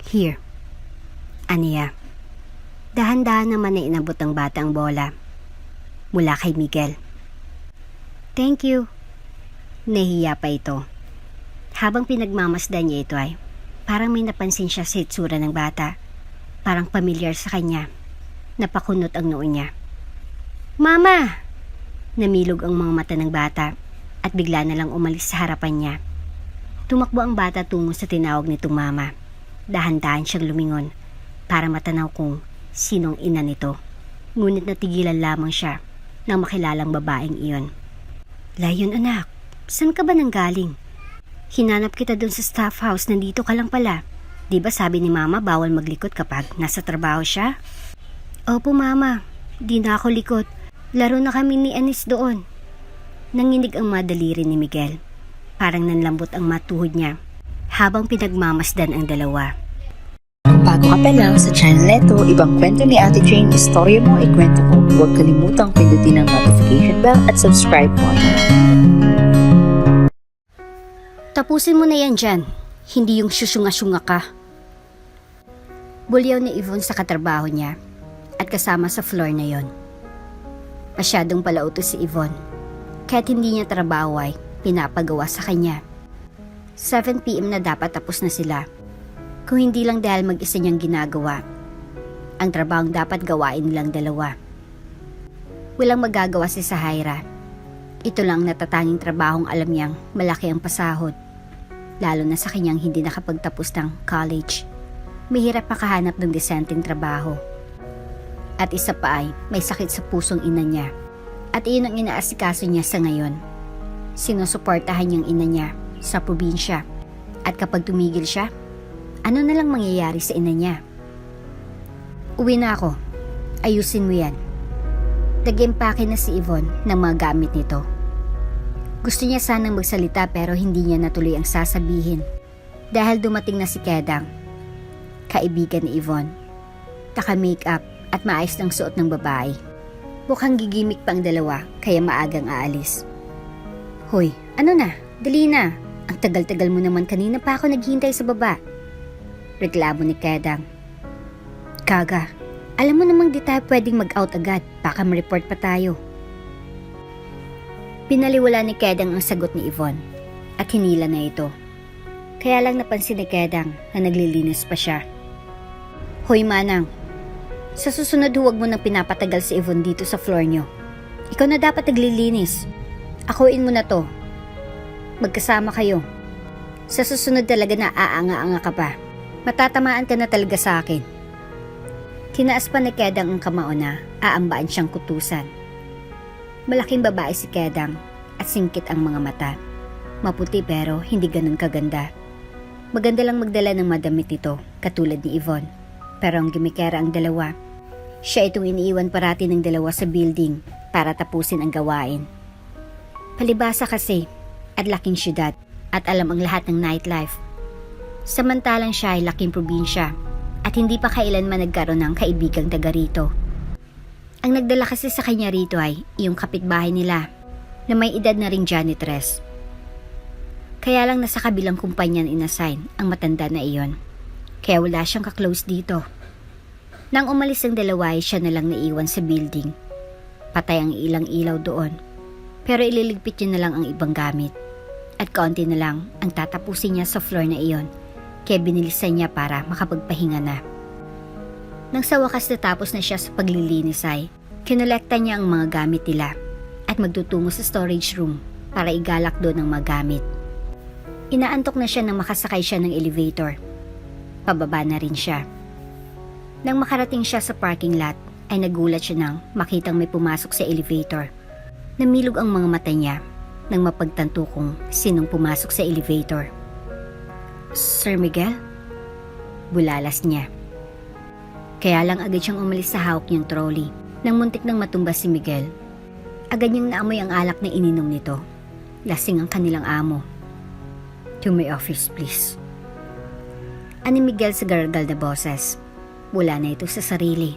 Here. Aniya. Dahan-dahan naman na inabot ng bata ang bola. Mula kay Miguel. Thank you. Nahiya pa ito. Habang pinagmamasdan niya ito ay, parang may napansin siya sa itsura ng bata. Parang pamilyar sa kanya. Napakunot ang noo niya. Mama! Namilog ang mga mata ng bata at bigla na lang umalis sa harapan niya. Tumakbo ang bata tungo sa tinawag nitong mama. Dahan-dahan siyang lumingon para matanaw kung sinong ina nito. Ngunit natigilan lamang siya nang makilalang babaeng iyon. Layon anak, saan ka ba nanggaling? Hinanap kita dun sa staff house, nandito ka lang pala. Di ba sabi ni mama bawal maglikot kapag nasa trabaho siya? Opo mama, di na ako likot. Laro na kami ni Anis doon. Nanginig ang madaliri ni Miguel. Parang nanlambot ang matuhod niya habang pinagmamasdan ang dalawa. Kung bago ka pa lang sa channel neto, ibang kwento ni Ate Jane, istorya mo, ikwento ko. Huwag kalimutang pindutin ang notification bell at subscribe button. Tapusin mo na yan dyan. Hindi yung syusyunga-syunga ka. Bulyaw ni Yvonne sa katrabaho niya at kasama sa floor na yon. Masyadong palauto si Yvonne. Kahit hindi niya trabaho ay pinapagawa sa kanya. 7 PM na dapat tapos na sila. Kung hindi lang dahil mag-isa niyang ginagawa. Ang trabahong dapat gawain nilang dalawa. Walang magagawa si Sahaira. Ito lang natatanging trabahong alam niyang malaki ang pasahod. Lalo na sa kanyang hindi nakapagtapos ng college. Mahirap makahanap ng disenteng trabaho. At isa pa ay may sakit sa pusong ina niya. At iyon ang inaasikaso niya sa ngayon. Sinusuportahan niyang ina niya sa probinsya. At kapag tumigil siya, ano na lang mangyayari sa ina niya? Uwi na ako. Ayusin mo yan. Nag-empake na si Yvonne ng mga gamit nito. Gusto niya sanang magsalita pero hindi niya natuloy ang sasabihin. Dahil dumating na si Kedang, kaibigan ni Yvonne. Naka-makeup at maayos ng suot ng babae. Mukhang gigimik pang dalawa kaya maagang aalis. Hoy, ano na? Dali na. Ang tagal-tagal mo naman, kanina pa ako naghihintay sa baba. Reklamo ni Kedang. Gaga, alam mo namang di tayo pwedeng mag-out agad. Baka ma-report pa tayo. Pinaliwala ni Kedang ang sagot ni Yvonne at hinila na ito. Kaya lang napansin ni Kedang na naglilinis pa siya. Hoy Manang, sa susunod huwag mo nang pinapatagal si Yvonne dito sa floor nyo. Ikaw na dapat naglilinis. Akuin mo na to. Magkasama kayo. Sa susunod talaga na aanga-anga ka pa. Matatamaan ka na talaga sa akin. Tinaas pa ni Kedang ang kamao na aambaan siyang kutusan. Malaking babae si Kedang at singkit ang mga mata. Maputi pero hindi ganun kaganda. Maganda lang magdala ng madamit ito katulad ni Yvonne. Pero ang gimikera ang dalawa. Siya itong iniiwan parati ng dalawa sa building para tapusin ang gawain. Palibasa kasi at laking syudad at alam ang lahat ng nightlife. Samantalang siya ay laking probinsya at hindi pa kailanman nagkaroon ng kaibigang taga rito. Ang nagdala kasi sa kanya rito ay iyong kapitbahay nila na may edad na ring janitress. Kaya lang nasa kabilang kumpanya na inassign ang matanda na iyon. Kaya wala siyang kaklose dito. Nang umalis ang dalawa ay siya na lang naiwan sa building. Patay ang ilang ilaw doon. Pero ililigpit niya na lang ang ibang gamit. At kaunti na lang ang tatapusin niya sa floor na iyon. Kaya binilisan niya para makapagpahinga na. Nang sa wakas natapos na siya sa paglilinis ay, kinolekta niya ang mga gamit nila at magtutungo sa storage room para igalak doon ang mga gamit. Inaantok na siya nang makasakay siya ng elevator. Pababa na rin siya. Nang makarating siya sa parking lot ay nagulat siya nang makitang may pumasok sa elevator. Namilog ang mga mata niya nang mapagtanto kung sinong pumasok sa elevator. Sir Miguel? Bulalas niya. Kaya lang agad siyang umalis sa hawak niyang trolley. Nang muntik nang matumbas si Miguel, agad niyang naamoy ang alak na ininom nito. Lasing ang kanilang amo. To my office, please. Ani Miguel sa garagal na boses. Wala na ito sa sarili.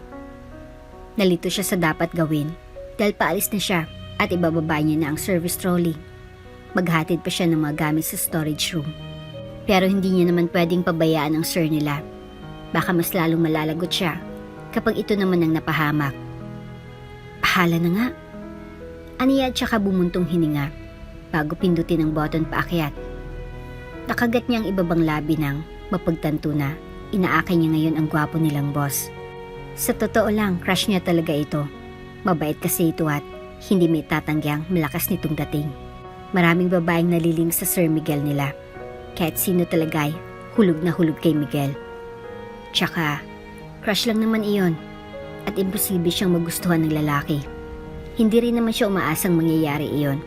Nalito siya sa dapat gawin dahil paalis na siya at ibababa niya na ang service trolley. Maghatid pa siya ng mga gamit sa storage room. Pero hindi niya naman pwedeng pabayaan ang sir nila Baka mas lalong malalagot siya kapag ito naman ang napahamak. Bahala na nga. Aniya at saka bumuntong hininga bago pindutin ang button paakyat. Nakagat niya ang ibabang labi ng mapagtanto na inaakay niya ngayon ang gwapo nilang boss. Sa totoo lang, crush niya talaga ito. Mabait kasi ito at hindi may tatanggiang malakas nitong dating. Maraming babaeng naliling sa Sir Miguel nila. Kahit sino talaga ay hulog na hulog kay Miguel. Tsaka, crush lang naman iyon at imposible siyang magustuhan ng lalaki. Hindi rin naman siya umaasang mangyayari iyon.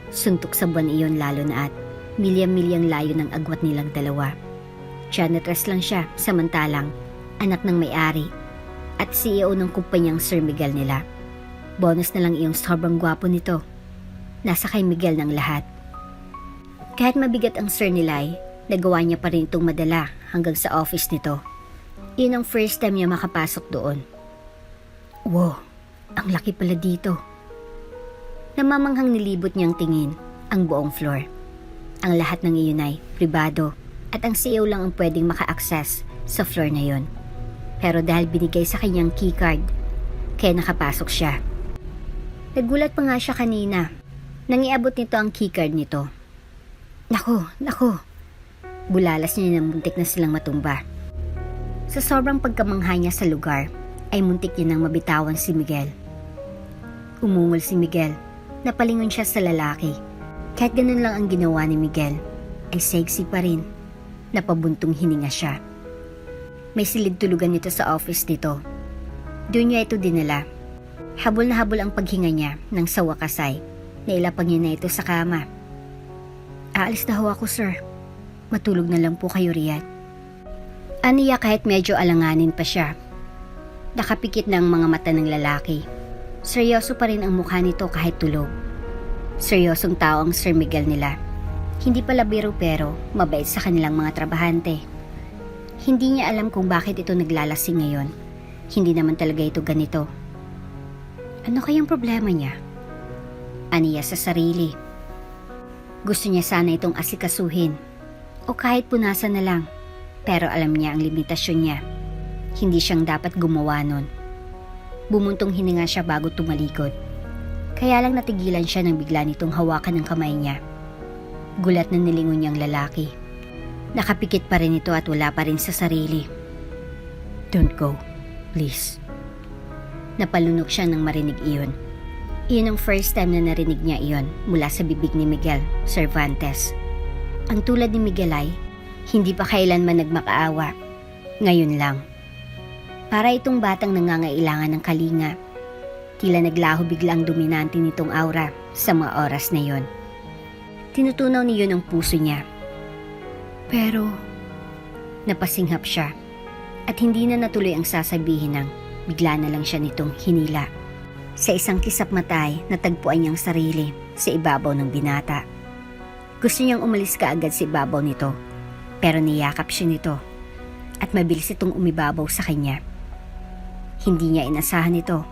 Suntok sa buwan iyon lalo na at milyang-milyang layo ng agwat nilang dalawa. Janitress lang siya samantalang anak ng may-ari at CEO ng kumpanyang Sir Miguel nila. Bonus na lang iyong sobrang gwapo nito. Nasa kay Miguel ng lahat. Kahit mabigat ang sir nila ay nagawa niya pa rin itong madala hanggang sa office nito. Iyon ang first time niya makapasok doon. Wow, ang laki pala dito. Namamanghang nilibot niyang tingin ang buong floor. Ang lahat ng iyon ay pribado at ang CEO lang ang pwedeng maka-access sa floor na yon. Pero dahil binigay sa kanyang keycard, kaya nakapasok siya. Nagulat pa nga siya kanina nang iabot nito ang keycard nito. Naku, bulalas niya ng muntik na silang matumba. Sa sobrang pagkamangha niya sa lugar, ay muntik niya nang mabitawan si Miguel. Umungol si Miguel, napalingon siya sa lalaki. Kahit ganun lang ang ginawa ni Miguel, ay sexy pa rin. Napabuntong hininga siya. May silid tulugan nito sa office nito. Doon niya ito dinala. Habol na habol ang paghinga niya nang sa wakas ay nailapag niya na ito sa kama. Aalis na ho ako, sir. Matulog na lang po kayo riyan. Aniya kahit medyo alanganin pa siya. Nakapikit na ang mga mata ng lalaki. Seryoso pa rin ang mukha nito kahit tulog. Seryosong tao ang Sir Miguel nila. Hindi pala biro pero mabait sa kanilang mga trabahante. Hindi niya alam kung bakit ito naglalasing ngayon. Hindi naman talaga ito ganito. Ano kayang problema niya? Aniya sa sarili. Gusto niya sana itong asikasuhin o kahit punasan na lang, pero alam niya ang limitasyon niya. Hindi siyang dapat gumawa nun. Bumuntong hininga siya bago tumalikod. Kaya lang natigilan siya nang bigla nitong hawakan ng kamay niya. Gulat na nilingon niyang lalaki. Nakapikit pa rin ito at wala pa rin sa sarili. Don't go, please. Napalunok siya nang marinig iyon. Iyon ang first time na narinig niya iyon mula sa bibig ni Miguel Cervantes. Ang tulad ni Miguel ay hindi pa kailanman nagmakaawa. Ngayon lang. Para itong batang nangangailangan ng kalinga. Tila naglaho biglang dominante nitong aura sa mga oras na yon. Tinutunaw niyon ang puso niya. Pero napasinghap siya at hindi na natuloy ang sasabihin ng bigla na lang siya nitong hinila. Sa isang kisap mata ay natagpuan niyang sarili sa ibabaw ng binata. Gusto niyang umalis kaagad sa ibabaw nito, pero niyakap siya nito at mabilis itong umibabaw sa kanya. Hindi niya inasahan ito.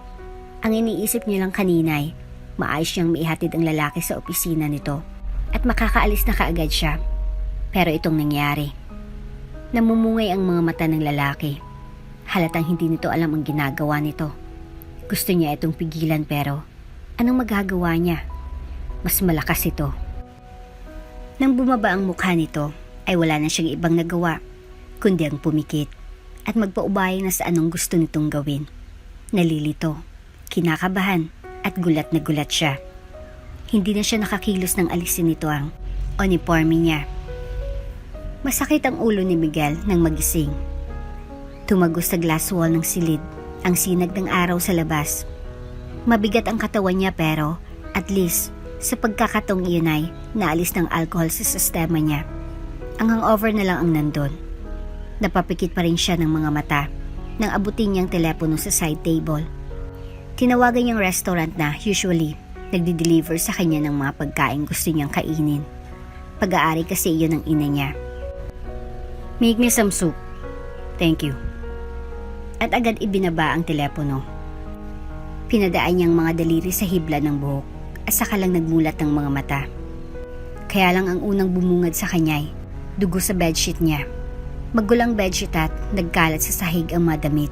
Ang iniisip niya lang kanina ay maayos niyang maihatid ang lalaki sa opisina nito at makakaalis na kaagad siya. Pero itong nangyari. Namumungay ang mga mata ng lalaki. Halatang hindi nito alam ang ginagawa nito. Gusto niya itong pigilan pero anong magagawa niya? Mas malakas ito. Nang bumaba ang mukha nito ay wala na siyang ibang nagawa kundi ang pumikit at magpaubaya na sa anong gusto nitong gawin. Nalilito, kinakabahan at gulat na gulat siya. Hindi na siya nakakilos nang alisin nito ang uniforme niya. Masakit ang ulo ni Miguel nang magising. Tumagos sa glass wall ng silid ang sinag ng araw sa labas. Mabigat ang katawan niya pero at least sa pagkakatong iyon ay naalis ng alcohol sa sistema niya. Ang hangover na lang ang nandun. Napapikit pa rin siya ng mga mata nang abutin niyang telepono sa side table. Tinawagan niyang restaurant na usually nagdi-deliver sa kanya ng mga pagkain gusto niyang kainin. Pag-aari kasi iyon ng ina niya. Make me some soup. Thank you. At agad ibinaba ang telepono. Pinadaan niyang mga daliri sa hibla ng buhok at saka lang nagmulat ng mga mata. Kaya lang ang unang bumungad sa kanya ay dugo sa bedsheet niya. Magulang bedsheet at nagkalat sa sahig ang mga damit.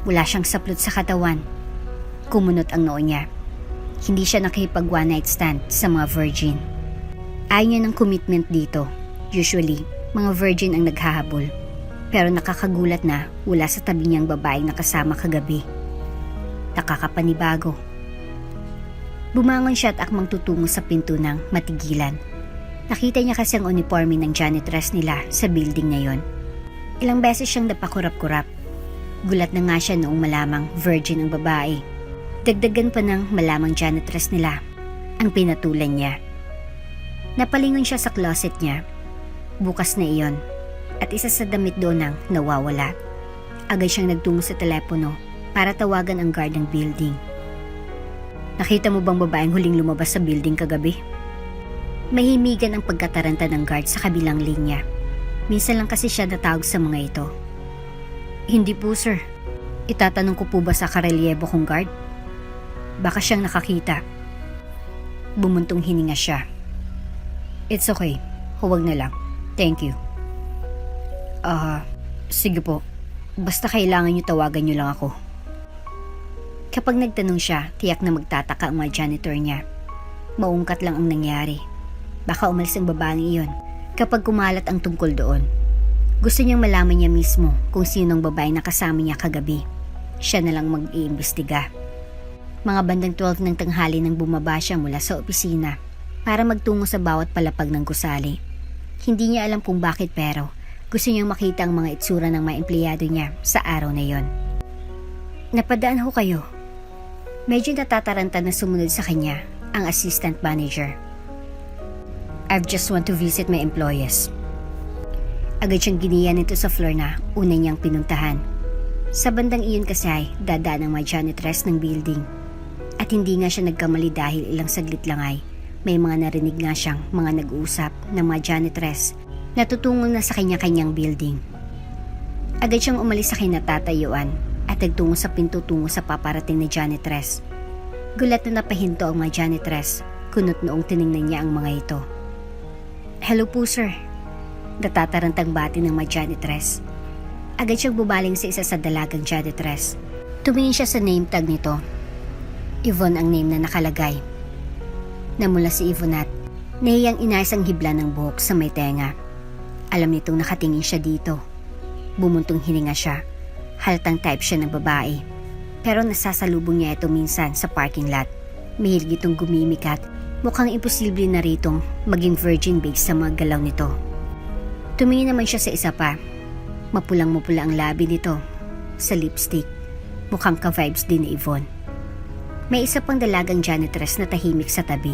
Wala siyang saplot sa katawan. Kumunot ang noo niya. Hindi siya nakipag one night stand sa mga virgin. Ayaw niya ng commitment dito. Usually, mga virgin ang naghahabol. Pero nakakagulat na wala sa tabi niyang babaeng nakasama kagabi. Nakakapanibago. Bumangon siya at akmang tutungo sa pinto ng matigilan. Nakita niya kasi ang uniforme ng janitress nila sa building na yon. Ilang beses siyang napakurap-kurap. Gulat na nga siya noong malamang virgin ang babae. Dagdagan pa ng malamang janitress nila ang pinatulan niya. Napalingon siya sa closet niya. Bukas na iyon at isa sa damit doon ang nawawala. Agad siyang nagtungo sa telepono para tawagan ang guard ng building. Nakita mo bang babaeng huling lumabas sa building kagabi? Mahimigan ang pagkataranta ng guard sa kabilang linya. Minsan lang kasi siya natawag sa mga ito. Hindi po sir. Itatanong ko po ba sa karelyebo kong guard? Baka siyang nakakita. Bumuntong hininga siya. It's okay. Huwag na lang. Thank you. Sige po. Basta kailangan niyo tawagan niyo lang ako. Kapag nagtanong siya, tiyak na magtataka ang mga janitor niya. Maungkat lang ang nangyari. Baka umalis ang babaeng iyon kapag kumalat ang tungkol doon. Gusto niyang malaman niya mismo kung sinong babae na kasama niya kagabi. Siya na lang mag-iimbestiga. Mga bandang 12 ng tanghali nang bumaba siya mula sa opisina para magtungo sa bawat palapag ng gusali. Hindi niya alam kung bakit pero gusto niyang makita ang mga itsura ng mga empleyado niya sa araw na yon. Napadaan ho kayo. Medyo natataranta na sumunod sa kanya ang assistant manager. I just want to visit my employees. Agad siyang giniyan nito sa floor na una niyang pinuntahan. Sa bandang iyon kasi ay dadaan ang mga janitress ng building. At hindi nga siya nagkamali dahil ilang saglit lang ay may mga narinig nga siyang mga nag-uusap ng mga janitress na tutungo na sa kanya-kanyang building. Agad siyang umalis sa kinatatayuan at nagtungo sa pinto tungo sa paparating na janitress. Gulat na napahinto ang mga janitress, kunot noong tiningnan niya ang mga ito. Hello po sir. Natatarantang bati ng mga janitress. Agad siyang bumaling sa isa sa dalagang janitress. Tumingin siya sa name tag nito. Yvonne ang name na nakalagay. Namula si Yvonne at nahiyang inayos ang hibla ng buhok sa may tenga. Alam nitong nakatingin siya dito. Bumuntong hininga siya. Haltang type siya ng babae. Pero nasasalubong niya ito minsan sa parking lot. Mahilig itong gumimik at mukhang imposible na ritong maging virgin based sa mga galaw nito. Tumingin naman siya sa isa pa. Mapulang-mapula ang labi nito. Sa lipstick. Mukhang ka-vibes din ni Yvonne. May isa pang dalagang janitress na tahimik sa tabi.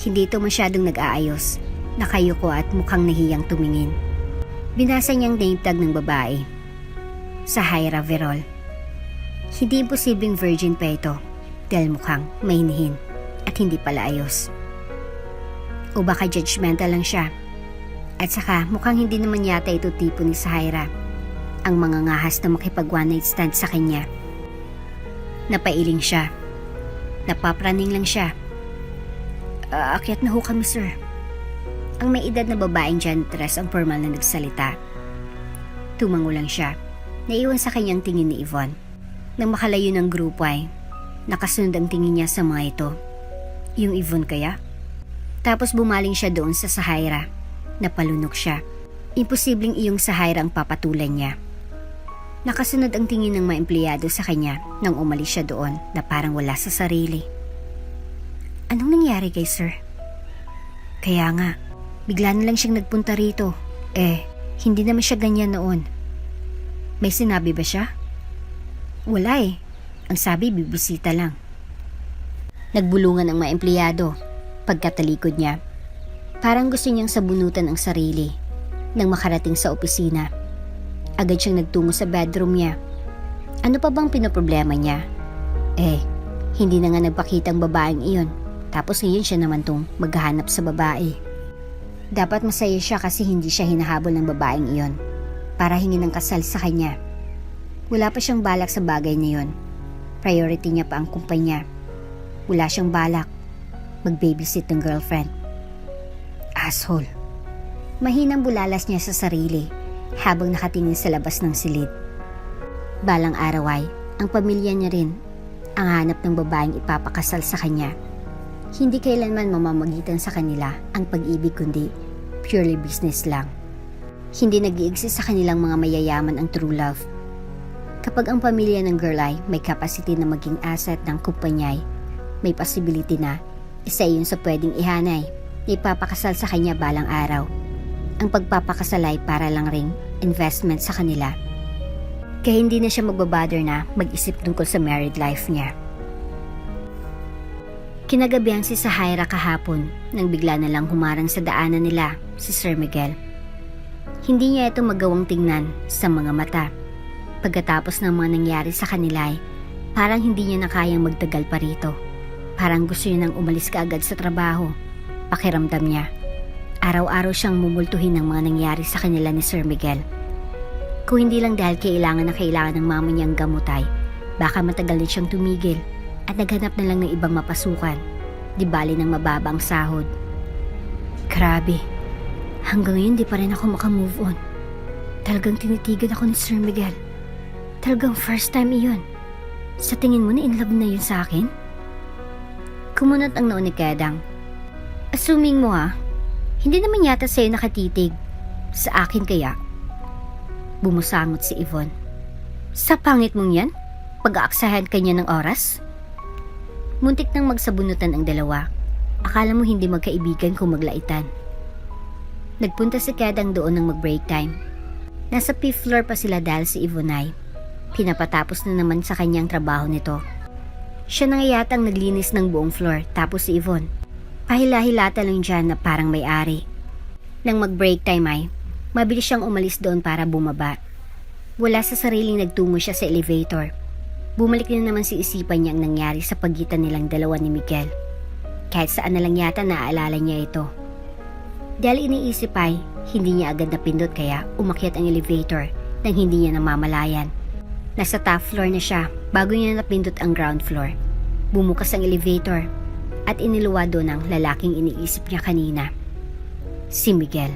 Hindi ito masyadong nag-aayos. Nakayuko at mukhang nahiyang tumingin. Binasa niyang name tag ng babae. Sahaira Verol. Hindi imposibleng virgin pa ito dahil mukhang mahinihin at hindi pala ayos. O baka judgmental lang siya. At saka mukhang hindi naman yata ito tipo ni Sahaira ang mga ngahas na makipag one night stand sa kanya. Napailing siya. Napapraning lang siya. Akyat na ho kami sir. Ang may edad na babaeng janitress ang formal na nagsalita. Tumango lang siya. Naiwan sa kanyang tingin ni Yvonne. Nang makalayo ng grupo ay nakasunod ang tingin niya sa mga ito. Yung Yvonne kaya? Tapos bumaling siya doon sa Sahaira. Napalunok siya. Imposibleng iyong Sahaira ang papatulan niya. Nakasunod ang tingin ng mga empleyado sa kanya nang umalis siya doon na parang wala sa sarili. Anong nangyari kay sir? Kaya nga, bigla na lang siyang nagpunta rito. Hindi naman siya ganyan noon. May sinabi ba siya? Wala eh. Ang sabi bibisita lang. Nagbulungan ang mga empleyado pagkatalikod niya. Parang gusto niyang sabunutan ang sarili nang makarating sa opisina. Agad siyang nagtungo sa bedroom niya. Ano pa bang pinoproblema niya? Hindi na nga nagpakita ang babaeng iyon. Tapos ngayon siya naman tong maghahanap sa babae. Dapat masaya siya kasi hindi siya hinahabol ng babaeng iyon para hingin ng kasal sa kanya. Wala pa siyang balak sa bagay na iyon. Priority niya pa ang kumpanya. Wala siyang balak mag-babysit ng girlfriend. Asshole. Mahinang bulalas niya sa sarili habang nakatingin sa labas ng silid. Balang araw ay, ang pamilya niya rin ang hanap ng babaeng ipapakasal sa kanya. Hindi kailanman mamamagitan sa kanila ang pag-ibig kundi purely business lang. Hindi nag-i-exist sa kanilang mga mayayaman ang true love. Kapag ang pamilya ng girl ay may capacity na maging asset ng kumpanya, may possibility na isa yun sa pwedeng ihanay na ipapakasal sa kanya balang araw. Ang pagpapakasal ay para lang ring investment sa kanila. Kaya hindi na siya magbabother na mag-isip tungkol sa married life niya. Kinagabihan si Sahira kahapon nang bigla na lang humarang sa daanan nila si Sir Miguel. Hindi niya ito magawang tingnan sa mga mata. Pagkatapos ng mga nangyari sa kanila ay parang hindi niya na kayang magtagal pa rito. Parang gusto niya nang umalis kaagad sa trabaho. Pakiramdam niya, araw-araw siyang mumultuhin ng mga nangyari sa kanila ni Sir Miguel. Kung hindi lang dahil kailangan ng mama niyang gamot ay baka matagal na siyang tumigil at naghanap na lang ng ibang mapasukan, di bali ng mababa ang sahod. Grabe, hanggang ngayon di pa rin ako makamove on. Talagang tinitigan ako ni Sir Miguel. Talagang first time iyon. Sa tingin mo na in love na yun sa akin? Kumunot ang noo ni Kedang. Assuming mo hindi naman yata sa'yo nakatitig. Sa akin kaya? Bumusangot si Yvonne. Sa pangit mong yan? Pag-aaksahan kanya ng oras? Muntik nang magsabunutan ang dalawa. Akala mo hindi magkaibigan kung maglaitan. Nagpunta si Kedang doon ng mag-break time. Nasa 5th floor pa sila dahil si Yvonne ay pinapatapos na naman sa kanyang trabaho nito. Siya na nga yatang naglinis ng buong floor tapos si Yvonne pahila-hilata lang dyan na parang may-ari. Nang mag-break time ay mabilis siyang umalis doon para bumaba. Wala sa sariling nagtungo siya sa elevator. Bumalik na naman si isipan niya ang nangyari sa pagitan nilang dalawa ni Miguel. Kahit saan na lang yata naaalala niya ito. Dahil iniisip ay hindi niya agad napindot kaya umakyat ang elevator nang hindi niya namamalayan. Nasa top floor na siya bago niya napindot ang ground floor. Bumukas ang elevator at iniluwa doon ang lalaking iniisip niya kanina. Si Miguel.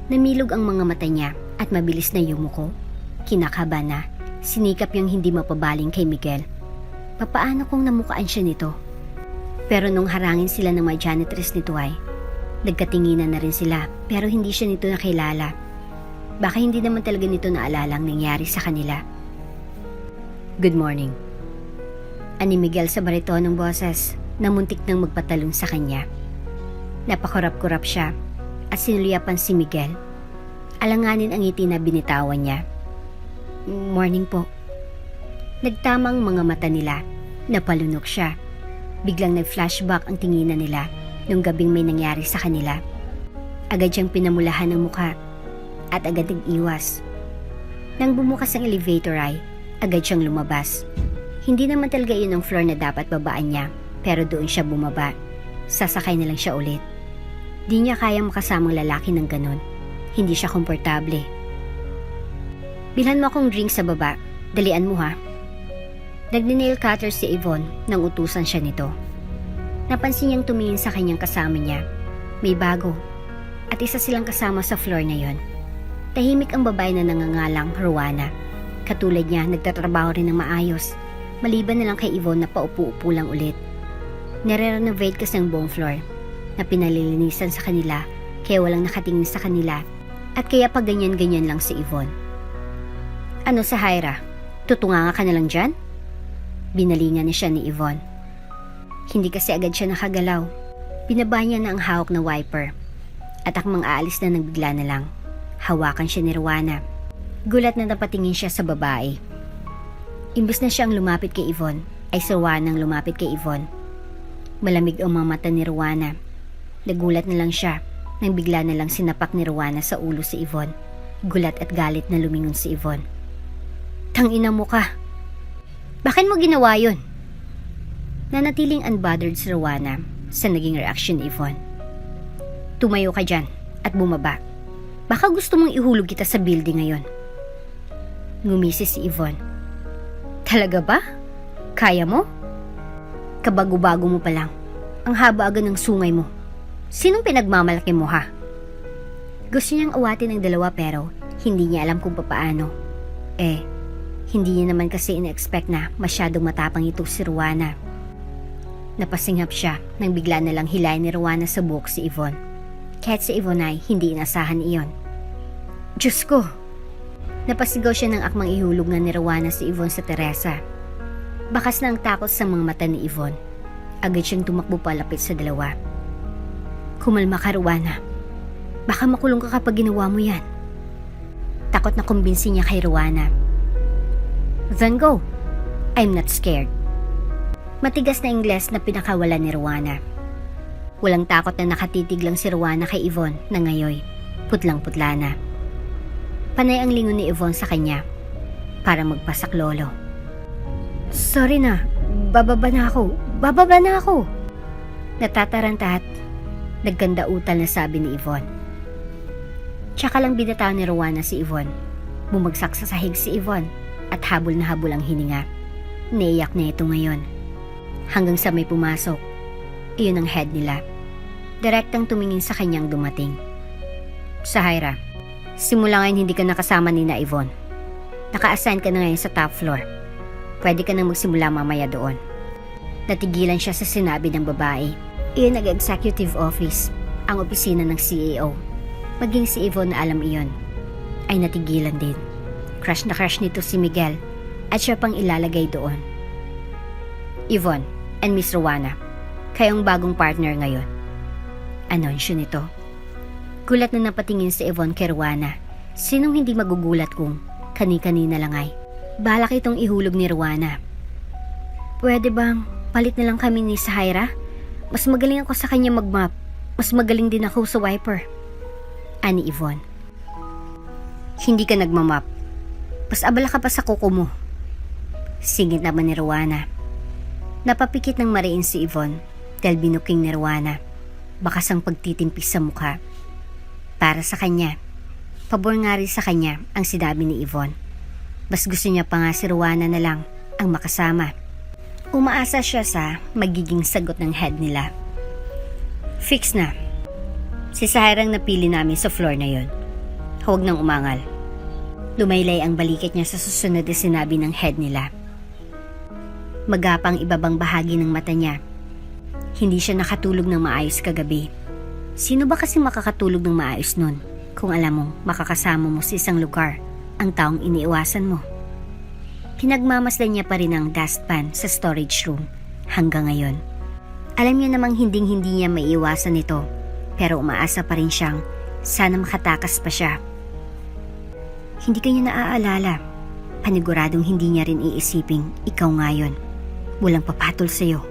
Namilog ang mga mata niya at mabilis na yumuko. Kinakabahan na, sinikap niyang hindi mapabaling kay Miguel. Papaano kung namukaan siya nito? Pero nung harangin sila ng mga janitress nito ay nagkatinginan na rin sila pero hindi siya nito nakilala. Baka hindi naman talaga nito naalala ang nangyari sa kanila. Good morning. Ani Miguel sa baritonong boses na muntik nang magpatalong sa kanya. Napakurap-kurap siya at sinuliapan si Miguel. Alanganin ang ngiti na binitawan niya. Morning po. Nagtamang mga mata nila. Napalunok siya. Biglang nag-flashback ang tinginan nila nung gabing may nangyari sa kanila. Agad siyang pinamulahan ng mukha at agad nag-iwas. Nang bumukas ang elevator ay agad siyang lumabas. Hindi naman talaga yun ang floor na dapat babaan niya pero doon siya bumaba. Sasakay na lang siya ulit. Di niya kayang makasamang lalaki ng ganon. Hindi siya komportable. Bilhan mo akong drink sa baba. Dalian mo ha. Nagni-nail cutter si Yvonne nang utusan siya nito. Napansin niyang tumingin sa kanyang kasama niya. May bago. At isa silang kasama sa floor na yon. Tahimik ang babae na nangangalang Rowena. Katulad niya, nagtatrabaho rin ng maayos. Maliban na lang kay Yvonne na paupo-upo lang ulit. Nare-renovate kasi ang buong floor na pinalilinisan sa kanila kaya walang nakatingin sa kanila at kaya pa ganyan-ganyan lang si Yvonne. Ano Sahira? Tutunganga ka na lang dyan? Binalingan na siya ni Yvonne. Hindi kasi agad siya nakagalaw. Binaba niya na ang hawak na wiper at akmang aalis na nang bigla na lang. Hawakan siya ni Rowena. Gulat na napatingin siya sa babae. Imbes na siyang lumapit kay Yvonne ay si Rowena ang lumapit kay Yvonne. Malamig ang mga mata ni Rowena. Nagulat na lang siya nang bigla na lang sinapak ni Rowena sa ulo si Yvonne. Gulat at galit na lumingon si Yvonne. Tangina mo ka. Bakit mo ginawa yun? Nanatiling unbothered si Rowena sa naging reaction ni Yvonne. Tumayo ka dyan at bumaba. Baka gusto mong ihulog kita sa building ngayon. Ngumisi si Yvonne. Talaga ba? Kaya mo? Kabago-bago mo pa lang. Ang haba agad ng sungay mo. Sinong pinagmamalaki mo ha? Gusto niyang awatin ang dalawa pero Hindi niya alam kung papaano. Hindi niya naman kasi ina-expect na masyadong matapang ito si Rowana. Napasinghap siya nang bigla na lang hilahin ni Rowana sa buhok si Yvonne. Kahit si Yvonne ay hindi inasahan iyon. Diyos ko! Napasigaw siya ng akmang ihulog na ni Rowana si Yvonne sa Teresa. Bakas na ang takot sa mga mata ni Yvonne. Agad siyang tumakbo palapit sa dalawa. Kumalma ka, Rowana. Baka makulong ka kapag ginawa mo yan. Takot na kumbinsi niya kay Rowana. Then go. I'm not scared. Matigas na Ingles na pinakawalan ni Rowana. Walang takot na nakatitig lang si Rowana kay Yvonne na ngayoy putlang-putla na. Panay ang lingon ni Yvonne sa kanya para magpasaklolo. Sorry na, bababa na ako. Natataranta at nagkanda utal na sabi ni Yvonne. Tsaka lang binataw ni Rowana si Yvonne. Bumagsak sa sahig si Yvonne at habol na habol ang hininga. Naiyak na ito ngayon. Hanggang sa may pumasok. Iyon ang head nila. Direktang tumingin sa kanyang dumating. Sahaira, simula ngayon hindi ka nakasama ni na Yvonne. Naka-assign ka na ngayon sa top floor. Pwede ka nang magsimula mamaya doon. Natigilan siya sa sinabi ng babae. Iyon ang executive office, ang opisina ng CEO. Maging si Yvonne na alam iyon, ay natigilan din. Crush na crush nito si Miguel at siya pang ilalagay doon. Yvonne and Miss Rowana, kayong bagong partner ngayon. Anunsyo nito. Gulat na napatingin si Yvonne kay Rowana. Sinong hindi magugulat kung kani-kanina lang ay balak itong ihulog ni Rowana. Pwede bang palit na lang kami ni Sahaira? Mas magaling ako sa kanya mag-map. Mas magaling din ako sa wiper. Ani Yvonne. Hindi ka nagmamap. Mas abala ka pa sa kuko mo. Singit naman ni Rowana. Napapikit ng mariin si Yvonne dahil binuking ni Rowana. Bakas ang pagtitimpis sa mukha. Para sa kanya, pabor nga rin sa kanya ang sinabi ni Yvonne. Mas gusto niya pa nga si Rowana na lang ang makasama. Umaasa siya sa magiging sagot ng head nila. Fix na. Si Sahaira ang napili namin sa floor na yon. Huwag nang umangal. Lumaylay ang balikat niya sa susunod na sinabi ng head nila. Magapang ibabang bahagi ng mata niya. Hindi siya nakatulog ng maayos kagabi. Sino ba kasi makakatulog ng maayos nun kung alam mong makakasama mo sa isang lugar ang taong iniiwasan mo? Pinagmamasdan niya pa rin ang dustpan sa storage room hanggang ngayon. Alam niya namang hinding-hindi niya maiiwasan ito, pero umaasa pa rin siyang sana makatakas pa siya. Hindi kanya naaalala. Paniguradong hindi niya rin iisiping ikaw ngayon. Walang papatol sa'yo.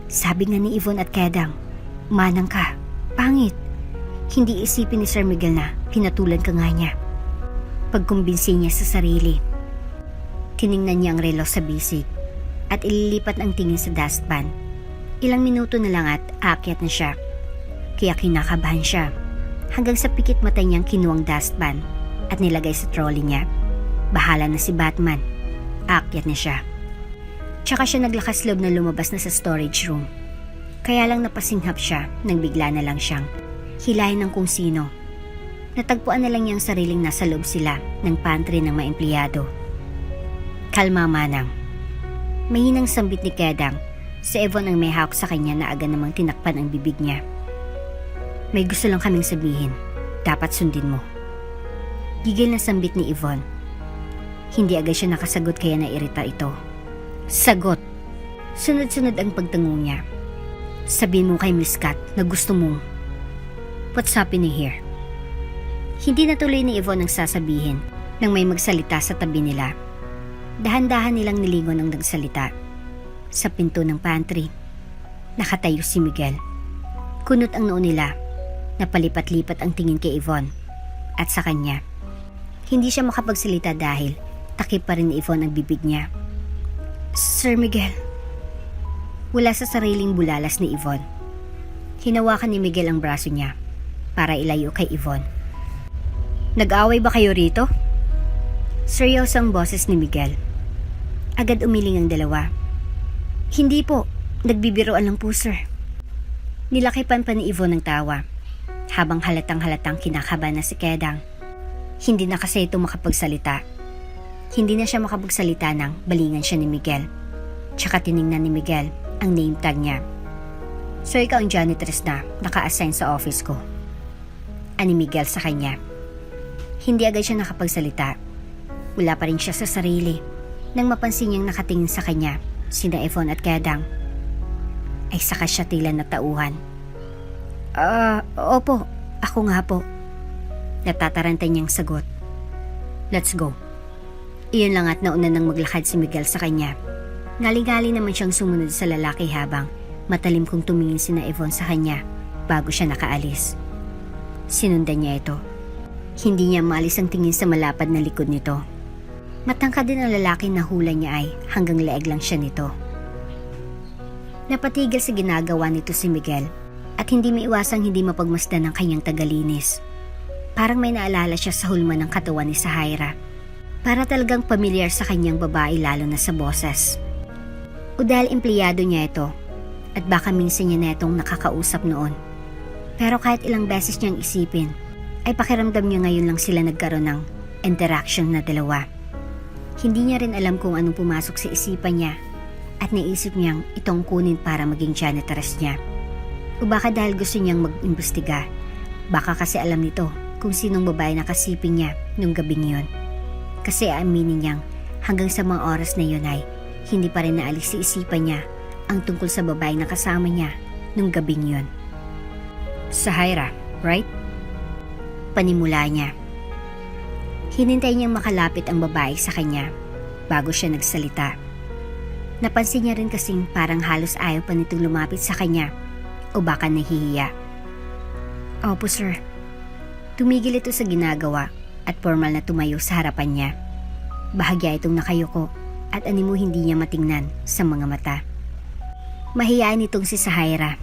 Sabi nga ni Yvonne at Kedang, manang ka, pangit. Hindi isipin ni Sir Miguel na pinatulan ka nga niya. Pagkumbinsi niya sa sarili. Tiningnan niya ang relo sa bisig at ililipat ang tingin sa dustpan. Ilang minuto na lang at aakyat na siya. Kaya kinakabahan siya hanggang sa pikit mata niyang kinuwang dustpan at nilagay sa trolley niya. Bahala na si Batman. Aakyat na siya. Tsaka siya naglakas loob na lumabas na sa storage room. Kaya lang napasinghap siya nang bigla na lang siyang hilahin ng kung sino. Natagpuan na lang niyang sariling nasa loob sila ng pantry ng mga empleyado. Kalma, manang. Mahinang sambit ni Kedang. Si Yvonne ang may hawak sa kanya na agad namang tinakpan ang bibig niya. May gusto lang kaming sabihin. Dapat sundin mo. Gigil na sambit ni Yvonne. Hindi agad siya nakasagot kaya nairita ito. Sagot. Sunod-sunod ang pagtango niya. Sabihin mo kay Miss Kat na gusto mong what's happening here? Hindi natuloy ni Yvonne ang sasabihin nang may magsalita sa tabi nila. Dahan-dahan nilang nilingon ang nagsalita. Sa pinto ng pantry, nakatayo si Miguel. Kunot ang noo nila. Napalipat-lipat ang tingin kay Yvonne at sa kanya. Hindi siya makapagsalita dahil takip pa rin ni Yvonne ang bibig niya. Sir Miguel. Wala sa sariling bulalas ni Yvonne. Hinawakan ni Miguel ang braso niya para ilayo kay Yvonne. Nag-away ba kayo rito? Seryosong boses ni Miguel. Agad umiling ang dalawa. Hindi po, nagbibiroan lang po sir. Nilakipan pa ni Yvonne ng tawa habang halatang-halatang kinakabahan na si Kedang. Hindi na kasi ito makapagsalita. Hindi na siya makapagsalita nang balingan siya ni Miguel. Tsaka tiningnan ni Miguel ang name tag niya. So ikaw ang janitress na naka-assign sa office ko. Ani Miguel sa kanya. Hindi agad siya nakapagsalita. Wala pa rin siya sa sarili nang mapansin niyang nakatingin sa kanya sina Yvonne at Kedang. Ay saka siya tila natauhan. Opo, ako nga po. Natataranta niyang sagot. Let's go. Iyon lang at nauna nang maglakad si Miguel sa kanya. Ngali-ngali naman siyang sumunod sa lalaki habang matalim kong tumingin sina Yvonne sa kanya bago siya nakaalis. Sinundan niya ito. Hindi niya maalis ang tingin sa malapad na likod nito. Matangkad din ang lalaki na hula niya ay hanggang leeg lang siya nito. Napatigil sa ginagawa nito si Miguel at hindi maiwasang hindi mapagmasdan ng kanyang tagalinis. Parang may naalala siya sa hulma ng katawan ni Sahaira. Para talagang pamilyar sa kanyang babae lalo na sa boses. O dahil empleyado niya ito at baka minsan niya na itong nakakausap noon. Pero kahit ilang beses niyang isipin ay pakiramdam niya ngayon lang sila nagkaroon ng interaction na dalawa. Hindi niya rin alam kung anong pumasok sa isipan niya at naisip niyang itong kunin para maging janitress niya. O baka dahil gusto niyang mag-imbestiga. Baka kasi alam nito kung sinong babae nakasiping niya nung gabing yun. Kasi aaminin niyang hanggang sa mga oras na yun ay hindi pa rin naalis sa isipan niya ang tungkol sa babae na kasama niya nung gabing yun. Sahaira, right? Panimula niya. Hinintay niyang makalapit ang babae sa kanya bago siya nagsalita. Napansin niya rin kasing parang halos ayaw pa nitong lumapit sa kanya o baka nahihiya. Opo sir. Tumigil ito sa ginagawa at formal na tumayo sa harapan niya. Bahagya itong nakayuko at animo hindi niya matingnan sa mga mata. Mahiyain itong si Sahaira.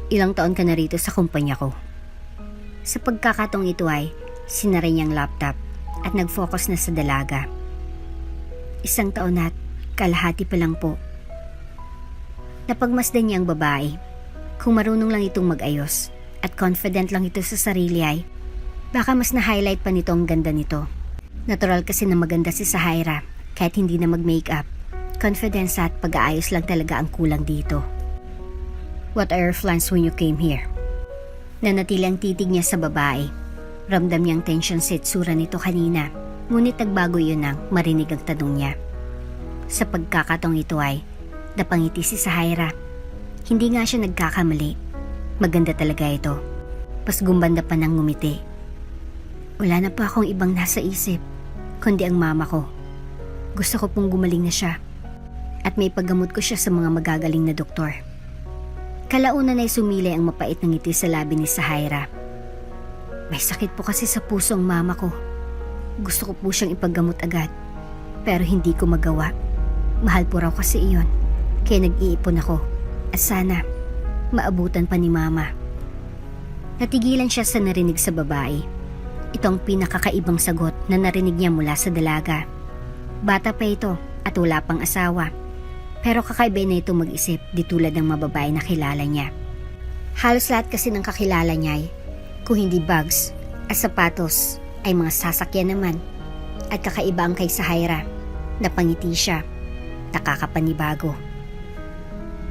Ilang taon ka na rito sa kumpanya ko. Sa pagkakataong ito ay sinara niyang laptop at nag-focus na sa dalaga. 1 taon at kalahati pa lang po. Napagmasdan niya ang babae. Kung marunong lang itong mag-ayos at confident lang ito sa sarili ay baka mas na-highlight pa nito ang ganda nito. Natural kasi na maganda si Sahaira kahit hindi na mag-makeup. Confidence at pag-aayos lang talaga ang kulang dito. What are your plans when you came here? Nanatili ang titig niya sa babae. Ramdam niyang tension sa itsura nito kanina, ngunit nagbago yun nang marinig ang tanong niya. Sa pagkakataong ito ay napangiti si Sahaira. Hindi nga siya nagkakamali. Maganda talaga ito. Pasgumbanda pa nang ngumiti. Wala na pa akong ibang nasa isip, kundi ang mama ko. Gusto ko pong gumaling na siya. At may paggamot ko siya sa mga magagaling na doktor. Kalaunan ay sumilay ang mapait na ngiti sa labi ni Sahaira. May sakit po kasi sa puso ang mama ko. Gusto ko po siyang ipaggamot agad. Pero hindi ko magawa. Mahal po raw kasi iyon. Kaya nag-iipon ako. At sana, maabutan pa ni mama. Natigilan siya sa narinig sa babae. Ito ang pinakakaibang sagot na narinig niya mula sa dalaga. Bata pa ito at wala pang asawa. Pero kakaiba na ito mag-isip di tulad ng mababae na kilala niya. Halos lahat kasi ng kakilala niya ay kung hindi bags at sapatos ay mga sasakyan naman. At kakaiba ang kay Sahaira. Napangiti siya. Nakakapanibago.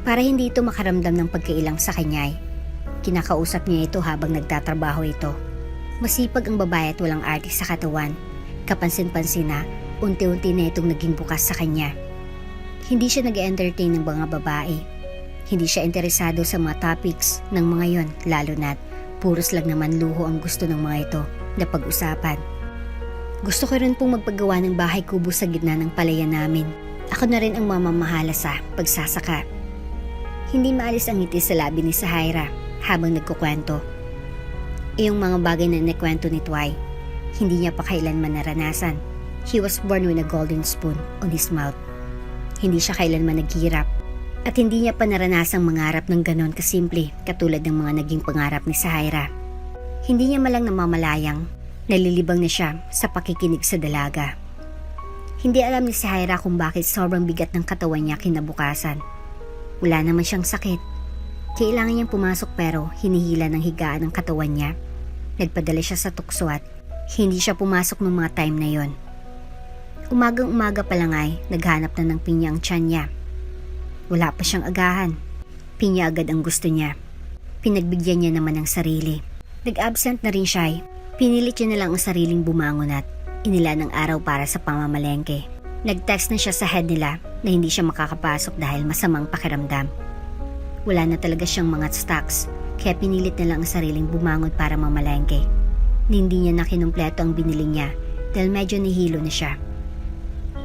Para hindi ito makaramdam ng pagkailang sa kanya ay kinakausap niya ito habang nagtatrabaho ito. Masipag ang babae at walang arte sa katawan. Kapansin-pansin na unti-unti na itong naging bukas sa kanya. Hindi siya nag-entertain ng mga babae. Hindi siya interesado sa mga topics ng mga yon, lalo na't puros lang naman luho ang gusto ng mga ito na pag-usapan. Gusto ko rin pong magpagawa ng bahay kubo sa gitna ng palayan namin. Ako na rin ang mamamahala sa pagsasaka. Hindi maalis ang ngiti sa labi ni Sahaira habang nagkukwento. Iyong mga bagay na nakwento ni Tway, hindi niya pa kailanman naranasan. He was born with a golden spoon on his mouth. Hindi siya kailanman naghirap at hindi niya pa naranasang mangarap ng ganon kasimple katulad ng mga naging pangarap ni Sahaira. Hindi niya malang namamalayang nalilibang na siya sa pakikinig sa dalaga. Hindi alam ni Sahaira kung bakit sobrang bigat ng katawan niya kinabukasan. Wala naman siyang sakit. Kailangan niyang pumasok pero hinihila ng higaan ng katawan niya. Nagpadala siya sa tukso at Hindi siya pumasok nung mga time na yon. Umagang-umaga pa lang ay naghanap na ng pinya ang tiyan niya. Wala pa siyang agahan. Pinya agad ang gusto niya. Pinagbigyan niya naman ang sarili. Nag-absent na rin siya ay pinilit niya na lang ang sariling bumangon at inila ng araw para sa pamamalengke. Nag-text na siya sa head nila na hindi siya makakapasok dahil masamang pakiramdam. Wala na talaga siyang mga stocks kaya pinilit na lang ang sariling bumangon para mamalengke. Hindi niya na kinumpleto ang binili niya dahil medyo nihilo na siya.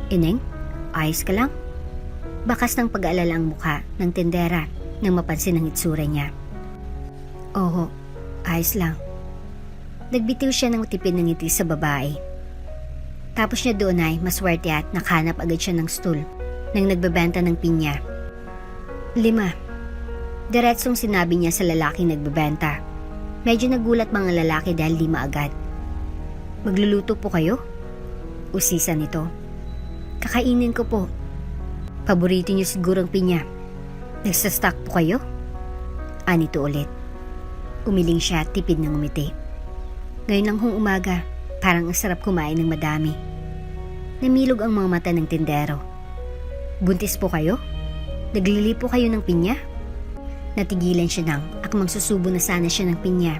Ineng, ayos ka lang? Bakas ng pag-aalala ang mukha ng tindera nang mapansin ang itsura niya. Oo, ayos lang. Nagbitiw siya ng tipid ng ngiti sa babae. Tapos niya doon ay maswerte at nakahanap agad siya ng stool nang nagbebenta ng pinya. 5. Diretsong sinabi niya sa lalaking nagbebenta. Medyo nagulat mga lalaki dahil 5 agad. Magluluto po kayo? Usisa nito. Kakainin ko po. Paborito niyo siguro ang pinya. Nagsastock po kayo? Anito ulit. Umiling siya at tipid ng umiti. Ngayon lang hong umaga, parang ang sarap kumain ng madami. Namilog ang mga mata ng tindero. Buntis po kayo? Naglili po kayo ng pinya? Natigilan siya nang akmang susubo na sana siya ng pinya.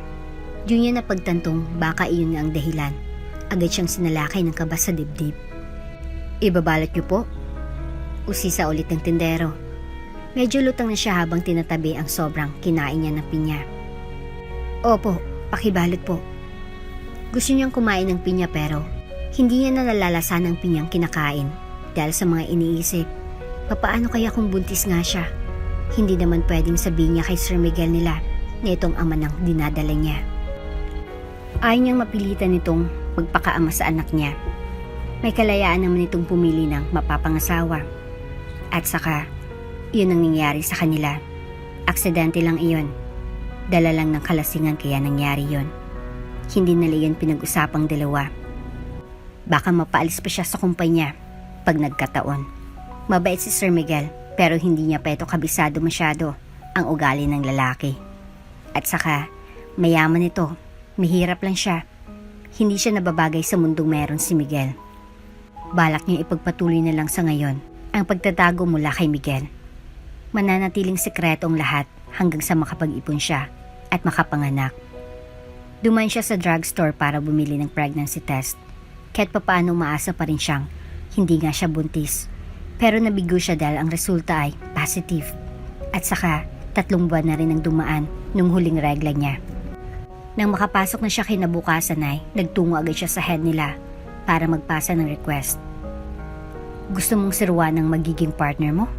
Yun niya napagtantong baka iyon nga ang dahilan. Agad siyang sinalakay ng kaba sa dibdib. Ibabalot niyo po? Usisa ulit ng tindero. Medyo lutang na siya habang tinatabi ang sobrang kinain niya ng pinya. Opo, pakibalot po. Gusto niyang kumain ng pinya pero hindi niya nalalalasan ang pinyang kinakain dahil sa mga iniisip. Papaano kaya kung buntis nga siya? Hindi naman pwedeng sabihin niya kay Sir Miguel nila na itong ama ng dinadala niya. Ayaw niyang mapilitan nitong magpakaama sa anak niya. May kalayaan naman itong pumili ng mapapangasawa. At saka, iyon ang nangyari sa kanila. Aksidente lang iyon. Dala lang ng kalasingan kaya nangyari yon. Hindi nila yun pinag-usapang dalawa. Baka mapaalis pa siya sa kumpanya pag nagkataon. Mabait si Sir Miguel pero hindi niya pa ito kabisado masyado ang ugali ng lalaki. At saka, mayaman ito. Mahirap lang siya. Hindi siya nababagay sa mundong meron si Miguel. Balak niya ipagpatuloy na lang sa ngayon ang pagtatago mula kay Miguel. Mananatiling sekreto ang lahat hanggang sa makapag-ipon siya at makapanganak. Duman siya sa drugstore para bumili ng pregnancy test. Kahit papaano umaasa pa rin siyang hindi nga siya buntis. Pero nabigo siya dahil ang resulta ay positive. At saka 3 buwan na rin ang dumaan nung huling regla niya. Nang makapasok na siya kinabukasan ay nagtungo agad siya sa head nila para magpasa ng request. Gusto mong siruan ng magiging partner mo?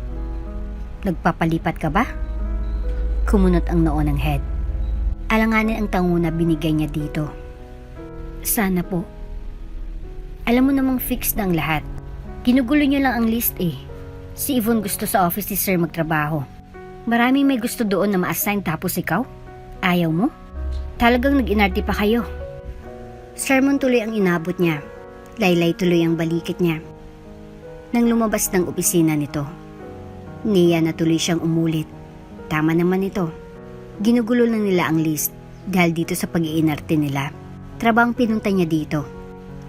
Nagpapalipat ka ba? Kumunot ang noo ng head. Alanganin ang tango na binigay niya dito. Sana po. Alam mo namang fixed na ang lahat. Ginugulo niyo lang ang list eh. Si Yvonne gusto sa office ni Sir magtrabaho. Maraming may gusto doon na ma-assign tapos ikaw? Ayaw mo? Talagang nag-inarte pa kayo. Sermon tuloy ang inabot niya. Laylay tuloy ang balikit niya. Nang lumabas ng opisina nito, niya na tuloy siyang umulit. Tama naman ito. Ginugulo na nila ang list dahil dito sa pag-iinarte nila. Trabang pinunta niya dito.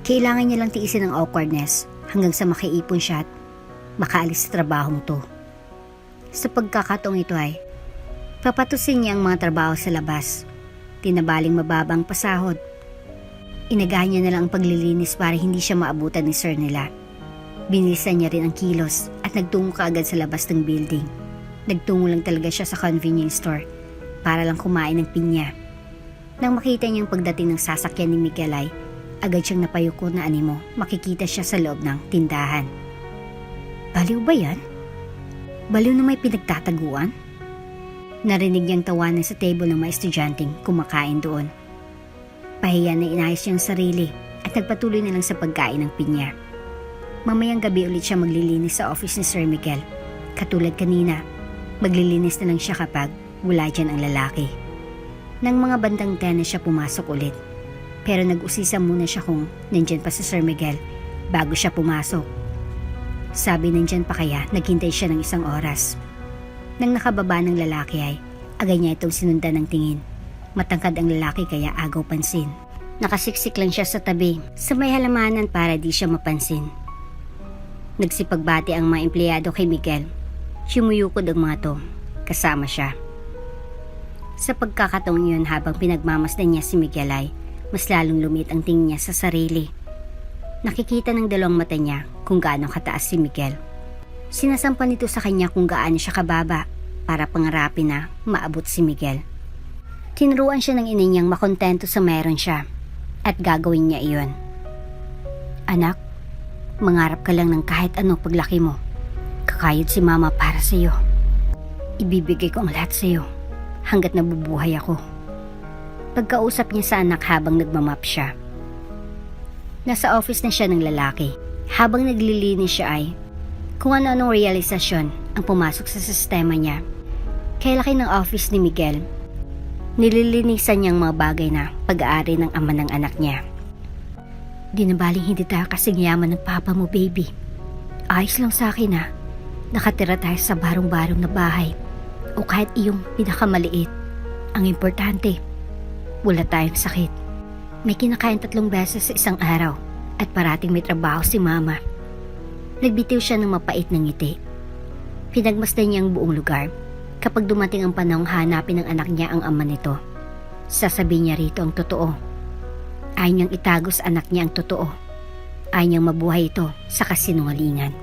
Kailangan niya lang tiisin ang awkwardness hanggang sa makaipon siya at makaalis sa trabahong to. Sa pagkakataong ito ay papatusin niya ang mga trabaho sa labas. Tinabaling mababang pasahod. Inagahan niya na lang ang paglilinis para hindi siya maabutan ni Sir nila. Binilisan niya rin ang kilos at nagtungo kaagad sa labas ng building. Nagtungo lang talaga siya sa convenience store para lang kumain ng pinya. Nang makita niyang pagdating ng sasakyan ni Miguel ay agad siyang napayuko na animo makikita siya sa loob ng tindahan. Baliw ba yan? Baliw na may pinagtataguan? Narinig niyang tawanan sa table ng mga estudyanteng kumakain doon. Pahiya na inayos niyang sarili at nagpatuloy na lang sa pagkain ng pinya. Mamayang gabi ulit siya maglilinis sa office ni Sir Miguel. Katulad kanina, maglilinis na lang siya kapag wala dyan ang lalaki. Nang mga bandang 10 na siya pumasok ulit. Pero nag-usisa muna siya kung nandyan pa si Sir Miguel bago siya pumasok. Sabi nandyan pa kaya naghintay siya ng 1 oras. Nang nakababa ng lalaki ay agad niya itong sinundan ng tingin. Matangkad ang lalaki kaya agaw pansin. Nakasiksik lang siya sa tabi sa may halamanan para di siya mapansin. Nagsipagbati ang mga empleyado kay Miguel. Sumuyukod ang mga to, kasama siya. Sa pagkakataong yun, habang pinagmamasdan niya si Miguel ay mas lalong lumit ang tingin niya sa sarili. Nakikita ng dalawang mata niya kung gaano kataas si Miguel. Sinasampa nito sa kanya kung gaano siya kababa para pangarapin na maabot si Miguel. Tinuruan siya ng ina niyang makontento sa meron siya at gagawin niya iyon. Anak, mangarap ka lang ng kahit ano paglaki mo. Kakayod si mama para sa iyo. Ibibigay ko ang lahat sa iyo hanggat nabubuhay ako. Pagkausap niya sa anak habang nagmamap siya. Nasa office na siya ng lalaki. Habang naglilinis siya ay kung ano-anong realisasyon ang pumasok sa sistema niya. Kaya laki ng office ni Miguel, nililinisan niyang mga bagay na pag-aari ng ama ng anak niya. Di na baling hindi tayo kasing yaman ng papa mo, baby. Ayos lang sa akin na nakatira tayo sa barong-barong na bahay o kahit iyong pinakamaliit. Ang importante, wala tayong sakit. May kinakain 3 beses sa isang araw at parating may trabaho si mama. Nagbitiw siya ng mapait ng ngiti. Pinagmasdan niya ang buong lugar. Kapag dumating ang panahong hanapin ng anak niya ang ama nito, sasabihin niya rito ang totoo. Ayaw niyang itago sa anak niya ang totoo. Ayaw niyang mabuhay ito sa kasinungalingan.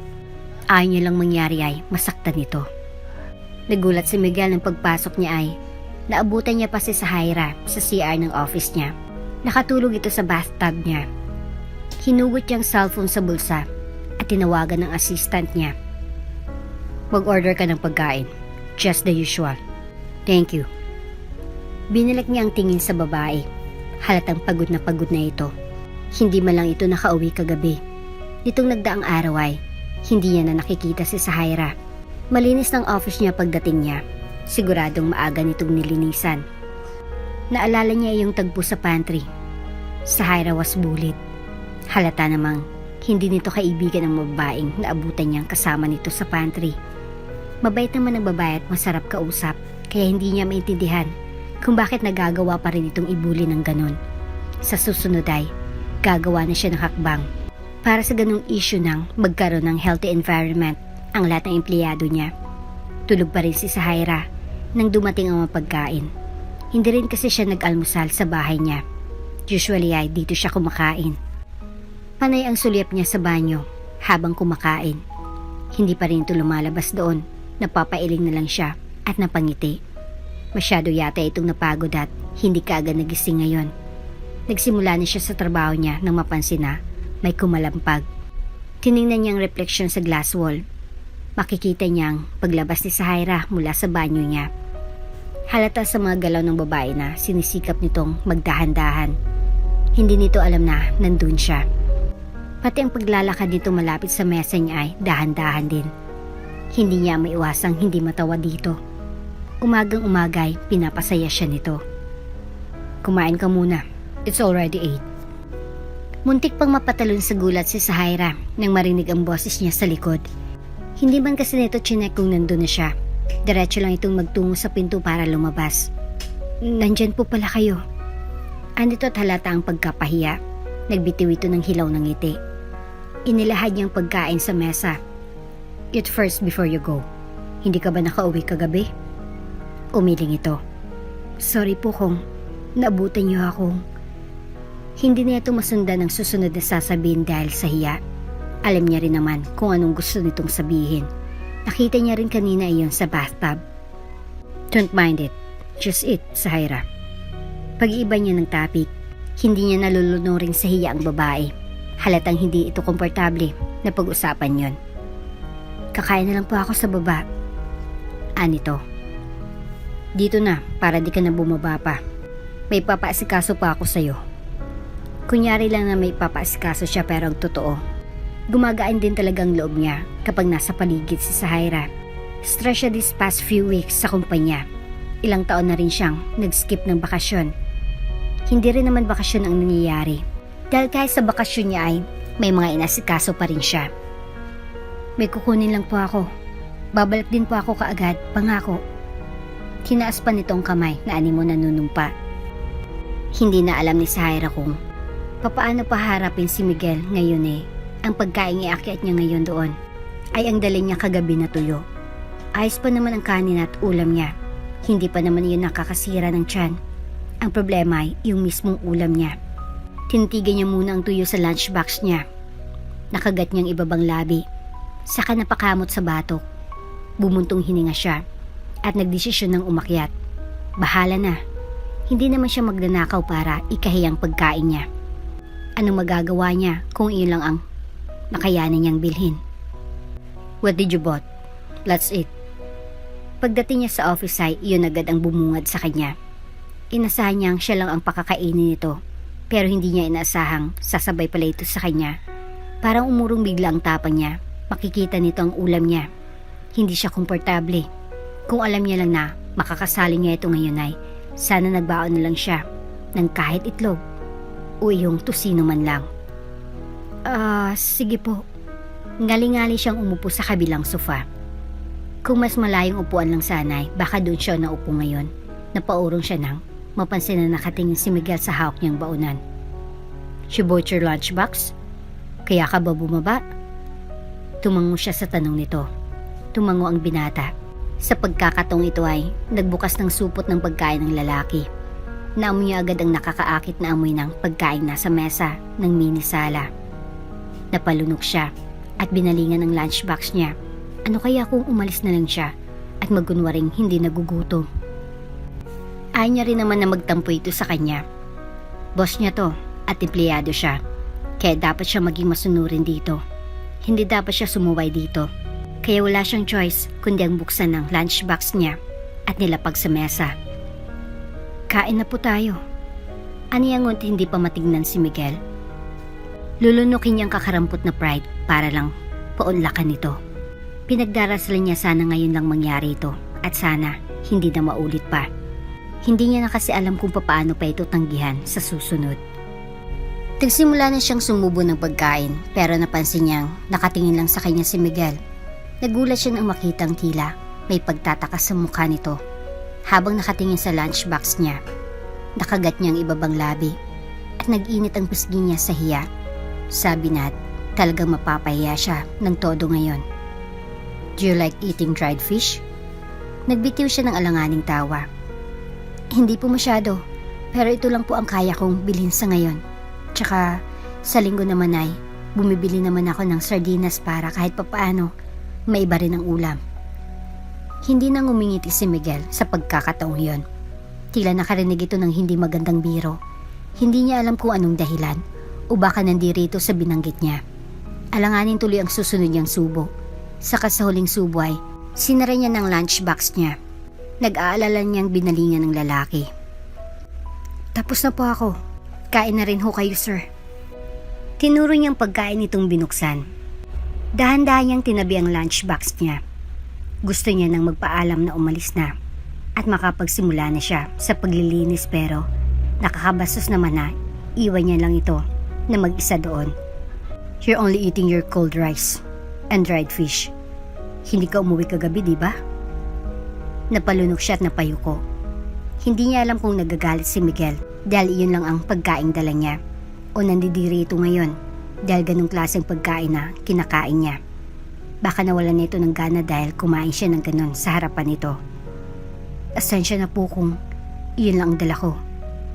Ayaw niya lang mangyari ay masaktan ito. Nagulat si Miguel nang pagpasok niya ay naabutan niya pa si Sahaira sa CR ng office niya. Nakatulog ito sa bathtub niya. Hinugot niya ang cellphone sa bulsa at tinawagan ng assistant niya. Mag-order ka ng pagkain. Just the usual. Thank you. Binalik niya ang tingin sa babae. Halatang pagod na ito. Hindi man lang ito nakauwi kagabi. Nitong nagdaang araw ay hindi niya na nakikita si Sahaira. Malinis ng office niya pagdating niya. Siguradong maaga nitong nilinisan. Naalala niya yung tagpo sa pantry. Sahaira was bullied. Halata namang hindi nito kaibigan ang babaeng naabutan niyang kasama nito sa pantry. Mabait naman ang babae at masarap kausap, kaya hindi niya maintindihan kung bakit nagagawa pa rin itong ibuli ng ganon. Sa susunod ay gagawa na siya ng hakbang para sa ganong issue ng magkaroon ng healthy environment ang lahat ng empleyado niya. Tulog pa rin si Sahaira nang dumating ang mga pagkain. Hindi rin kasi siya nag-almusal sa bahay niya. Usually ay dito siya kumakain. Panay ang sulyap niya sa banyo habang kumakain. Hindi pa rin ito lumalabas doon. Napapailing na lang siya at napangiti. Masyado yata itong napagod at hindi kaagad nagising ngayon. Nagsimula na siya sa trabaho niya nang mapansin na may kumalampag. Tiningnan niya ang reflection sa glass wall. Makikita niyang paglabas ni Sahaira mula sa banyo niya. Halata sa mga galaw ng babae na sinisikap nitong magdahan-dahan. Hindi nito alam na nandun siya. Pati ang paglalakad nito malapit sa mesa niya ay dahan-dahan din. Hindi niya maiwasang hindi matawa dito. Umagang umagay, pinapasaya siya nito. Kumain ka muna. It's already 8. Muntik pang mapatalon sa gulat si Sahaira nang marinig ang boses niya sa likod. Hindi man kasi nito chinek kung nandun na siya. Diretso lang itong magtungo sa pinto para lumabas. Nandyan po pala kayo. Andito at halata ang pagkapahiya. Nagbitiw ito ng hilaw ng ngiti. Inilahad niyang pagkain sa mesa. Eat first before you go. Hindi ka ba nakauwi kagabi? Umiling ito. Sorry po kung naabutan niyo ako. Hindi niya ito masundan ang susunod na sasabihin dahil sa hiya. Alam niya rin naman kung anong gusto nitong sabihin. Nakita niya rin kanina iyon sa bathtub. Don't mind it. Just eat, Sahaira. Pag-iiba niya ng topic, hindi niya nalulunurin sa hiya ang babae. Halatang hindi ito komportable na pag-usapan yon. Kakain na lang po ako sa baba. Anito. Dito na, para di ka na bumaba pa. May papaasikaso pa ako sa'yo. Kunyari lang na may papaasikaso siya pero ang totoo. Gumagaan din talagang loob niya kapag nasa paligid si Sahaira. Stress siya these past few weeks sa kumpanya. Ilang taon na rin siyang nag-skip ng bakasyon. Hindi rin naman bakasyon ang nangyayari. Dahil kahit sa bakasyon niya ay may mga inasikaso pa rin siya. May kukunin lang po ako. Babalik din po ako kaagad, pangako. Tinaas pa nitong kamay na animo nanunumpa. Hindi na alam ni Zaira kung papaano paharapin si Miguel ngayon Ang pagkain iakyat niya ngayon doon ay ang dali niya kagabi na tuyo. Ayos pa naman ang kanin at ulam niya. Hindi pa naman yun nakakasira ng tiyan. Ang problema ay yung mismong ulam niya. Tinitigan niya muna ang tuyo sa lunchbox niya. Nakagat niyang ibabang labi. Saka napakamot sa batok. Bumuntong hininga siya at nagdesisyon ng umakyat. Bahala na. Hindi naman siya magnanakaw para ikahiyang pagkain niya. Anong magagawa niya kung iyon lang ang makayanin niyang bilhin? What did you bought? Let's eat. Pagdating niya sa office ay iyon agad ang bumungad sa kanya. Inasahan niyang siya lang ang pakakainin nito, pero hindi niya inaasahang sasabay pala ito sa kanya. Parang umurong bigla ang tapang niya. Makikita nito ang ulam niya. Hindi siya komportable. Kung alam niya lang na makakasali niya ito ngayon ay sana nagbaon na lang siya ng kahit itlog o iyong tusino man lang. Sige po. Ngali-ngali siyang umupo sa kabilang sofa. Kung mas malayong upuan lang sana ay baka doon siya naupo ngayon. Napaurong siya nang mapansin na nakatingin si Miguel sa hawak niyang baunan. She bought your lunchbox? Kaya ka ba bumaba? Tumango siya sa tanong nito. Tumango ang binata. Sa pagkakataong ito ay nagbukas ng supot ng pagkain ng lalaki. Naamoy niya agad ang nakakaakit na amoy ng pagkain nasa mesa ng mini sala. Napalunok siya at binalingan ang lunchbox niya. Ano kaya kung umalis na lang siya at magkunwaring hindi nagugutom? Ayaw niya rin naman na magtampo ito sa kanya. Boss niya to at empleyado siya. Kaya dapat siya maging masunurin dito. Hindi dapat siya sumuway dito. Kaya wala siyang choice kundi ang buksan ng lunchbox niya at nilapag sa mesa. Kain na po tayo. Aniyangot hindi pa matignan si Miguel. Lulunukin niyang kakarampot na pride para lang paunlakan nito. Pinagdarasalan niya sana ngayon lang mangyari ito at sana hindi na maulit pa. Hindi niya na kasi alam kung paano pa ito tanggihan sa susunod. Nagsimula na siyang sumubo ng pagkain pero napansin niyang nakatingin lang sa kanya si Miguel. Nagulat siya nang makitang tila may pagtatakas sa mukha nito. Habang nakatingin sa lunchbox niya, nakagat niya ang ibabang labi at nag-init ang pisngi niya sa hiya. Sabi na talagang mapapahiya siya ng todo ngayon. Do you like eating dried fish? Nagbitiw siya ng alanganing tawa. Hindi po masyado, pero ito lang po ang kaya kong bilhin sa ngayon. Tsaka sa linggo naman ay bumibili naman ako ng sardinas para kahit papaano may iba rin ang ulam. Hindi na ngumingiti si Miguel sa pagkakataong yon. Tila nakarinig ito ng hindi magandang biro. Hindi niya alam kung anong dahilan o baka nandirito sa binanggit niya. Alanganin tuloy ang susunod niyang subo. Saka sa huling subo ay sinara niya ng lunchbox niya. Nag-aalala niyang binalingan ng lalaki. Tapos na po ako. Kain na rin ho kayo, sir. Tinuro niyang pagkain itong binuksan. Dahan-dahan niyang tinabi ang lunchbox niya. Gusto niya nang magpaalam na umalis na at makapagsimula na siya sa paglilinis pero nakakabastos naman na iwan niya lang ito na mag-isa doon. You're only eating your cold rice and dried fish. Hindi ka umuwi kagabi, di ba? Napalunok siya at napayuko. Hindi niya alam kung nagagalit si Miguel dahil iyon lang ang pagkain dala niya o nandidiri ito ngayon dahil ganong klaseng pagkain na kinakain niya. Baka nawalan na ito ng gana dahil kumain siya ng ganon sa harapan nito. Asensya na po kung iyon lang ang dala ko.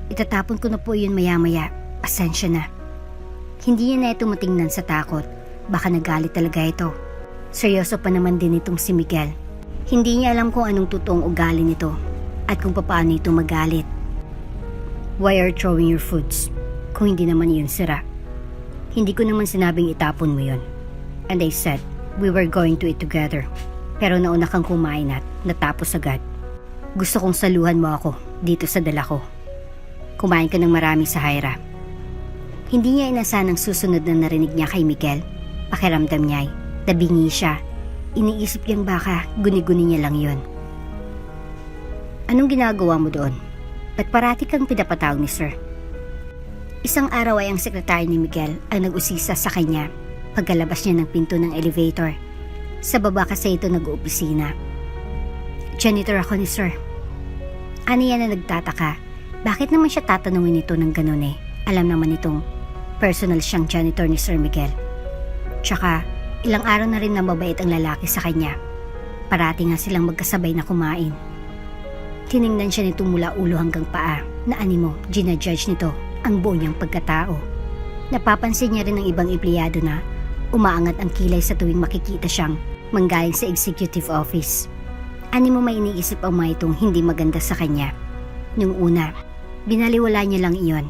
Itatapon ko na po iyon maya-maya. Asensya na. Hindi niya na ito matingnan sa takot. Baka nagalit talaga ito. Seryoso pa naman din itong si Miguel. Hindi niya alam kung anong totoong ugali nito at kung paano ito magalit. Why are you throwing your foods? Kung hindi naman iyon sira. Hindi ko naman sinabing itapon mo yun. And I said, we were going to eat together. Pero nauna kang kumain at natapos agad. Gusto kong saluhan mo ako dito sa dala ko. Kumain ka ng marami sa Zaira. Hindi niya inasahan ang susunod na narinig niya kay Miguel. Pakiramdam niya ay nabingi siya. Iniisip niyang baka guni-guni niya lang yun. Anong ginagawa mo doon? Ba't parati kang pinapatawag ni Sir? Isang araw ay ang sekretary ni Miguel ang nag-usisa sa kanya pagkalabas niya ng pinto ng elevator. Sa baba kasi ito nag-uopisina. Janitor ako ni Sir. Ano yan na nagtataka Bakit naman siya tatanungin ito ng ganun eh? Alam naman itong personal siyang janitor ni Sir Miguel. Tsaka, ilang araw na rin na mabait ang lalaki sa kanya. Parati nga silang magkasabay na kumain. Tiningnan siya nito mula ulo hanggang paa na animo, ginajudge nito ang buo niyang pagkatao. Napapansin niya rin ng ibang empleyado na umaangat ang kilay sa tuwing makikita siyang manggaling sa executive office. Animo may iniisip ang mga itong hindi maganda sa kanya. Nung una, binaliwala niya lang iyon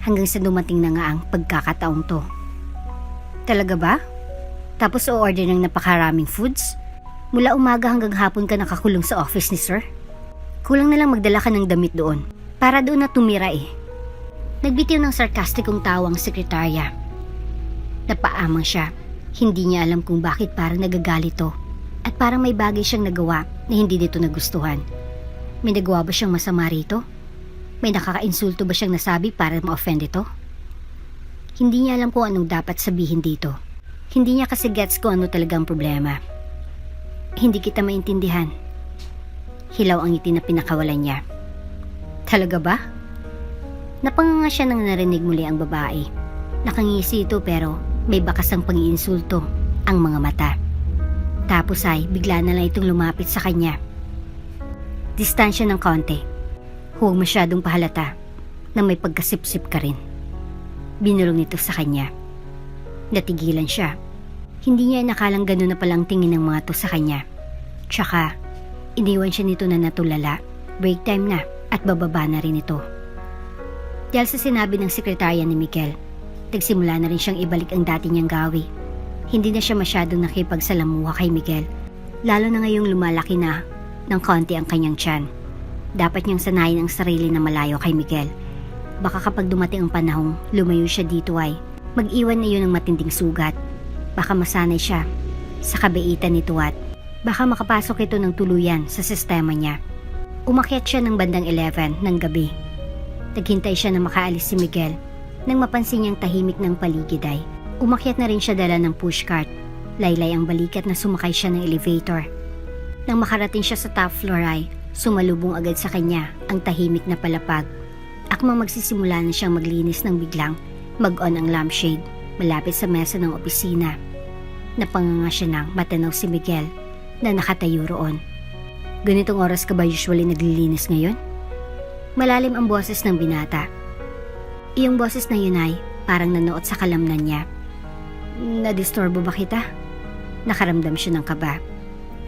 hanggang sa dumating na nga ang pagkakataong to. Talaga ba? Tapos o-order ng napakaraming foods? Mula umaga hanggang hapon ka nakakulong sa office ni Sir? Kulang na lang magdala ka ng damit doon. Para doon na tumira eh. Nagbitiw ng sarkastikong tawang sekretarya. Napaamang siya. Hindi niya alam kung bakit parang nagagalit to. At parang may bagay siyang nagawa na hindi dito nagustuhan. May nagawa ba siyang masama rito? May nakaka-insulto ba siyang nasabi para ma-offend ito? Hindi niya alam kung anong dapat sabihin dito. Hindi niya kasi gets kung ano talagang problema. Hindi kita maintindihan. Hilaw ang ngiti na pinakawalan niya. Talaga ba? Napanganga siya nang narinig muli ang babae. Nakangisi ito pero may bakas ang pang-iinsulto ang mga mata. Tapos ay bigla na lang itong lumapit sa kanya. Distansya ng konti. Huwag masyadong pahalata na may pagkasipsip ka rin. Binulong nito sa kanya. Natigilan siya. Hindi niya nakalang gano'n na palang tingin ng mga to sa kanya. Tsaka, iniwan siya nito na natulala. Break time na at bababa na rin ito. Dahil sa sinabi ng sekretarya ni Miguel, nagsimula na rin siyang ibalik ang dati niyang gawi. Hindi na siya masyadong nakipagsalamuha kay Miguel. Lalo na ngayong lumalaki na ng konti ang kanyang tiyan. Dapat niyang sanayin ang sarili na malayo kay Miguel. Baka kapag dumating ang panahong lumayo siya dito ay mag-iwan na yun ng matinding sugat. Baka masanay siya sa kabaitan nito at baka makapasok ito ng tuluyan sa sistema niya. Umakyat siya ng bandang 11 ng gabi. Naghintay siya na makaalis si Miguel. Nang mapansin niyang tahimik ng paligid ay umakyat na rin siya dala ng pushcart. Laylay ang balikat na sumakay siya ng elevator. Nang makarating siya sa top floor ay sumalubong agad sa kanya ang tahimik na palapag. Akmang magsisimula na siyang maglinis ng biglang mag-on ang lampshade malapit sa mesa ng opisina. Napanganga siya nang matanaw si Miguel na nakatayo roon. Ganitong oras ka ba usually naglilinis ngayon? Malalim ang boses ng binata. Iyong boses na yun ay parang nanuot sa kalamnan niya. Nadisturbo ba kita? Nakaramdam siya ng kaba.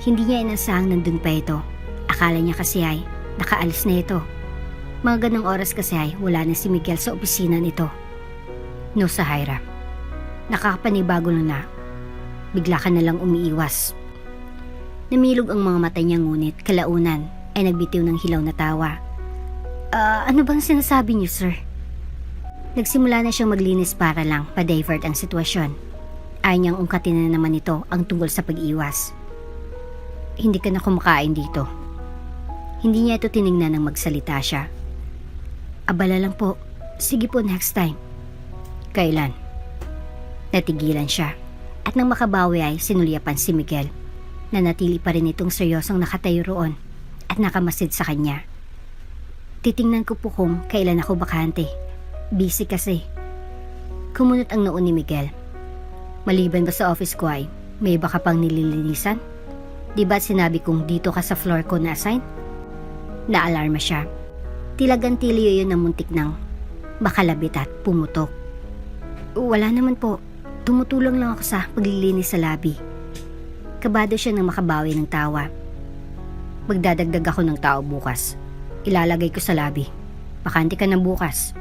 Hindi niya inasahang nandun pa ito. Akala niya kasi ay nakaalis na ito. Mga ganong oras kasi ay wala na si Miguel sa opisina nito. No, Sahira. Nakakapanibago na. Bigla ka na lang umiiwas. Namilog ang mga mata niya ngunit kalaunan ay nagbitiw ng hilaw na tawa. Ano bang sinasabi niyo, sir? Nagsimula na siyang maglinis para lang pa-divert ang sitwasyon. Ayaw niyang ungkatin na naman ito ang tungkol sa pag-iwas. Hindi ka na kumakain dito. Hindi niya ito tiningnan nang magsalita siya. Abala lang po. Sige po, next time. Kailan? Natigilan siya. At nang makabawi ay sinulyapan si Miguel. Nanatili pa rin itong seryosong nakatayo roon at nakamasid sa kanya. Titingnan ko po kung kailan ako bakante. Busy kasi. Kumunot ang noo ni Miguel. Maliban ba sa office ko ay may baka pang nililinisan? Di ba't sinabi kong dito ka sa floor ko na-assign? Naalarma siya. Tilagan-tiliyo yun na muntik nang makalabit at pumutok. Wala naman po. Tumutulong lang ako sa paglilinis sa labi. Kabado siya nang makabawi ng tawa. Magdadagdag ako ng tao bukas. Ilalagay ko sa labi. Bakante ka na bukas.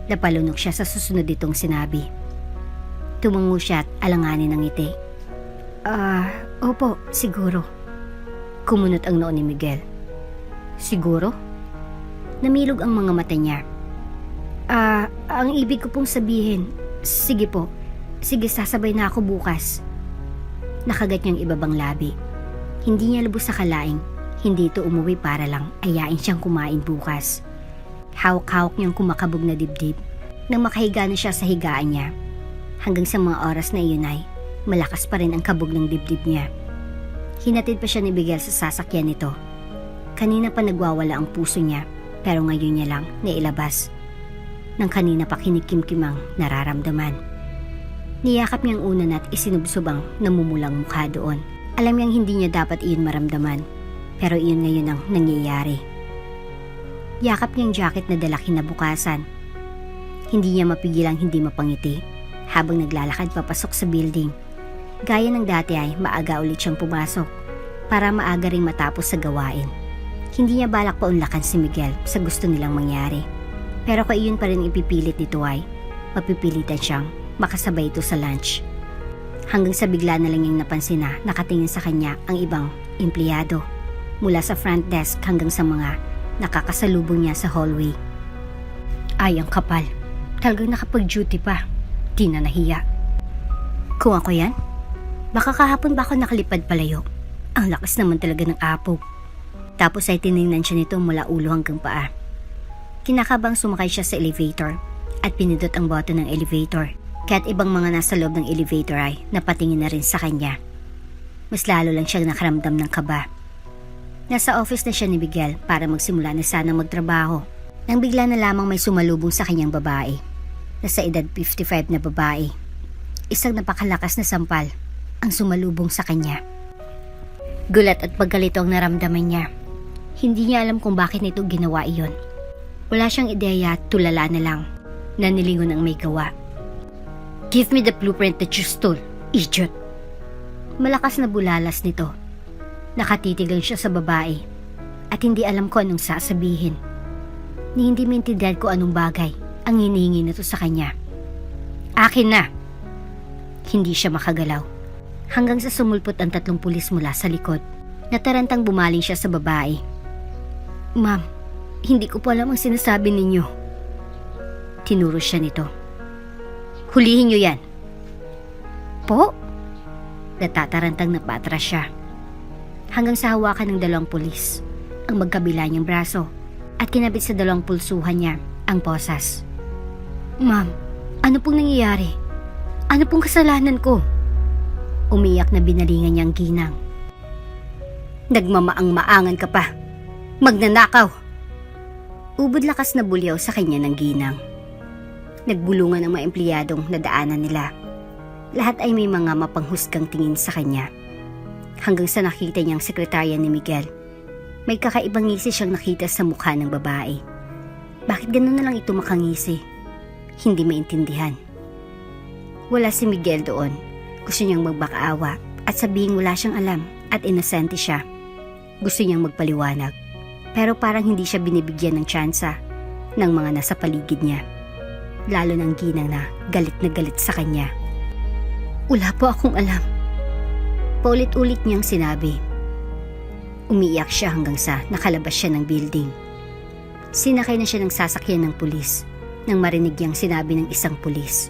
Napalunok siya sa susunod itong sinabi. Tumango siya at alanganin ng ngiti. Opo, siguro. Kumunot ang noo ni Miguel. Siguro? Namilog ang mga mata niya. Ang ibig ko pong sabihin, sige po. Sige, sasabay na ako bukas. Nakagat niyang ibabang labi. Hindi niya lubos sa kalaing. Hindi ito umuwi para lang ayain siyang kumain bukas. Hawak-hawak niyang kumakabog na dibdib. Nang makahiga na siya sa higaan niya. Hanggang sa mga oras na iyon ay malakas pa rin ang kabog ng dibdib niya. Hinatid pa siya ni Miguel sa sasakyan nito. Kanina pa nagwawala ang puso niya Pero ngayon niya lang nailabas. Nang kanina pa kinikimkim ang nararamdaman. Niyakap niyang unan at isinubsubang namumulang mukha doon. Alam niyang hindi niya dapat iyon maramdaman. Pero iyon ngayon ang nangyayari. Yakap niyang jacket na dala kinabukasan. Hindi niya mapigilang hindi mapangiti habang naglalakad papasok sa building. Gaya ng dati ay maaga ulit siyang pumasok para maaga ring matapos sa gawain. Hindi niya balak paunlakan si Miguel sa gusto nilang mangyari. Pero kung iyon pa rin ipipilit nito ay mapipilitan siyang makasabay ito sa lunch. Hanggang sa bigla na lang niyang napansin na nakatingin sa kanya ang ibang empleyado. Mula sa front desk hanggang sa mga nakakasalubong niya sa hallway. Ay, ang kapal. Talagang nakapag-duty pa. Di na nahiya. Kung ako yan, baka kahapon ba ako nakalipad palayo? Ang lakas naman talaga ng apo. Tapos ay tinignan siya nito mula ulo hanggang paa. Kinakabang sumakay siya sa elevator at pinindot ang button ng elevator. Kaya't ibang mga nasa loob ng elevator ay napatingin na rin sa kanya. Mas lalo lang siyang nakaramdam ng kaba. Nasa office na siya ni Miguel para magsimula na sana magtrabaho. Nang bigla na lamang may sumalubong sa kanyang babae. Nasa edad 55 na babae. Isang napakalakas na sampal ang sumalubong sa kanya. Gulat at pagkalito ang naramdaman niya. Hindi niya alam kung bakit nito ginawa iyon. Wala siyang ideya at tulala na lang na nilingon ang may gawa. Give me the blueprint that you stole, idiot! Malakas na bulalas nito. Nakatitig lang siya sa babae at hindi alam ko anong sasabihin. Ni hindi maintindihan ko anong bagay ang hinihingi nito sa kanya. Akin na! Hindi siya makagalaw. Hanggang sa sumulpot ang 3 pulis mula sa likod. Natarantang bumaling siya sa babae. Ma'am, hindi ko po alam ang sinasabi ninyo. Tinuro siya nito. Hulihin niyo yan. Po? Natatarantang napatras siya. Hanggang sa hawakan ng 2 pulis ang magkabila niyang braso at kinabit sa 2 pulsuhan niya ang posas. Ma'am, ano pong nangyayari? Ano pong kasalanan ko? Umiyak na binalingan niyang ginang. Nagmamaang-maangan ka pa. Magnanakaw. Ubod lakas na bulyaw sa kanya ng ginang. Nagbulungan ang mga empleyadong nadaanan nila. Lahat ay may mga mapanghusgang tingin sa kanya. Hanggang sa nakita niyang sekretarya ni Miguel. May kakaibang ngisi siyang nakita sa mukha ng babae. Bakit ganun na lang ito makangisi? Hindi maintindihan. Wala si Miguel doon. Gusto niyang magbakaawa at sabihin wala siyang alam at inosente siya. Gusto niyang magpaliwanag. Pero parang hindi siya binibigyan ng tsansa ng mga nasa paligid niya. Lalo ng ginang na galit sa kanya. Wala po akong alam. Paulit-ulit niyang sinabi. Umiiyak siya hanggang sa nakalabas siya ng building. Sinakay na siya ng sasakyan ng pulis nang marinig niyang sinabi ng isang pulis.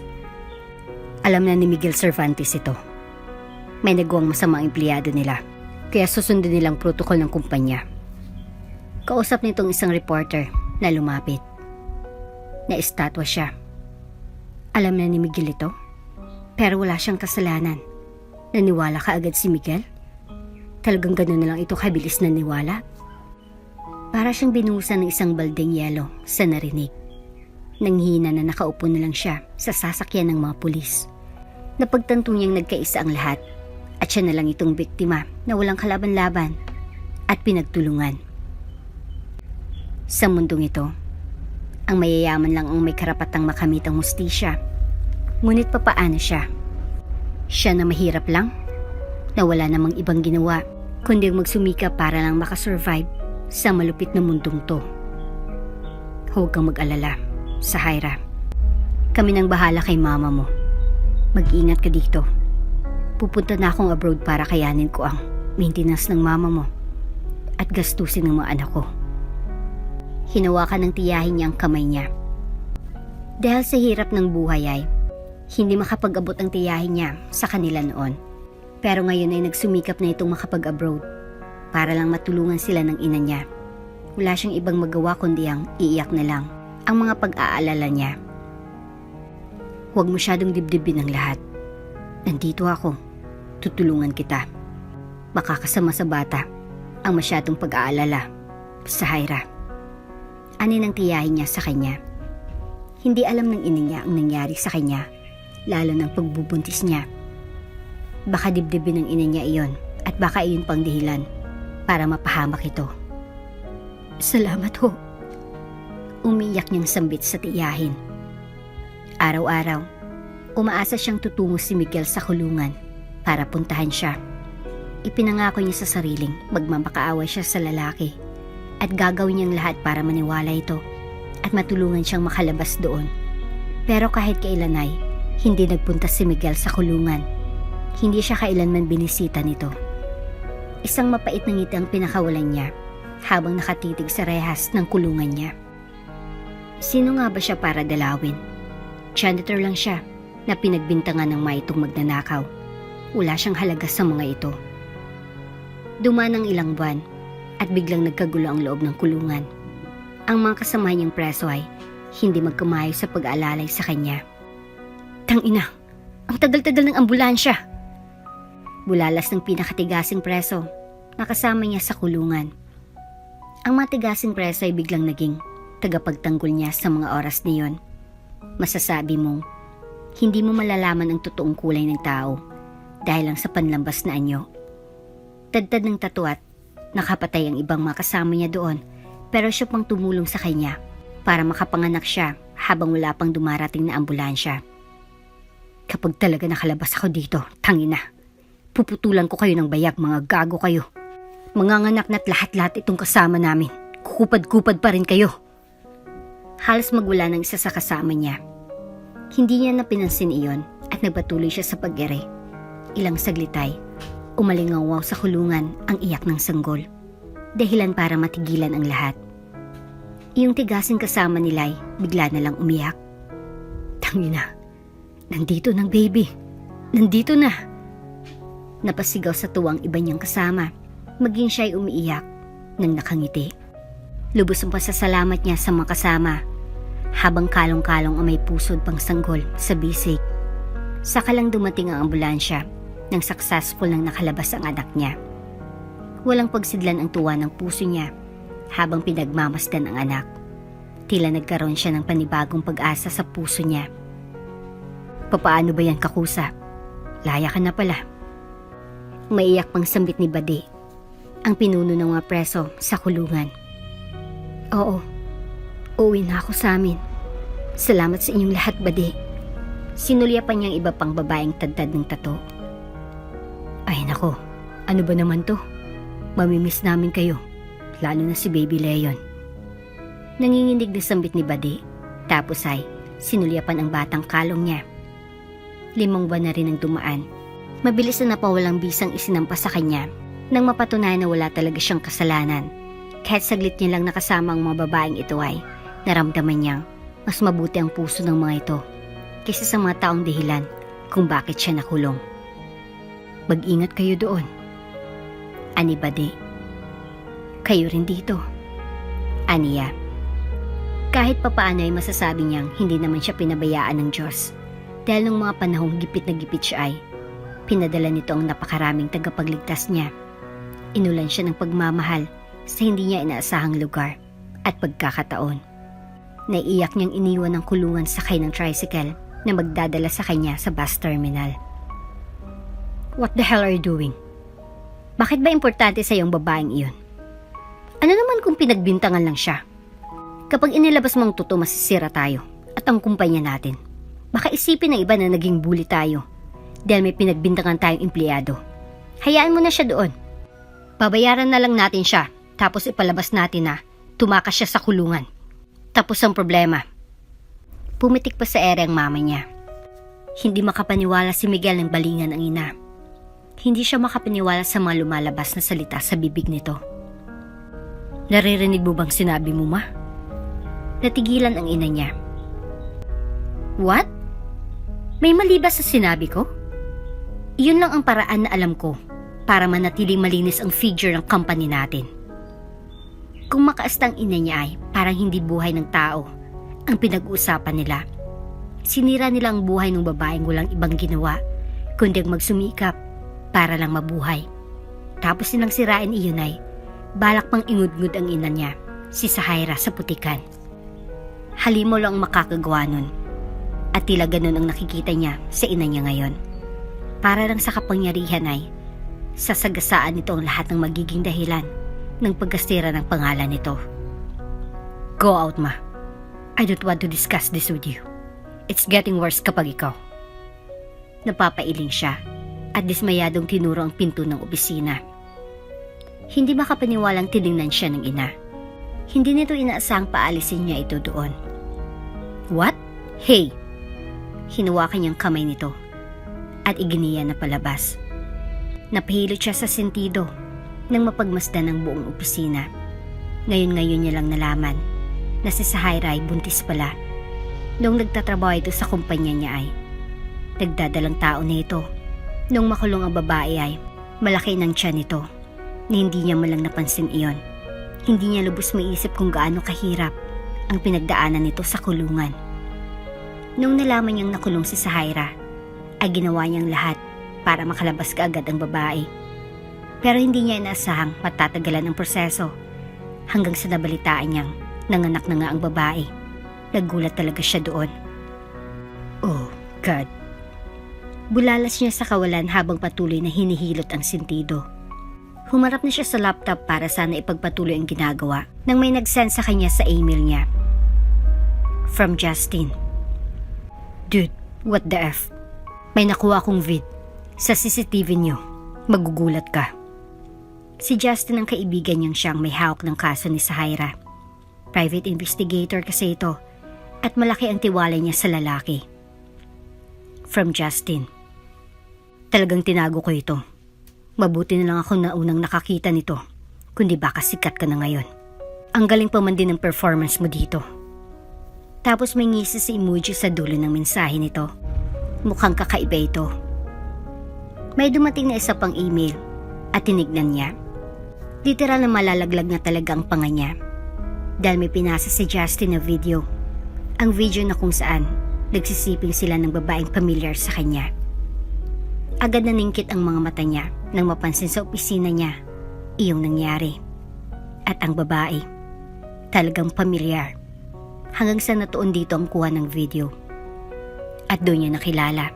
Alam na ni Miguel Cervantes ito. May nagawang masama ang empleyado nila, kaya susundin nilang protokol ng kumpanya. Kausap nitong isang reporter na lumapit. Naistatwa siya. Alam na ni Miguel ito, pero wala siyang kasalanan. Naniwala ka agad si Miguel? Talagang gano'n na lang ito kabilis na niwala? Para siyang binuhusan ng isang baldeng yelo sa narinig. Nanghina na nakaupo na lang siya sa sasakyan ng mga pulis. Napagtanto niyang nagkaisa ang lahat at siya na lang itong biktima na walang kalaban-laban at pinagtulungan. Sa mundong ito, ang mayayaman lang ang may karapatang makamit ang hustisya. Ngunit papaano siya? Siya na mahirap lang? Na wala namang ibang ginawa kundi magsumika para lang makasurvive sa malupit na mundong to. Huwag kang mag-alala, Sahaira. Kami nang bahala kay mama mo. Mag-ingat ka dito. Pupunta na akong abroad para kayanin ko ang maintenance ng mama mo at gastusin ng mga anak ko. Hinawakan ng tiyahin niya ang kamay niya. Dahil sa hirap ng buhay ay hindi makapag-abot ang tiyahin niya sa kanila noon. Pero ngayon ay nagsumikap na itong makapag-abroad para lang matulungan sila ng ina niya. Wala siyang ibang magawa kundi ang iiyak na lang ang mga pag-aalala niya. Huwag masyadong dibdibin ang lahat. Nandito ako. Tutulungan kita. Baka kasama sa bata ang masyadong pag-aalala, Sahaira. Ani nang tiyahin niya sa kanya. Hindi alam ng ina niya ang nangyari sa kanya, lalo ng pagbubuntis niya. Baka dibdibin ng ina niya iyon at baka iyon pang dahilan para mapahamak ito. Salamat ho. Umiyak niyang sambit sa tiyahin. Araw-araw, umaasa siyang tutungo si Miguel sa kulungan para puntahan siya. Ipinangako niya sa sariling magmamakaawa siya sa lalaki at gagawin niyang lahat para maniwala ito at matulungan siyang makalabas doon. Pero kahit kailan ay hindi nagpunta si Miguel sa kulungan. Hindi siya kailanman binisita nito. Isang mapait na ngiti ang pinakawalan niya habang nakatitig sa rehas ng kulungan niya. Sino nga ba siya para dalawin? Janitor lang siya na pinagbintangan ng maitong magnanakaw. Wala siyang halaga sa mga ito. Dumaan ang ilang buwan at biglang nagkagulo ang loob ng kulungan. Ang mga kasama niyang preso ay hindi magkamayos sa pag-aalalay sa kanya. Tangina, ang tagal-tagal ng ambulansya! Bulalas ng pinakatigasing preso na kasama niya sa kulungan. Ang matigasing preso ay biglang naging tagapagtanggol niya sa mga oras na iyon. Masasabi mong hindi mo malalaman ang totoong kulay ng tao dahil lang sa panlambas na anyo. Tadtad ng tattoo at nakapatay ang ibang mga kasama niya doon, pero siya pang tumulong sa kanya para makapanganak siya habang wala pang dumarating na ambulansya. Kapag talaga nakalabas ako dito, tangina, puputulan ko kayo ng bayag, mga gago kayo. Manganganak na't lahat-lahat itong kasama namin. Kukupad-kupad pa rin kayo. Halos magwala ng isa sa kasama niya. Hindi niya napinansin iyon at nagpatuloy siya sa pag-ere. Ilang saglit ay umalingawaw sa kulungan ang iyak ng sanggol. Dahilan para matigilan ang lahat. Iyong tigasing kasama nila'y bigla na lang umiyak. Tangina, nandito ng baby. Nandito na. Napasigaw sa tuwang iba niyang kasama, maging siya'y umiiyak nang nakangiti. Lubos ang pasasalamat niya sa mga kasama, habang kalong-kalong ang may pusod pang sanggol sa bisig. Saka lang dumating ang ambulansya nang successful nang nakalabas ang anak niya. Walang pagsidlan ang tuwa ng puso niya habang pinagmamasdan ang anak. Tila nagkaroon siya ng panibagong pag-asa sa puso niya. Papaano ba yan, Kakusa? Laya ka na pala. Maiyak pang sambit ni Bade, ang pinuno ng mga preso sa kulungan. Oo, uuwi na ako sa amin. Salamat sa inyong lahat, Bade. Sinulya pa niyang iba pang babaeng tadtad ng tato. Ay nako, ano ba naman to? Mamimiss namin kayo, lalo na si Baby Leon. Nanginginig na sambit ni Bade, tapos ay sinulyapan ang batang kalong niya. 5 buwan na rin ang dumaan. Mabilis na napawalang bisang isinampas sa kanya nang mapatunayan na wala talaga siyang kasalanan. Kahit saglit niya lang nakasama ang mga babaeng ito ay naramdaman niyang mas mabuti ang puso ng mga ito kaysa sa mga taong dahilan kung bakit siya nakulong. Mag-ingat kayo doon. Ani Bade. Kayo rin dito. Aniya. Kahit papaano ay masasabi niyang hindi naman siya pinabayaan ng Diyos. Dahil nung mga panahong gipit na gipit siya ay pinadala nito ang napakaraming tagapagligtas niya. Inulan siya ng pagmamahal sa hindi niya inaasahang lugar at pagkakataon. Naiiyak niyang iniwan ng kulungan sakay ng tricycle na magdadala sa kanya sa bus terminal. What the hell are you doing? Bakit ba importante sa iyong babaeng iyon? Ano naman kung pinagbintangan lang siya? Kapag inilabas mo ang totoo, masisira tayo at ang kumpanya natin. Baka isipin ng iba na naging bully tayo dahil may pinagbintangan tayong empleyado. Hayaan mo na siya doon. Babayaran na lang natin siya tapos ipalabas natin na tumakas siya sa kulungan. Tapos ang problema. Pumitik pa sa ere ang mama niya. Hindi makapaniwala si Miguel ng balingan ang ina. Hindi siya makapaniwala sa mga lumalabas na salita sa bibig nito. Naririnig mo bang sinabi mo, ma? Natigilan ang ina niya. What? May mali ba sa sinabi ko? Iyon lang ang paraan na alam ko para manatiling malinis ang figure ng company natin. Kung makaastang ina niya ay parang hindi buhay ng tao ang pinag-uusapan nila. Sinira nila ang buhay ng babaeng walang ibang ginawa kundi magsumikap para lang mabuhay. Tapos nilang sirain iyon ay balak pang ingudngud ang ina niya si Sahaira sa putikan. Halimo lang ang makakagawa nun. At tila ganun ang nakikita niya sa ina niya ngayon. Para lang sa kapangyarihan ay sasagasaan nito ang lahat ng magiging dahilan ng pagkastira ng pangalan nito. Go out, ma. I don't want to discuss this with you. It's getting worse kapag ikaw. Napapailing siya at dismayadong tinuro ang pinto ng opisina. Hindi makapaniwalang tiningnan siya ng ina. Hindi nito inaasahang paalisin niya ito doon. What? Hey! Hinawakan niyang kamay nito at iginiya na palabas. Napahilot siya sa sentido nang mapagmasdan ng buong opisina. Ngayon niya lang nalaman na si Sahaira ay buntis pala. Noong nagtatrabaho ito sa kumpanya niya ay nagdadalang tao na ito. Noong makulong ang babae ay malaki ng tiyan nito na hindi niya malang napansin iyon. Hindi niya lubos maisip kung gaano kahirap ang pinagdaanan nito sa kulungan. Noong nalaman niyang nakulong si Sahaira, ay ginawa niyang lahat para makalabas kaagad ang babae. Pero hindi niya inaasahang matatagalan ang proseso hanggang sa nabalitaan niyang nanganak na nga ang babae. Nagulat talaga siya doon. Oh, God. Bulalas niya sa kawalan habang patuloy na hinihilot ang sentido. Humarap na siya sa laptop para sana ipagpatuloy ang ginagawa nang may nag-send sa kanya sa email niya. From Justin. Dude, what the F? May nakuha akong vid sa CCTV niyo. Magugulat ka. Si Justin ang kaibigan niyang siyang may hawak ng kaso ni Sahaira. Private investigator kasi ito at malaki ang tiwala niya sa lalaki. From Justin. Talagang tinago ko ito. Mabuti na lang ako na unang nakakita nito, kundi baka sikat ka na ngayon. Ang galing pa man din ng performance mo dito. Tapos may ngisi si emoji sa dulo ng mensahe nito. Mukhang kakaiba ito. May dumating na isa pang email at tinignan niya. Literal na malalaglag na talaga ang panga niya. Dahil may pinasa si Justin na video. Ang video na kung saan nagsisiping sila ng babaeng pamilyar sa kanya. Agad na ningkit ang mga mata niya nang mapansin sa opisina niya iyong nangyari. At ang babae, talagang pamilyar. Hanggang sa natuon dito ang kuha ng video. At doon niya nakilala.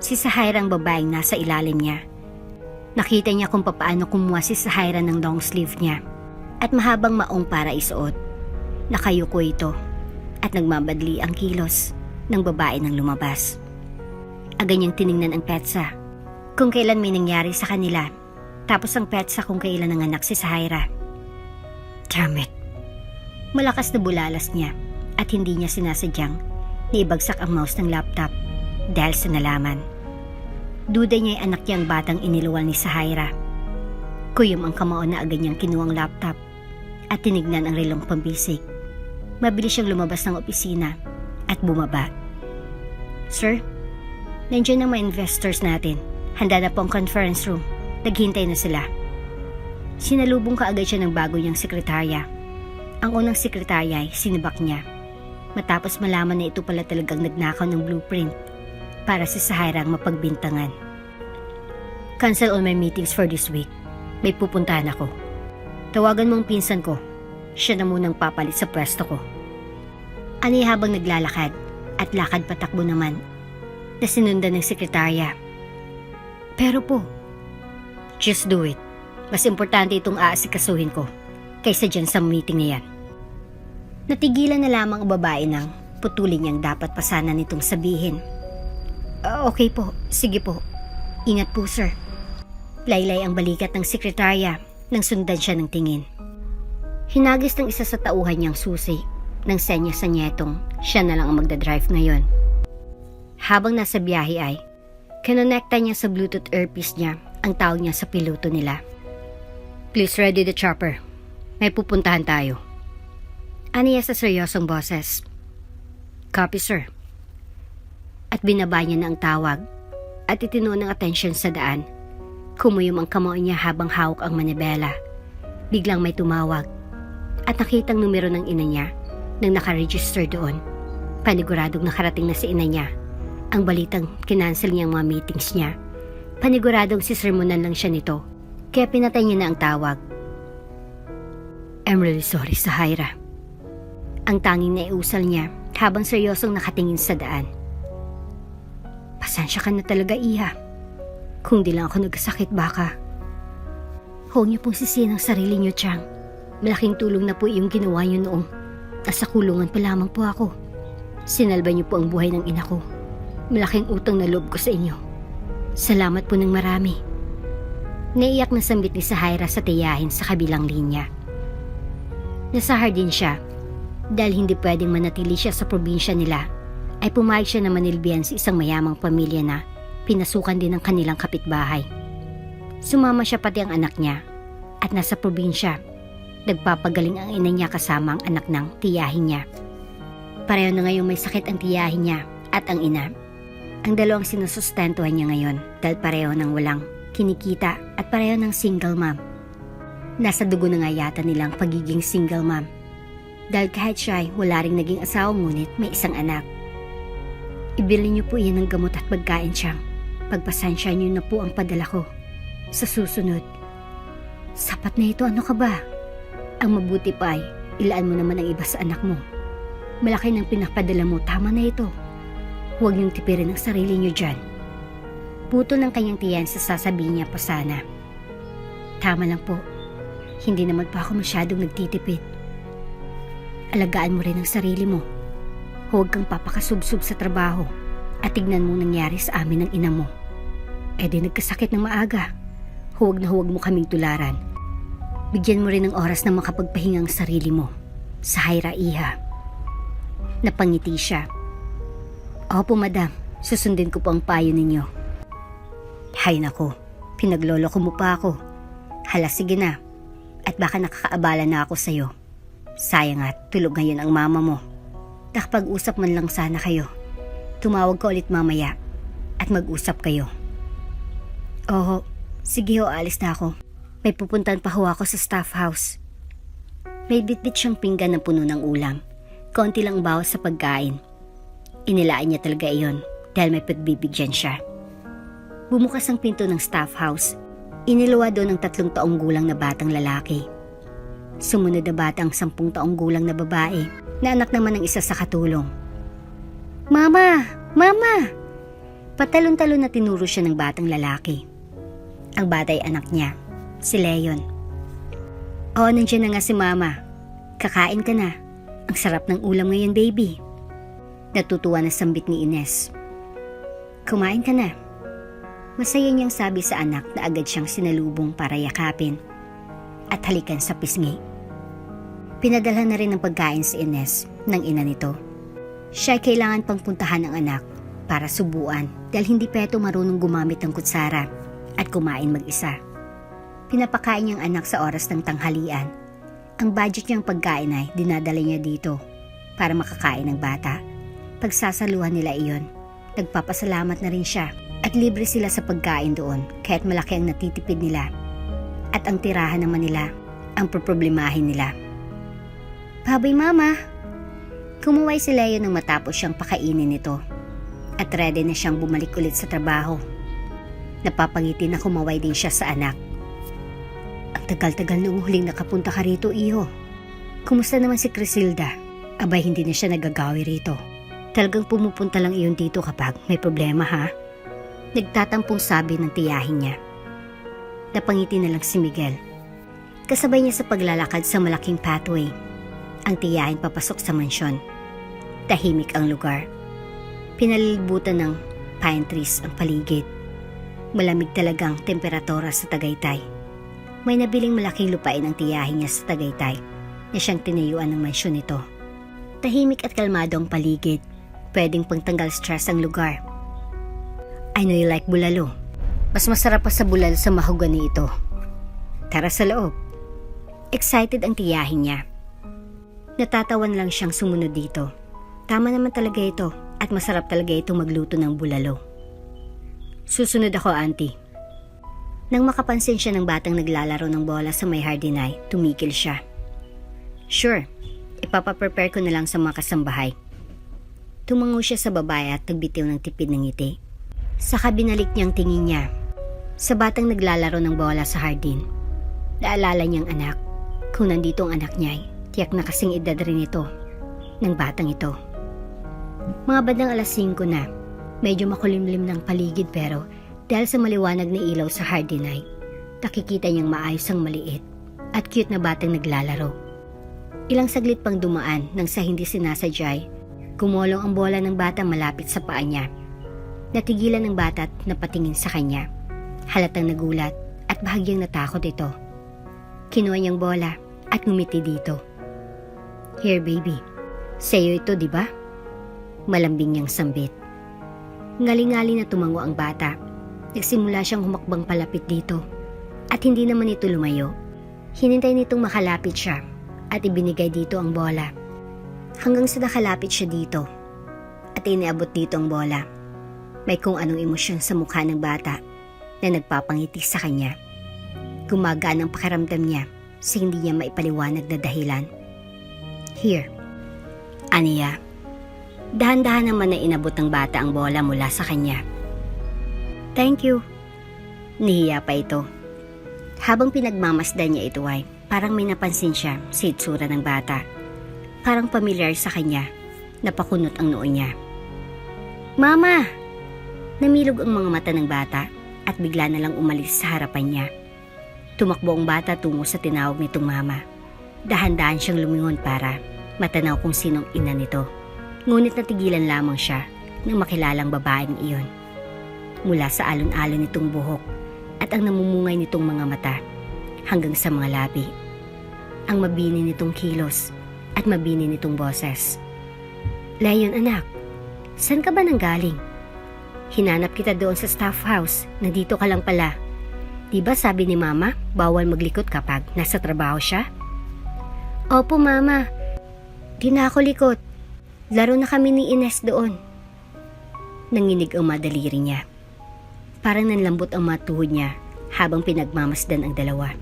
Si Sahaira ang babaeng nasa ilalim niya. Nakita niya kung papaano kumuha si Sahaira ng long sleeve niya at mahabang maong para isuot. Nakayuko ito at nagmabadli ang kilos ng babae nang lumabas. Agad niyang tiningnan ang petsa kung kailan may nangyari sa kanila, tapos ang petsa kung kailan nanganak si Sahaira. Damn it! Malakas na bulalas niya at hindi niya sinasadyang naibagsak ang mouse ng laptop dahil sa nalaman. Duda niya ay anak niyang batang iniluwal ni Sahaira. Kuyom ang kamao na agad niyang kinuwang laptop at tinignan ang relong pambisig. Mabilis siyang lumabas ng opisina at bumaba. Sir, nandiyan ang mga investors natin. Handa na po ang conference room. Naghintay na sila. Sinalubong kaagad siya ng bago niyang sekretarya. Ang unang sekretarya ay sinibak niya. Matapos malaman na ito pala talagang nagnakaw ng blueprint para si Sahaira ang mapagbintangan. Cancel all my meetings for this week. May pupuntahan ako. Tawagan mo ang pinsan ko. Siya na munang papalit sa pwesto ko. Ani habang naglalakad at lakad patakbo naman na sinundan ng sekretarya. Pero po, just do it. Mas importante itong aasikasuhin ko kaysa dyan sa meeting na yan. Natigilan na lamang ang babae nang putulin niyang dapat pa sana nitong sabihin. Okay po, sige po. Ingat po sir. Laylay ang balikat ng sekretarya nang sundan siya ng tingin. Hinagis ng isa sa tauhan niyang susi nang senya sa nyetong siya na lang ang magdadrive ngayon. Habang nasa biyahe ay kinonekta niya sa Bluetooth earpiece niya ang tawag niya sa piloto nila. Please ready the chopper. May pupuntahan tayo. Aniya sa seryosong boses. Copy sir. At binaba niya na ang tawag at itinuon ng atensyon sa daan. Kumuyom ang kamao niya habang hawak ang manibela. Biglang may tumawag at nakitang numero ng ina niya nang nakaregister doon. Paniguradong nakarating na si ina niya. Ang balitang kinansel niya ang mga meetings niya. Paniguradong sisermonan lang siya nito. Kaya pinatay niya na ang tawag. I'm really sorry, Sahira. Ang tanging naiusal niya habang seryosong nakatingin sa daan. Pasensya ka na talaga, Iha. Kung di lang ako nagkasakit baka. Huwag niyo pong sisihin ang sarili niyo, Chang. Malaking tulong na po yung ginawa niyo noong nasa kulungan pa lamang po ako. Sinalba niyo po ang buhay ng ina ko. Malaking utang na loob ko sa inyo. Salamat po ng marami. Naiyak na sambit ni Sahira sa tiyahin sa kabilang linya. Nasahar din siya. Dahil hindi pwedeng manatili siya sa probinsya nila, ay pumayag siya na manilbihan sa isang mayamang pamilya na pinasukan din ng kanilang kapitbahay. Sumama siya pati ang anak niya at nasa probinsya, nagpapagaling ang ina niya kasama ang anak ng tiyahin niya. Pareho na ngayong may sakit ang tiyahin niya at ang ina. Ang dalawang sinusustentuhan niya ngayon dahil pareho ng walang kinikita at pareho ng single mom. Nasa dugo na nga yata nilang pagiging single mom. Dahil kahit siya ay wala ring naging asawa ngunit may isang anak. Ibili niyo po iyan ng gamot at pagkain, Siyang. Pagpasensya niyo na po ang padala ko. Sa susunod. Sapat na ito, ano ka ba? Ang mabuti pa ay ilaan mo naman ang iba sa anak mo. Malaki ng pinapadala mo, tama na ito. Huwag niyong tipirin ang sarili niyo dyan. Puto ng kanyang tiyan sa sasabihin niya pa sana. Tama lang po. Hindi naman pa ako masyadong nagtitipid. Alagaan mo rin ang sarili mo. Huwag kang papakasubsub sa trabaho at tignan mong nangyari sa amin ng ina mo. E di nagkasakit ng maaga. Huwag na huwag mo kaming tularan. Bigyan mo rin ng oras na makapagpahinga ang sarili mo. Sahira, Iha. Napangiti siya. Opo, madam. Susundin ko po ang payo ninyo. Hay nako, pinaglolo ko mo pa ako. Hala, sige na. At baka nakakaabala na ako sa'yo. Sayang at tulog ngayon ang mama mo. Nakapag-usap man lang sana kayo. Tumawag ka ulit mamaya at mag-usap kayo. Oo, sige ho, alis na ako. May pupuntan pa ho ako sa staff house. May bitbit siyang pinggan na puno ng ulam. Konti lang bawas sa pagkain. Inilaan niya talaga iyon dahil may pagbibigyan siya. Bumukas ang pinto ng staff house. Iniluwa doon ang 3 taong gulang na batang lalaki. Sumunod na bata ang 10 taong gulang na babae na anak naman ng isa sa katulong. Mama! Mama! Patalon-talon na tinuro siya ng batang lalaki. Ang bata ay anak niya, si Leon. Oo, nandiyan na nga si Mama. Kakain ka na. Ang sarap ng ulam ngayon, baby. Natutuwa na sambit ni Ines. Kumain ka na. Masaya niyang sabi sa anak na agad siyang sinalubong para yakapin at halikan sa pisngi. Pinadala na rin ng pagkain si Ines ng ina nito. Siya ay kailangan pang puntahan ang anak para subuan dahil hindi pa ito marunong gumamit ng kutsara at kumain mag-isa. Pinapakain niyang anak sa oras ng tanghalian. Ang budget niyang pagkain ay dinadala niya dito para makakain ng bata. Pagsasaluhan nila iyon, nagpapasalamat na rin siya at libre sila sa pagkain doon kaya't malaki ang natitipid nila. At ang tirahan naman nila ang problemahin nila. Babay, Mama! Kumuway si Leo nang matapos siyang pakainin nito at ready na siyang bumalik ulit sa trabaho. Napapangiti na kumaway din siya sa anak. Ang tagal-tagal nung huling nakapunta ka rito, Iho. Kumusta naman si Crisilda? Abay, hindi na siya nagagawi rito. Talagang pumupunta lang iyon dito kapag may problema, ha? Nagtatampong sabi ng tiyahin niya. Napangiti na lang si Miguel. Kasabay niya sa paglalakad sa malaking pathway. Ang tiyahin papasok sa mansyon. Tahimik ang lugar. Pinalilibutan ng pine trees ang paligid. Malamig talagang temperatura sa Tagaytay. May nabiling malaking lupain ang tiyahin niya sa Tagaytay na siyang tinayuan ng mansyon nito. Tahimik at kalmado ang paligid. Pwedeng pangtanggal stress ang lugar. I know you like bulalo. Mas masarap pa sa bulalo sa mahogany ito. Tara sa loob. Excited ang tiyahin niya. Natatawan lang siyang sumunod dito. Tama naman talaga ito at masarap talaga itong magluto ng bulalo. Susunod ako, Auntie. Nang makapansin siya ng batang naglalaro ng bola sa may hardinay, tumigil siya. Sure, ipapaprepare ko na lang sa mga kasambahay. Tumango siya sa babae at nagbitiw ng tipid ng ngiti. Saka binalik niyang tingin niya sa batang naglalaro ng bola sa hardin. Naalala niyang anak, Kung nandito ang anak niya, tiyak na kasing edad rin ito ng batang ito. Mga bandang alas 5 na, medyo makulimlim ng paligid pero dahil sa maliwanag na ilaw sa hardy night, nakikita niyang maayos ang maliit at cute na batang naglalaro. Ilang saglit pang dumaan nang sa hindi sinasadyay, gumolong ang bola ng bata malapit sa paa niya. Natigilan ng bata at napatingin sa kanya. Halatang nagulat at bahagyang natakot ito. Kinuha niyang bola at ngumiti dito. "Here baby, sa'yo ito di ba?" Malambing niyang sambit. Ngali-ngali na tumango ang bata. Nagsimula siyang humakbang palapit dito. At hindi naman ito lumayo. Hinintay nitong makalapit siya at ibinigay dito ang bola. Hanggang sa nakalapit siya dito at iniabot dito ang bola. May kung anong emosyon sa mukha ng bata na nagpapangiti sa kanya. Gumagaan ang pakiramdam niya sa hindi niya maipaliwanag na dahilan. "Here." Aniya. Dahan-dahan naman na inabot ng bata ang bola mula sa kanya. "Thank you." Nihiya pa ito. Habang pinagmamasdan niya ito ay parang may napansin siya sa itsura ng bata. Parang pamilyar sa kanya. Napakunot ang noo niya. "Mama!" Namilog ang mga mata ng bata at bigla na lang umalis sa harapan niya. Tumakbo ang bata tungo sa tinawag nitong mama. Dahan-dahan siyang lumingon para matanaw kung sinong ina nito. Ngunit natigilan lamang siya nang makilalang babaeng iyon. Mula sa alon-alon nitong buhok at ang namumungay nitong mga mata hanggang sa mga labi. Ang mabini nitong kilos at mabini nitong boses. "Leon anak, saan ka ba nanggaling? Hinanap kita doon sa staff house, nandito ka lang pala. Diba sabi ni mama, bawal maglikot kapag nasa trabaho siya?" "Opo mama, di na ako likot. Laro na kami ni Ines doon." Nanginig ang madaliri niya. Parang nanlambot ang matuhod niya habang pinagmamasdan ang dalawa.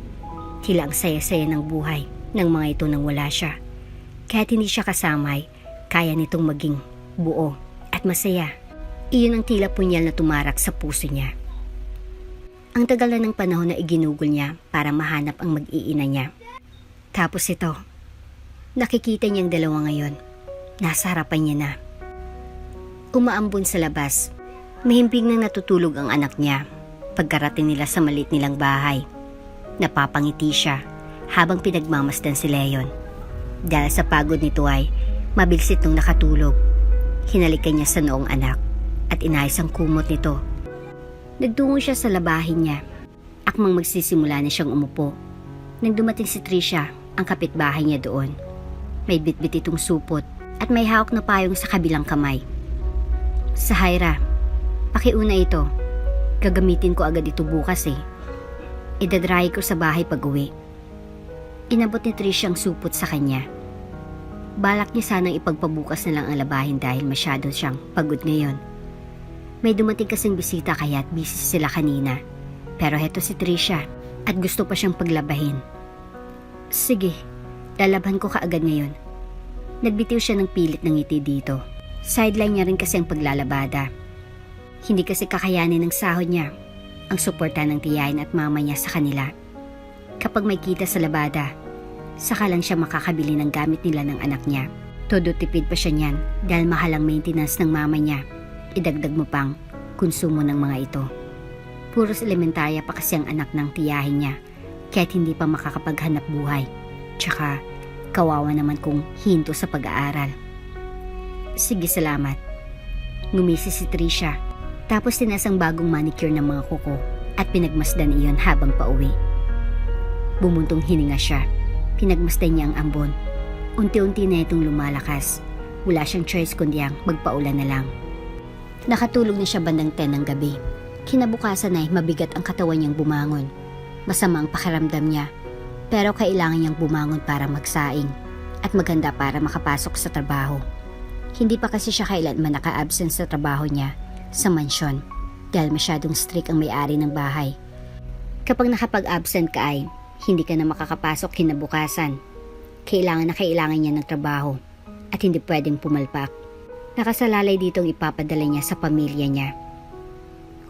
Tila ang saya-saya ng buhay ng mga ito nang wala siya. Kahit hindi siya kasamay, kaya nitong maging buo at masaya. Iyon ang tila punyal na tumarak sa puso niya. Ang tagal na ng panahon na iginugol niya para mahanap ang mag-iina niya. Tapos ito, nakikita niyang dalawa ngayon. Nasa harapan niya na. Umaambon sa labas. Mahimbing nang natutulog ang anak niya. Pagkarating nila sa maliit nilang bahay, napapangiti siya habang pinagmamasdan si Leon. Dahil sa pagod nito ay mabilis itong nakatulog. Hinalikan niya sa noong anak at inayos ang kumot nito. Nagtungo siya sa labahin niya. Akmang magsisimula na siyang umupo. Nang dumating si Trisha, ang kapitbahay niya doon. May bitbit itong supot at may hawak na payong sa kabilang kamay. "Sahaira, pakiuna ito. Gagamitin ko agad ito bukas eh. Idadry ko sa bahay pag-uwi." Inabot ni Trisha ang supot sa kanya. Balak niya sanang ipagpabukas na lang ang labahin dahil masyado siyang pagod ngayon. May dumating kasing bisita kaya't busy sila kanina. Pero heto si Trisha at gusto pa siyang paglabahin. "Sige, lalabhan ko kaagad ngayon." Nagbitiw siya ng pilit ng ngiti dito. Sideline niya rin kasi ang paglalabada. Hindi kasi kakayanin ng sahod niya ang suporta ng tiyahin at mama niya sa kanila. Kapag may kita sa labada, saka lang siya makakabili ng gamit nila ng anak niya. Todo tipid pa siya niyan dahil mahal ang maintenance ng mama niya. Idagdag mo pang konsumo ng mga ito. Puros elementarya pa kasi ang anak ng tiyahin niya kahit hindi pa makakapaghanap buhay. Tsaka kawawa naman kung hinto sa pag-aaral. "Sige, salamat." Ngumisi si Trisha. Tapos tinasang bagong manicure ng mga kuko at pinagmasdan iyon habang pauwi. Bumuntong hininga siya. Pinagmasdan niya ang ambon. Unti-unti na itong lumalakas. Wala siyang choice kundi ang magpaulan na lang. Nakatulog na siya bandang 10 ng gabi. Kinabukasan ay mabigat ang katawan niyang bumangon. Masama ang pakiramdam niya. Pero kailangan niyang bumangon para magsaing at maghanda para makapasok sa trabaho. Hindi pa kasi siya kailanman naka-absent sa trabaho niya sa mansyon dahil masyadong strict ang may-ari ng bahay. Kapag nakapag-absent ka ay hindi ka na makakapasok kinabukasan. Kailangan na kailangan niya ng trabaho at hindi pwedeng pumalpak. Nakasalalay ditong ipapadala niya sa pamilya niya.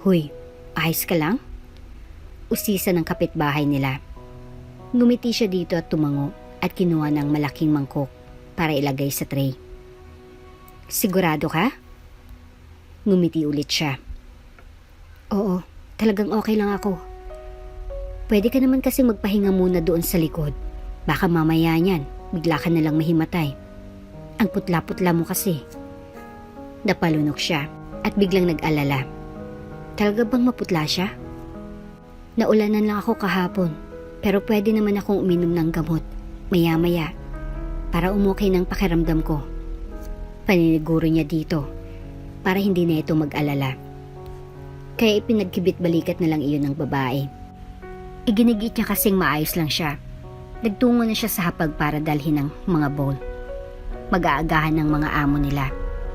"Huy, ayos ka lang?" Usisa ng kapitbahay nila. Ngumiti siya dito at tumango at kinuha ng malaking mangkok para ilagay sa tray. Sigurado ka? Ngumiti ulit siya. Oo, talagang okay lang ako. Pwede ka naman kasi magpahinga muna doon sa likod. Baka mamaya niyan, bigla ka nalang mahimatay. Ang putla-putla mo kasi. Napalunok siya at biglang nag-alala. Talaga bang maputla siya? Naulanan lang ako kahapon, pero pwede naman akong uminom ng gamot maya-maya para umukay ng pakiramdam ko. Paniniguro niya dito para hindi na ito mag-alala. Kaya ipinagkibit-balikat na lang iyon ng babae. Iginigit niya kasing maayos lang siya. Nagtungo na siya sa hapag para dalhin ng mga bowl. Mag-aagahan ng mga amo nila.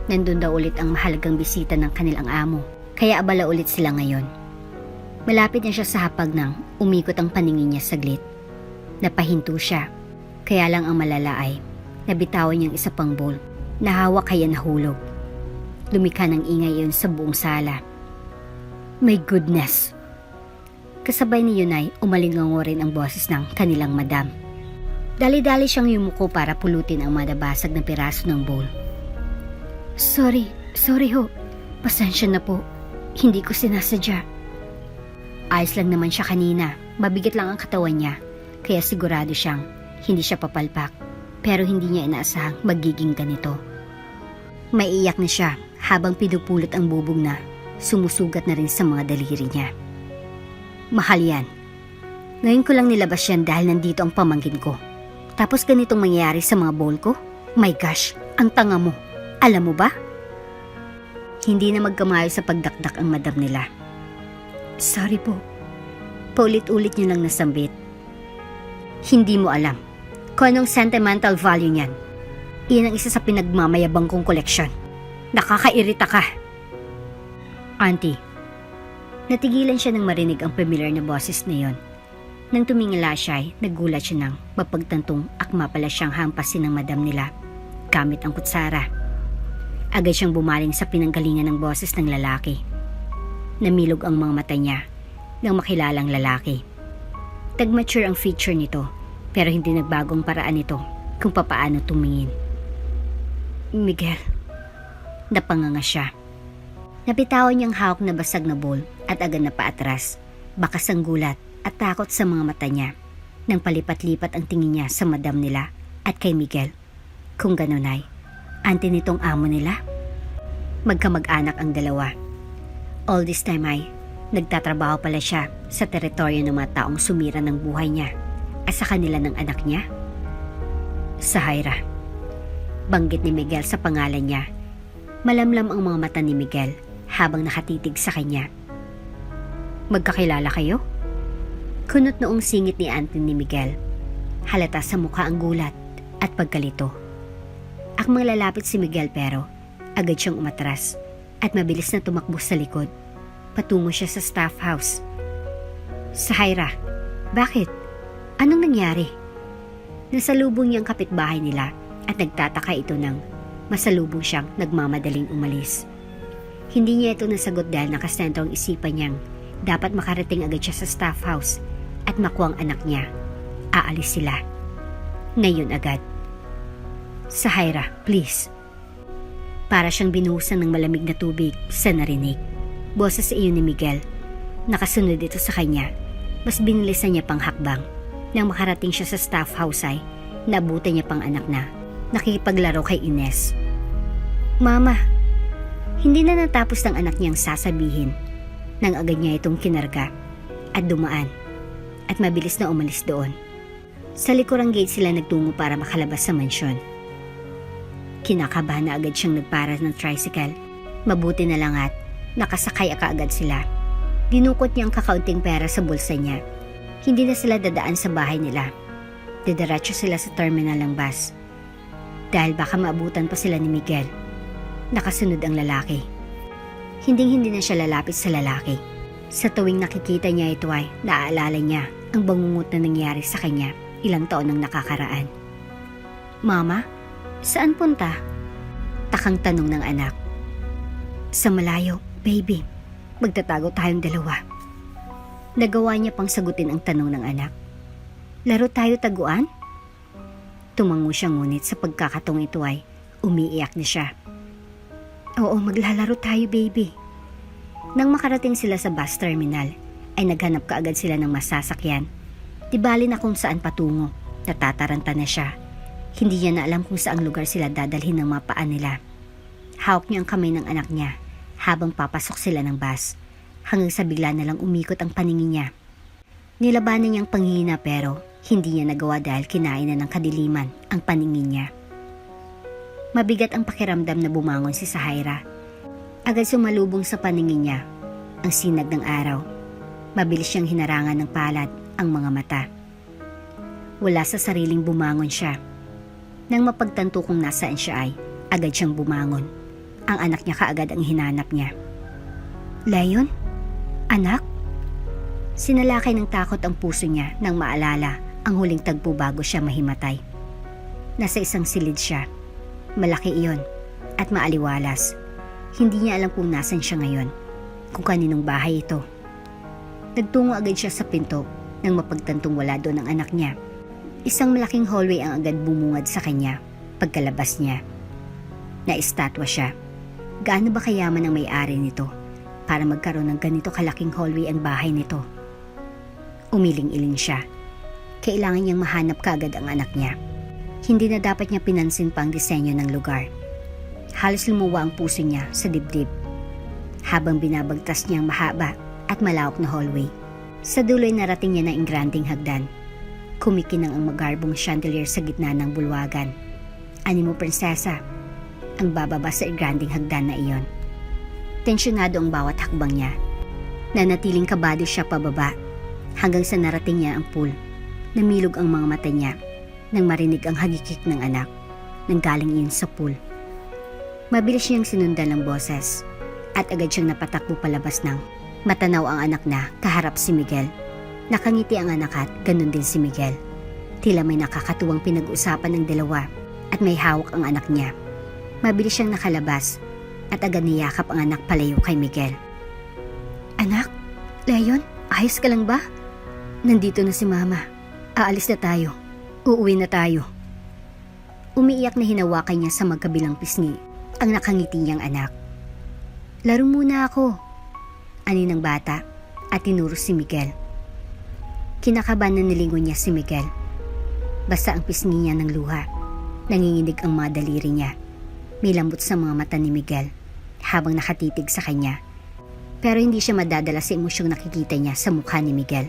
Nandun daw ulit ang mahalagang bisita ng kanilang amo. Kaya abala ulit sila ngayon. Malapit na siya sa hapag nang umikot ang paningin niya saglit. Napahinto siya. Kaya lang ang malala ay nabitawan niyang isa pang bowl. Nahawak kaya nahulog. Lumikha ng ingay iyon sa buong sala. My goodness! Kasabay ni Yunay, umalingango rin ang boses ng kanilang madam. Dali-dali siyang yumuko para pulutin ang madabasag na piraso ng bowl. Sorry ho. Pasensya na po. Hindi ko sinasadya. Ayos lang naman siya kanina. Mabigat lang ang katawan niya. Kaya sigurado siyang hindi siya papalpak. Pero hindi niya inaasahang magiging ganito. Maiiyak na siya habang pinupulot ang bubog na sumusugat na rin sa mga daliri niya. Mahal yan. Ngayon ko lang nilabas yan dahil nandito ang pamangkin ko. Tapos ganitong mangyayari sa mga bowl ko? My gosh, ang tanga mo. Alam mo ba? Hindi na magkamayo sa pagdakdak ang madam nila. Sorry po. Paulit-ulit niya lang nasambit. Hindi mo alam kung anong sentimental value niyan. Iyan ang isa sa pinagmamayabang kong koleksyon. Nakakairita ka. Auntie, natigilan siya nang marinig ang familiar na boses na yon. Nang tumingala siya ay nagulat siya nang mapagtantong akma pala siyang hampasin ng madam nila gamit ang kutsara. Agad siyang bumaling sa pinanggalingan ng boses ng lalaki. Namilog ang mga mata niya nang makilalang lalaki. Tag-mature ang feature nito pero hindi nagbagong paraan nito kung papaano tumingin. Miguel, napanganga siya. Napitawan niyang hawak na basag na bowl at agad na paatras. Bakas ang gulat at takot sa mga mata niya nang palipat-lipat ang tingin niya sa madam nila at kay Miguel. Kung ganun ay, auntie nitong amo nila? Magkamag-anak ang dalawa. All this time ay, nagtatrabaho pala siya sa teritoryo ng mga taong sumira ng buhay niya at sa kanila ng anak niya. Sahaira. Banggit ni Miguel sa pangalan niya. Malamlam ang mga mata ni Miguel habang nakatitig sa kanya. Magkakilala kayo? Kunot noong singit ni auntie ni Miguel. Halata sa mukha ang gulat at pagkalito. Akmang lalapit si Miguel pero agad siyang umatras at mabilis na tumakbo sa likod. Patungo siya sa staff house. Sahaira, bakit? Anong nangyari? Nasalubong niyang kapitbahay nila at nagtataka ito nang masalubong siyang nagmamadaling umalis. Hindi niya ito nasagot dahil nakasentro ang isipan niyang dapat makarating agad siya sa staff house at makuha ang anak niya. Aalis sila. Ngayon agad. Sahaira, please. Para siyang binuhusan ng malamig na tubig sa narinig. Boses sa iyo ni Miguel. Nakasunod ito sa kanya. Mas binilisan niya pang hakbang. Nang makarating siya sa staff house ay nabutan niya pang anak na nakikipaglaro kay Ines. Mama, hindi na natapos ng anak niyang sasabihin nang agad niya itong kinarga at dumaan at mabilis na umalis doon. Sa likurang gate sila nagtungo para makalabas sa mansyon. Kinakabahan na agad siyang nagpara ng tricycle. Mabuti na lang at nakasakay kaagad sila. Dinukot niya ang kakaunting pera sa bulsa niya. Hindi na sila dadaan sa bahay nila. Didiretso sila sa terminal ng bus. Dahil baka maabutan pa sila ni Miguel. Nakasunod ang lalaki. Hinding-hindi na siya lalapit sa lalaki. Sa tuwing nakikita niya ito ay naaalala niya ang bangungot na nangyari sa kanya ilang taon nang nakakaraan. Mama, saan punta? Takang tanong ng anak. Sa malayo, baby. Magtatago tayong dalawa. Nagawa niya pang sagutin ang tanong ng anak. Laro tayo taguan? Tumango siya ngunit sa pagkakataong ito ay umiiyak na siya. Oo, maglalaro tayo baby. Nang makarating sila sa bus terminal, ay naghanap kaagad sila ng masasakyan. Di bali na kung saan patungo, natataranta na siya. Hindi niya na alam kung saang lugar sila dadalhin ng mga paa nila. Hawak niya ang kamay ng anak niya habang papasok sila ng bus, hanggang sa bigla na lang umikot ang paningin niya. Nilabanan niyang panghihina pero hindi niya nagawa dahil kinain na ng kadiliman ang paningin niya. Mabigat ang pakiramdam na bumangon si Sahaira. Agad sumalubong sa paningin niya ang sinag ng araw. Mabilis siyang hinarangan ng palad ang mga mata. Wala sa sariling bumangon siya. Nang mapagtanto kung nasaan siya ay agad siyang bumangon. Ang anak niya kaagad ang hinanap niya. Leon? Anak? Sinalakay ng takot ang puso niya nang maalala ang huling tagpo bago siya mahimatay. Nasa isang silid siya. Malaki iyon at maaliwalas. Hindi niya alam kung nasan siya ngayon, kung kaninong bahay ito. Nagtungo agad siya sa pinto nang mapagtantong wala doon ang anak niya. Isang malaking hallway ang agad bumungad sa kanya pagkalabas niya. Naistatwa siya. Gaano ba kayaman ang may-ari nito para magkaroon ng ganito kalaking hallway ang bahay nito? Umiling-iling siya. Kailangan niyang mahanap kaagad ang anak niya. Hindi na dapat niya pinansin pa ang disenyo ng lugar. Halos lumuwa ang puso niya sa dibdib habang binabagtas niya ang mahaba at malawak na hallway. Sa dulo'y narating niya na ingranding hagdan. Kumikinang ang magarbong chandelier sa gitna ng bulwagan. Animo prinsesa, ang bababa sa ingranding hagdan na iyon. Tensyonado ang bawat hakbang niya. Nanatiling kabado siya pababa hanggang sa narating niya ang pool. Namilog ang mga mata niya nang marinig ang hagikik ng anak nang galing iyon sa pool. Mabilis niyang sinundan ng boses at agad siyang napatakbo palabas ng matanaw ang anak na kaharap si Miguel. Nakangiti ang anak at ganun din si Miguel. Tila may nakakatuwang pinag-usapan ng dalawa at may hawak ang anak niya. Mabilis siyang nakalabas at agad niyakap ang anak palayo kay Miguel. Anak? Leon? Ayos ka lang ba? Nandito na si Mama. Aalis na tayo. Uuwi na tayo. Umiiyak na hinawakan niya sa magkabilang pisngi ang nakangiti niyang anak. Laro muna ako, ani ng bata at tinuro si Miguel. Kinakabahan na nilingon niya si Miguel. Basa ang pisngi niya ng luha. Nanginginig ang mga daliri niya. May lambot sa mga mata ni Miguel habang nakatitig sa kanya. Pero hindi siya madadala sa emosyong nakikita niya sa mukha ni Miguel.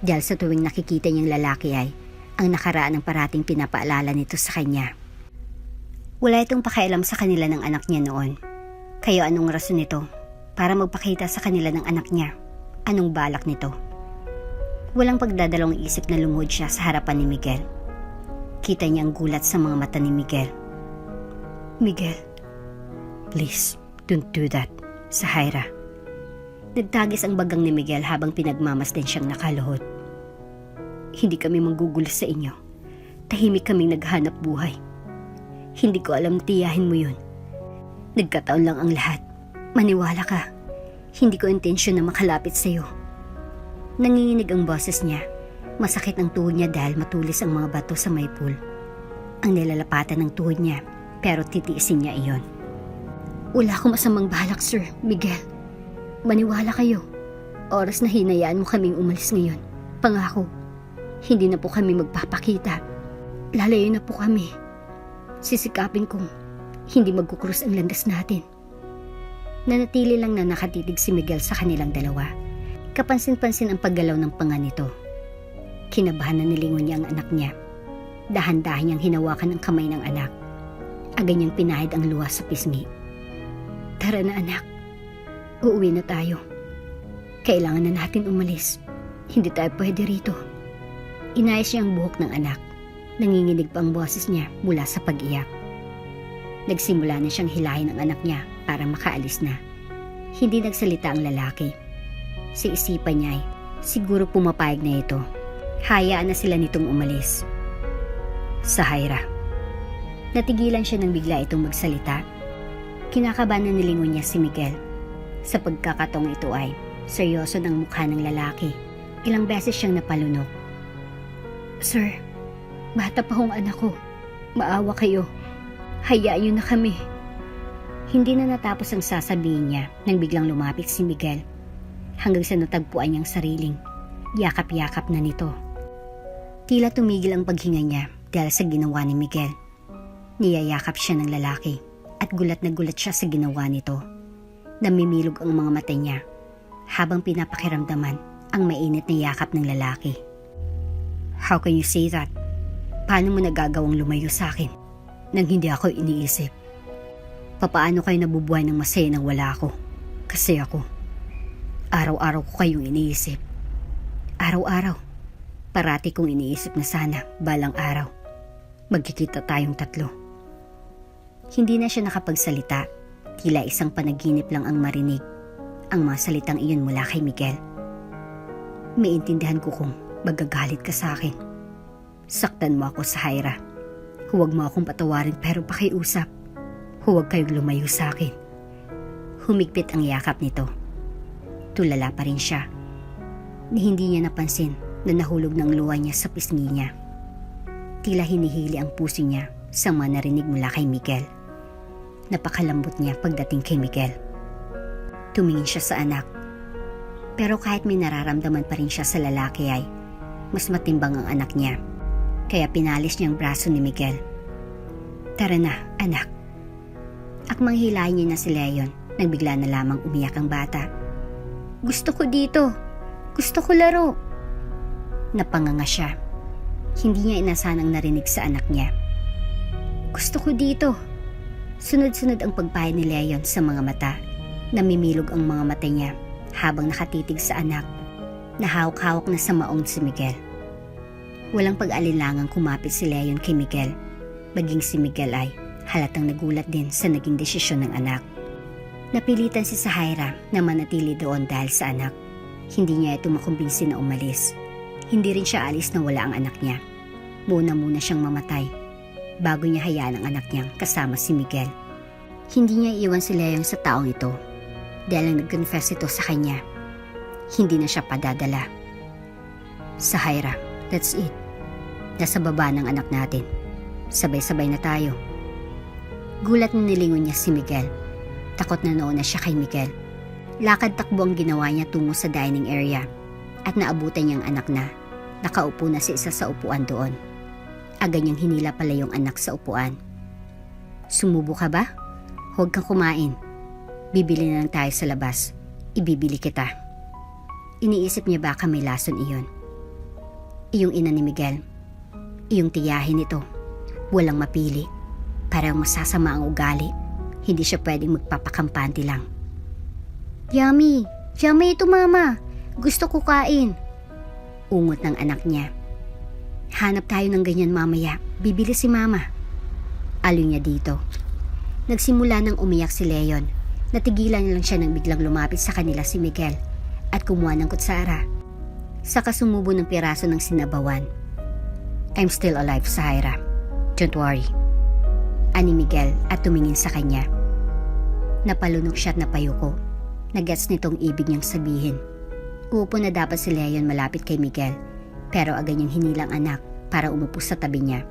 Dahil sa tuwing nakikita niyang lalaki ay ang nakaraan ng parating pinapaalala nito sa kanya. Wala itong pakialam sa kanila ng anak niya noon. Kaya anong rason nito para magpakita sa kanila ng anak niya? Anong balak nito? Walang pagdadalawang isip na lumuhod siya sa harapan ni Miguel. Kita niya ang gulat sa mga mata ni Miguel. Miguel, please, don't do that, Sahaira. Nagtagis ang bagang ni Miguel habang pinagmamasdan siyang nakaluhod. Hindi kami manggugulo sa inyo. Tahimik kaming naghanap buhay. Hindi ko alam tiyahin mo yun. Nagkataon lang ang lahat. Maniwala ka. Hindi ko intensyon na makalapit sa'yo. Nanginginig ang boses niya. Masakit ang tuhod niya dahil matulis ang mga bato sa may pool. Ang nilalapatan ng tuhod niya, pero titiisin niya iyon. Wala akong masamang balak, Sir Miguel. Maniwala kayo. Oras na hinayaan mo kaming umalis ngayon. Pangako, hindi na po kami magpapakita. Lalayo na po kami. Sisikapin kong hindi magkukrus ang landas natin. Nanatili lang na nakatitig si Miguel sa kanilang dalawa. Kapansin-pansin ang paggalaw ng panga nito. Kinabahan na nilingon niya ang anak niya. Dahan-dahan niyang hinawakan ang kamay ng anak. Agad niyang pinahid ang luha sa pisngi. Tara na anak. Uuwi na tayo. Kailangan na natin umalis. Hindi tayo pwede rito. Inayos niya ang buhok ng anak. Nanginginig pa ang boses niya mula sa pag-iyak. Nagsimula na siyang hilahin ang anak niya para makaalis na. Hindi nagsalita ang lalaki. Sa isipan niya ay siguro pumapayag na ito. Hayaan na sila nitong umalis. Sahaira. Natigilan siya nang bigla itong magsalita. Kinakabahan na nilingon niya si Miguel. Sa pagkakataong ito ay seryoso ng mukha ng lalaki. Ilang beses siyang napalunok. Sir, bata pa hong anak ko. Maawa kayo. Hayaan niyo na kami. Hindi na natapos ang sasabihin niya nang biglang lumapit si Miguel hanggang sa natagpuan niyang sariling yakap-yakap na nito. Tila tumigil ang paghinga niya dahil sa ginawa ni Miguel. Niyayakap siya ng lalaki at gulat na gulat siya sa ginawa nito. Namimilog ang mga mata niya habang pinapakiramdaman ang mainit na yakap ng lalaki. How can you say that? Paano mo nagagawang lumayo sa akin nang hindi ako iniisip? Papaano kayo nabubuhay ng masaya nang wala ako? Kasi ako, araw-araw ko kayong iniisip. Araw-araw, parati kong iniisip na sana balang araw magkikita tayong tatlo. Hindi na siya nakapagsalita, tila isang panaginip lang ang marinig ang mga salitang iyon mula kay Miguel. Maintindihan ko kung magagalit ka sa akin. Saktan mo ako, Sahaira. Huwag mo akong patawarin pero pakiusap. Huwag kayong lumayo sa akin. Humigpit ang yakap nito. Tulala pa rin siya. Ni hindi niya napansin na nahulog ng luha niya sa pisngi niya. Tila hinihili ang puso niya sa mga narinig mula kay Miguel. Napakalambot niya pagdating kay Miguel. Tumingin siya sa anak. Pero kahit may nararamdaman pa rin siya sa lalaki ay mas matimbang ang anak niya. Kaya pinalis niya ang braso ni Miguel. Tara na, anak. Akmang hilahin niya na si Leon nang bigla na lamang umiyak ang bata. Gusto ko dito. Gusto ko laro. Napanganga siya. Hindi niya inasanang narinig sa anak niya. Gusto ko dito. Sunod-sunod ang pagpahid ni Leon sa mga mata. Namimilog ang mga mata niya habang nakatitig sa anak na hawak-hawak na sa maong si Miguel. Walang pag-alilangang kumapit si Leon kay Miguel. Maging si Miguel ay halatang nagulat din sa naging desisyon ng anak. Napilitan si Sahaira na manatili doon dahil sa anak. Hindi niya ito makumbinsi na umalis. Hindi rin siya alis na wala ang anak niya. Muna siyang mamatay bago niya hayaan ang anak niyang kasama si Miguel. Hindi niya iwan si Leon sa taong ito dahil ang nag-confess ito sa kanya. Hindi na siya padadala. Sahaira, that's it. Nasa baba ng anak natin. Sabay-sabay na tayo. Gulat na nilingon niya si Miguel. Takot na noon na siya kay Miguel. Lakad takbo ang ginawa niya tungo sa dining area at naabutan niyang anak na nakaupo na sa isa sa upuan doon. Agad niyang hinila pala yung anak sa upuan. Sumubo ka ba? Huwag kang kumain. Bibili na lang tayo sa labas. Ibibili kita. Iniisip niya baka may lason iyon. Iyong ina ni Miguel. Iyong tiyahin ito. Walang mapili. Parang masasama ang ugali. Hindi siya pwedeng magpapakampante lang. Yummy! Yummy ito, mama! Gusto ko kain! Ungot ng anak niya. Hanap tayo ng ganyan mamaya. Bibili si mama. Aliw niya dito. Nagsimula nang umiyak si Leon. Natigilan lang siya nang biglang lumapit sa kanila si Miguel at kumuha ng kutsara. Saka sumubo ng piraso ng sinabawan. I'm still alive, Sahaira. Don't worry. Ani Miguel at tumingin sa kanya. Napalunok siya at napayuko. Nagets nitong ibig niyang sabihin. Uupo na dapat si Leon malapit kay Miguel, pero agad niyang hinilang anak para umupo sa tabi niya.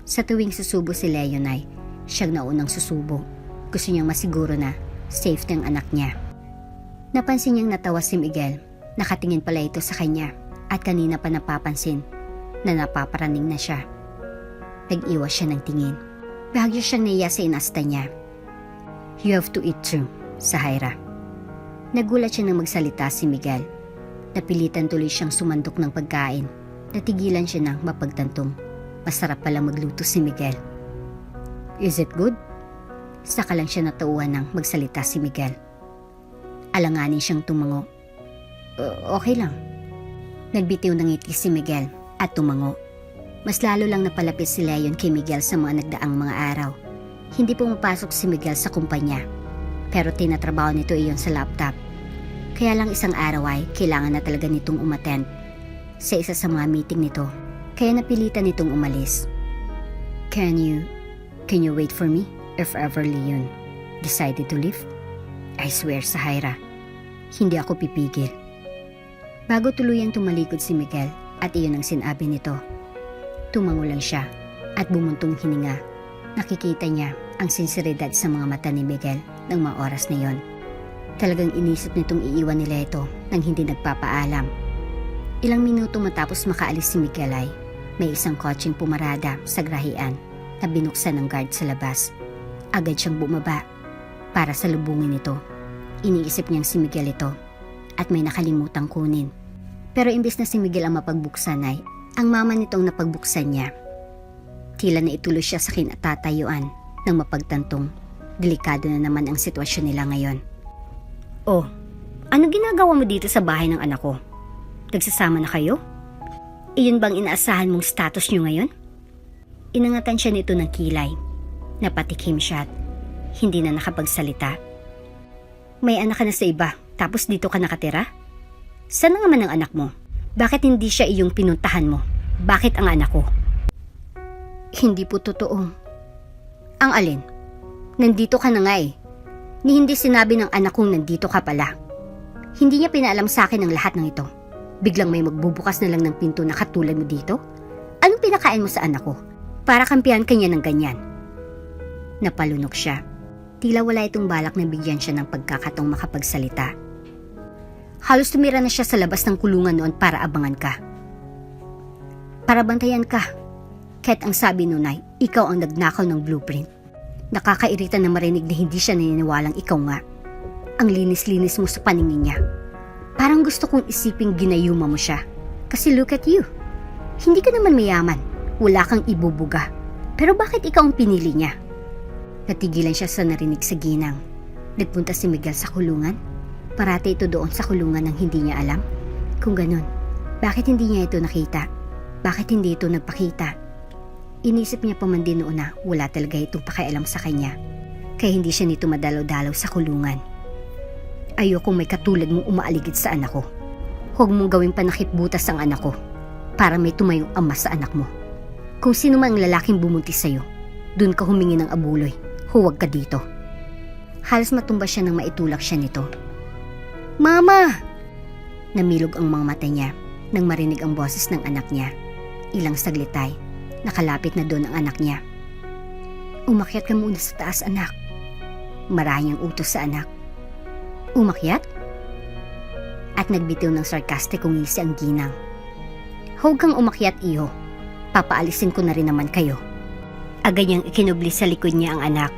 Sa tuwing susubo si Leon ay siyang naunang susubo. Gusto niyang masiguro na safe ng anak niya. Napansin niyang natawa si Miguel. Nakatingin pala ito sa kanya at kanina pa napapansin na napaparaning na siya. Nag-iwas siya ng tingin. Bahagyo siyang naiya sa inasta niya. You have to eat too, Sahaira. Nagulat siya nang magsalita si Miguel. Napilitan tuloy siyang sumandok ng pagkain. Natigilan siya nang mapagtantong. Masarap pala magluto si Miguel. Is it good? Saka lang siya natauhan nang magsalita si Miguel. Alanganin siyang tumango. Okay lang. Nagbitiw ng ngiti si Miguel at tumango. Mas lalo lang napalapit si Leon kay Miguel sa mga nagdaang mga araw. Hindi pumapasok si Miguel sa kumpanya, pero tinatrabaho nito iyon sa laptop. Kaya lang isang araw ay kailangan na talaga nitong umattend sa isa sa mga meeting nito. Kaya napilitan nitong umalis. Can you wait for me if ever Leon decided to leave? I swear, Sahaira, hindi ako pipigil. Bago tuluyang tumalikod si Miguel at iyon ang sinabi nito, Tumango lang siya at bumuntong hininga. Nakikita niya ang sinseridad sa mga mata ni Miguel ng mga oras na yon. Talagang inisip nitong iiwan nila ito nang hindi nagpapaalam. Ilang minuto matapos makaalis si Miguel ay may isang kotseng pumarada sa grahian na binuksan ng guard sa labas. Agad siyang bumaba para salubungin ito. Iniisip niyang si Miguel ito at may nakalimutang kunin. Pero imbes na si Miguel ang mapagbuksan ay ang mama nitong napagbuksan niya. Tila na ituloy siya sa kinatatayuan ng mapagtantong delikado na naman ang sitwasyon nila ngayon. Oh, ano ginagawa mo dito sa bahay ng anak ko? Nagsasama na kayo? Iyon bang inaasahan mong status niyo ngayon? Inangatan siya nito ng kilay. Napatikim siya at hindi na nakapagsalita. May anak ka na sa iba, tapos dito ka nakatira? Saan naman ang anak mo? Bakit hindi siya iyong pinuntahan mo? Bakit ang anak ko? Hindi po totoo. Ang alin? Nandito ka na nga eh. Ni hindi sinabi ng anak kong nandito ka pala. Hindi niya pinaalam sa akin ang lahat ng ito. Biglang may magbubukas na lang ng pinto na katulad mo dito? Anong pinakain mo sa anak ko? Para kampihan kanya ng ganyan. Napalunok siya. Tila wala itong balak na bigyan siya ng pagkakataong makapagsalita. Halos tumira na siya sa labas ng kulungan noon para abangan ka. Para bantayan ka. Kahit ang sabi nun ay, ikaw ang nagnakaw ng blueprint. Nakakairita na marinig na hindi siya naniniwalang ikaw nga. Ang linis-linis mo sa paningin niya. Parang gusto kong isiping ginayuma mo siya. Kasi look at you. Hindi ka naman mayaman. Wala kang ibubuga. Pero bakit ikaw ang pinili niya? Natigilan siya sa narinig sa ginang. Nagpunta si Miguel sa kulungan. Parati ito doon sa kulungan nang hindi niya alam. Kung ganun, bakit hindi niya ito nakita? Bakit hindi ito nagpakita? Inisip niya pa man din noon na wala talaga itong pakialam sa kanya. Kaya hindi siya nito madalaw-dalaw sa kulungan. Ayokong may katulad mong umaaligid sa anak ko. Huwag mong gawing panakipbutas ang anak ko para may tumayong ama sa anak mo. Kung sino man ang lalaking bumuntis sa'yo, dun ka humingi ng abuloy. Huwag ka dito. Halos matumba siya nang maitulak siya nito. Mama! Namilog ang mga mata niya nang marinig ang boses ng anak niya. Ilang saglit ay nakalapit na doon ang anak niya. Umakyat ka muna sa taas, anak. Marahing ang utos sa anak. Umakyat? At nagbitiw ng sarkastikong ngisi ang ginang. Huwag kang umakyat, iho. Papaalisin ko na rin naman kayo. Agad niyang ikinubli sa likod niya ang anak.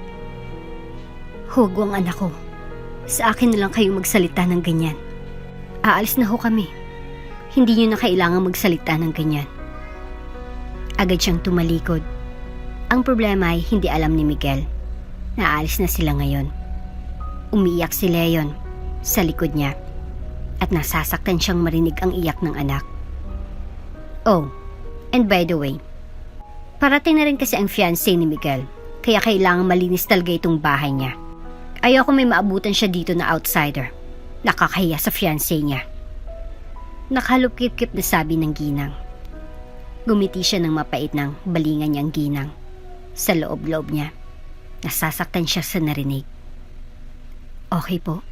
Huwag ang anak ko. Sa akin na lang kayo magsalita ng ganyan. Aalis na ho kami. Hindi niyo na kailangang magsalita ng ganyan. Agad siyang tumalikod. Ang problema ay hindi alam ni Miguel na aalis na sila ngayon. Umiiyak si Leon sa likod niya at nasasaktan siyang marinig ang iyak ng anak. Oh, and by the way, parating na rin kasi ang fiancé ni Miguel kaya kailangan malinis talaga itong bahay niya. Ayoko may maabutan siya dito na outsider. Nakakahiya sa fiancé niya. Nakahalupkip-kip na sabi ng ginang. Gumiti siya ng mapait ng balingan niyang ginang. Sa loob-loob niya, nasasaktan siya sa narinig. Okay po.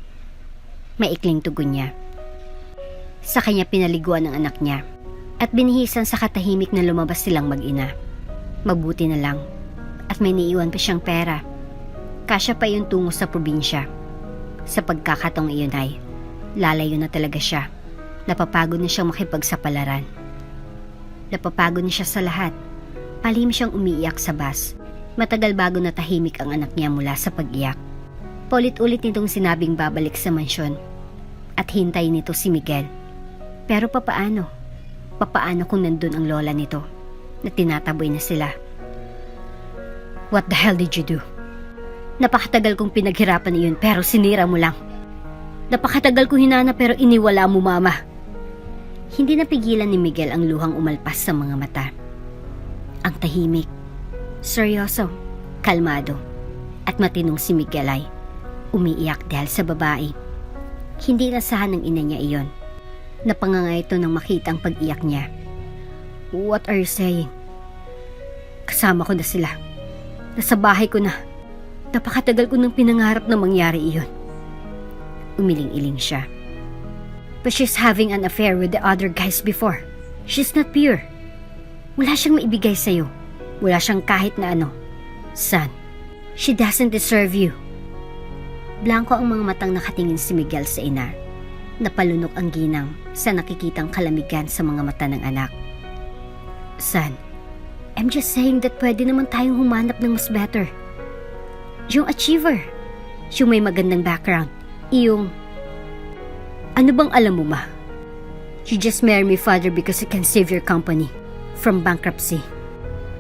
Maikling tugon niya. Sa kanya pinaliguan ng anak niya at binihisan sa katahimik na lumabas silang mag-ina. Mabuti na lang at may niiwan pa siyang pera. Kasya pa yung tungo sa probinsya. Sa pagkakataong iyon ay lalayo na talaga siya. Napapagod na siyang makipagsapalaran. Napapagod na siya sa lahat. Palihim siyang umiiyak sa bus. Matagal bago natahimik ang anak niya mula sa pag-iyak. Paulit-ulit nitong sinabing babalik sa mansyon at hintay nito si Miguel. Pero papaano? Papaano kung nandun ang lola nito na tinataboy na sila? What the hell did you do? Napakatagal kong pinaghirapan iyon pero sinira mo lang. Napakatagal ko hinanap pero iniwala mo, mama. Hindi napigilan ni Miguel ang luhang umalpas sa mga mata. Ang tahimik, seryoso, kalmado, at matinong si Miguel ay umiiyak dahil sa babae. Hindi nasahan ng ina niya iyon. Napanganga ito nang makita ang pag-iyak niya. What are you saying? Kasama ko na sila. Nasa bahay ko na. Napakatagal ko nang pinangarap na mangyari iyon. Umiling-iling siya. But she's having an affair with the other guys before. She's not pure. Wala siyang maibigay sa'yo. Wala siyang kahit na ano. Son, she doesn't deserve you. Blanco ang mga matang nakatingin si Miguel sa ina. Napalunok ang ginang sa nakikitang kalamigan sa mga mata ng anak. Son, I'm just saying that pwede naman tayong humanap ng mas better. Yung achiever. Yung may magandang background. Yung... Ano bang alam mo, ma? You just marry me, father, because it can save your company from bankruptcy.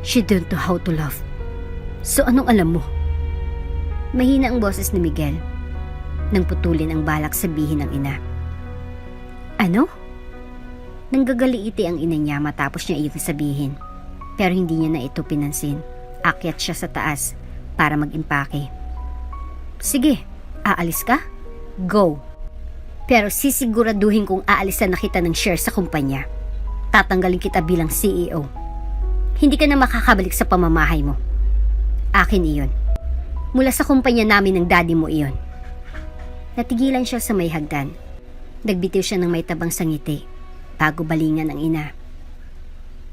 She don't know how to love. So anong alam mo? Mahina ang boses ni Miguel nang putulin ang balak sabihin ng ina. Ano? Nanggagaliiti ang ina niya matapos niya iyon sabihin. Pero hindi niya na ito pinansin. Akyat siya sa taas para mag-impake. Sige, aalis ka? Go! Pero sisiguraduhin kong aalisan na kita ng share sa kumpanya. Tatanggalin kita bilang CEO. Hindi ka na makakabalik sa pamamahay mo. Akin iyon. Mula sa kumpanya namin ng daddy mo iyon. Natigilan siya sa may hagdan. Nagbitiw siya ng may tabang sangiti bago balingan ang ina.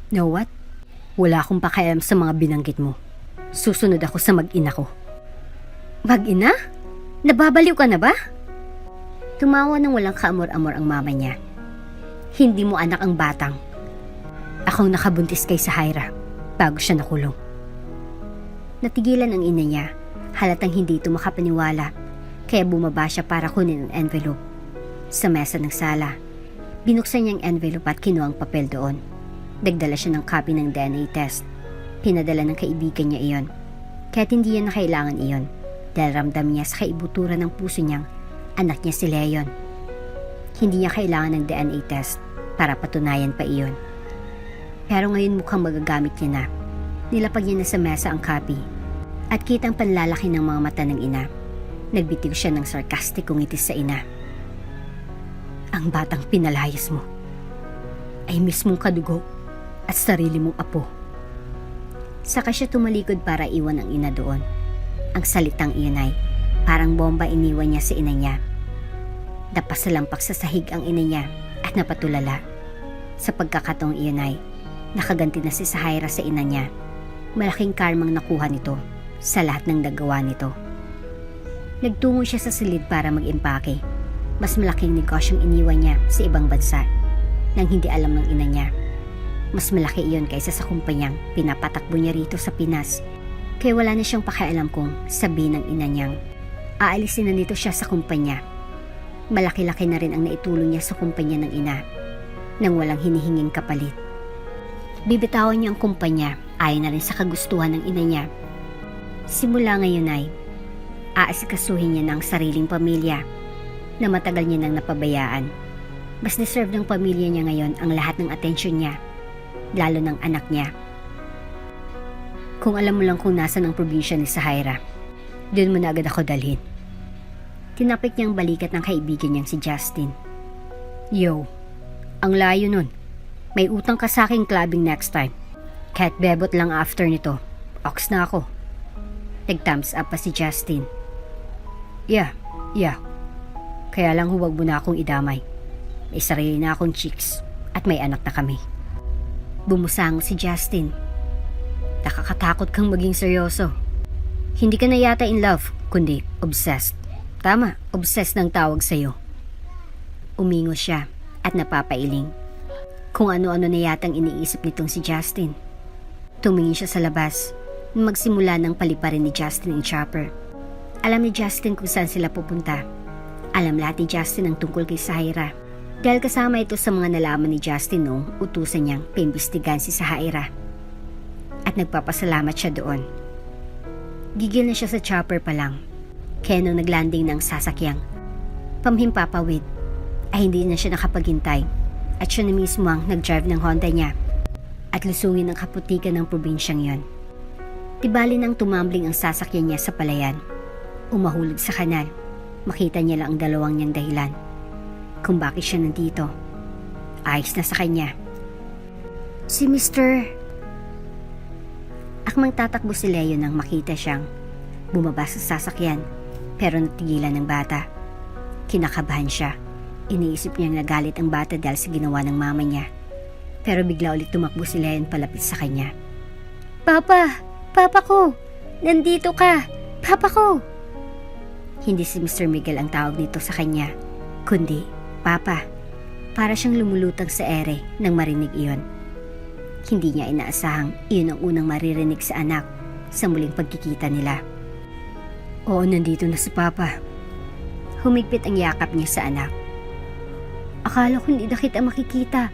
Know what? Wala akong pakialam sa mga binanggit mo. Susunod ako sa mag-ina ko. Mag-ina? Nababaliw ka na ba? Tumawa ng walang kaamor-amor ang mama niya. Hindi mo anak ang batang. Akong nakabuntis kay Sahaira bago siya nakulong. Natigilan ang ina niya. Halatang hindi ito makapaniwala. Kaya bumaba siya para kunin ang envelope. Sa mesa ng sala, binuksan niya ang envelope at kinuha ang papel doon. Nagdala siya ng copy ng DNA test. Pinadala ng kaibigan niya iyon. Kahit hindi niya na kailangan iyon dahil ramdam niya sa kaibuturan ng puso niyang anak niya si Leon. Hindi niya kailangan ng DNA test para patunayan pa iyon. Pero ngayon mukhang magagamit niya na. Nilapag niya na sa mesa ang copy at kitang panlalaki ng mga mata ng ina. Nagbitiw siya ng sarkastikong ngiti sa ina. Ang batang pinalayas mo ay mismong kadugo at sarili mong apo. Saka siya tumalikod para iwan ang ina doon. Ang salitang iyon ay parang bomba iniwan niya sa ina niya. Napasalampak sa sahig ang ina niya at napatulala. Sa pagkakataong iyon ay nakaganti na si Sahaira sa ina niya. Malaking karmang nakuha nito sa lahat ng nagawa nito. Nagtungo siya sa silid para mag-impake. Mas malaking negosyong iniwan niya sa ibang bansa nang hindi alam ng ina niya. Mas malaki iyon kaysa sa kumpanyang pinapatakbo niya rito sa Pinas. Kaya wala na siyang pakialam kung sabihin ng ina niyang aalisin na nito siya sa kumpanya. Malaki-laki na rin ang naitulong niya sa kumpanya ng ina nang walang hinihinging kapalit. Bibitawan niya ang kumpanya ayon na rin sa kagustuhan ng ina niya. Simula ngayon ay aasikasuhin niya ng sariling pamilya na matagal niya nang napabayaan. Mas deserve ng pamilya niya ngayon ang lahat ng atensyon niya, lalo ng anak niya. Kung alam mo lang kung nasan ang probinsya ni Sahaira, doon mo na agad ako dalhin. Tinapik niyang balikat ng kaibigan niyang si Justin. Yo, ang layo nun. May utang ka sa aking clubbing next time. Kahit bebot lang after nito, ox na ako. Nag-thumbs up pa si Justin. Yeah. Kaya lang huwag mo na akong idamay. May sarili na akong chicks at may anak na kami. Bumusang si Justin. Nakakatakot kang maging seryoso. Hindi ka na yata in love, kundi obsessed. Tama, obsessed ng tawag sa'yo. Umingo siya at napapailing. Kung ano-ano na yatang iniisip nitong si Justin. Tumingin siya sa labas nang magsimula ng paliparin ni Justin ang chopper. Alam ni Justin kung saan sila pupunta. Alam lahat ni Justin ang tungkol kay Sahaira. Dahil kasama ito sa mga nalaman ni Justin noong utusan niyang paimbestigahan si Sahaira. At nagpapasalamat siya doon. Gigil na siya sa chopper pa lang. Kaya nung naglanding ng sasakyang pamhimpapawid ay hindi na siya nakapaghintay at siya na mismo ang nag-drive ng Honda niya at lusungin ang kaputikan ng probinsyang yon. Tibali nang tumambling ang sasakyan niya sa palayan. Umahulog sa kanal. Makita niya lang ang dalawang niyang dahilan kung bakit siya nandito. Ayos na sa kanya. Si Mr. Akmang tatakbo si Leo nang makita siyang bumaba sa sasakyan pero natigilan ng bata. Kinakabahan siya. Iniisip niyang nagalit ang bata dahil sa ginawa ng mama niya. Pero bigla ulit tumakbo si Leon palapit sa kanya. Papa! Papa ko! Nandito ka! Papa ko! Hindi si Mr. Miguel ang tawag nito sa kanya, kundi Papa. Para siyang lumulutang sa ere nang marinig iyon. Hindi niya inaasahang iyon ang unang maririnig sa anak sa muling pagkikita nila. Oo, nandito na si Papa. Humigpit ang yakap niya sa anak. Akala ko hindi na kita makikita.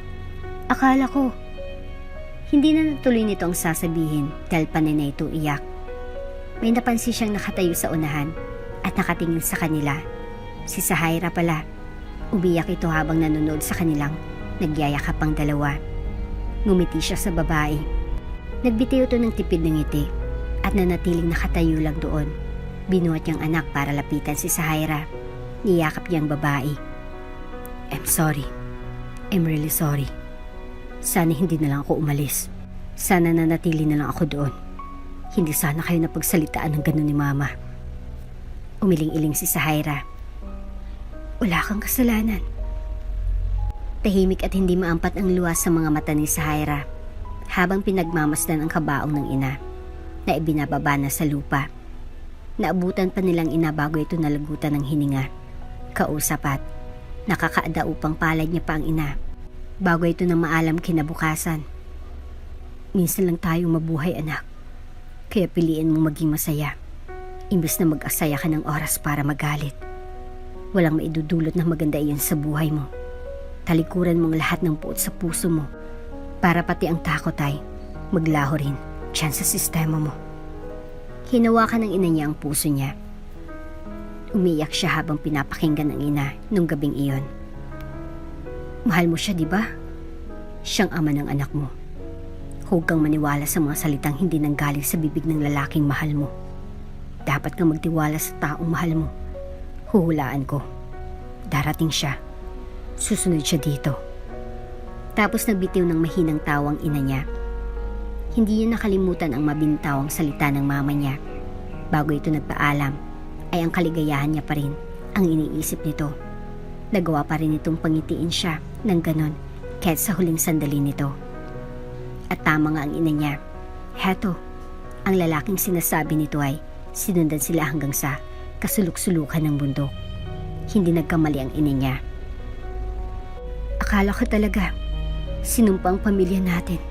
Akala ko. Hindi na natuloy nito ang sasabihin dahil panay na ito iyak. May napansin siyang nakatayo sa unahan at nakatingin sa kanila. Si Sahaira pala. Umiyak ito habang nanonood sa kanilang nagyayakap ang dalawa. Ngumiti siya sa babae. Nagbitiw ito ng tipid ng ngiti at nanatiling nakatayo lang doon. Binuhat niyang anak para lapitan si Sahaira. Niyakap niyang babae. I'm sorry. I'm really sorry. Sana hindi na lang ako umalis. Sana nanatili na lang ako doon. Hindi sana kayo napagsalitaan ng gano'n ni Mama. Umiling-iling si Sahaira. Wala kang kasalanan. Tahimik at hindi maampat ang luwas sa mga mata ni Sahaira habang pinagmamasdan ang kabaong ng ina na ibinababa na sa lupa. Naabutan pa nilang ina bago ito nalagutan ng hininga. Kausap at nakakaada upang palad niya pa ang ina bago ito na maalam kinabukasan. Minsan lang tayong mabuhay, anak. Kaya piliin mong maging masaya imbes na mag-asaya ka ng oras para magalit. Walang maidudulot na maganda iyon sa buhay mo. Talikuran mong lahat ng puot sa puso mo para pati ang takot ay maglaho rin dyan sa sistema mo. Hinawakan ng ina niya ang puso niya. Umiyak siya habang pinapakinggan ng ina nung gabing iyon. Mahal mo siya, di ba? Siyang ama ng anak mo. Huwag kang maniwala sa mga salitang hindi nanggaling sa bibig ng lalaking mahal mo. Dapat kang magtiwala sa taong mahal mo. Huhulaan ko. Darating siya. Susunod siya dito. Tapos nagbitiw ng mahinang tawang ina niya. Hindi niya nakalimutan ang mabintawang salita ng mama niya. Bago ito nagpaalam, ay ang kaligayahan niya pa rin ang iniisip nito. Nagawa pa rin itong pangitiin siya ng ganon kahit sa huling sandali nito. At tama nga ang ina niya. Heto, ang lalaking sinasabi nito ay sinundan sila hanggang sa kasuluk-sulukan ng bundok. Hindi nagkamali ang ina niya. Akala ko talaga, sinumpa ang pamilya natin.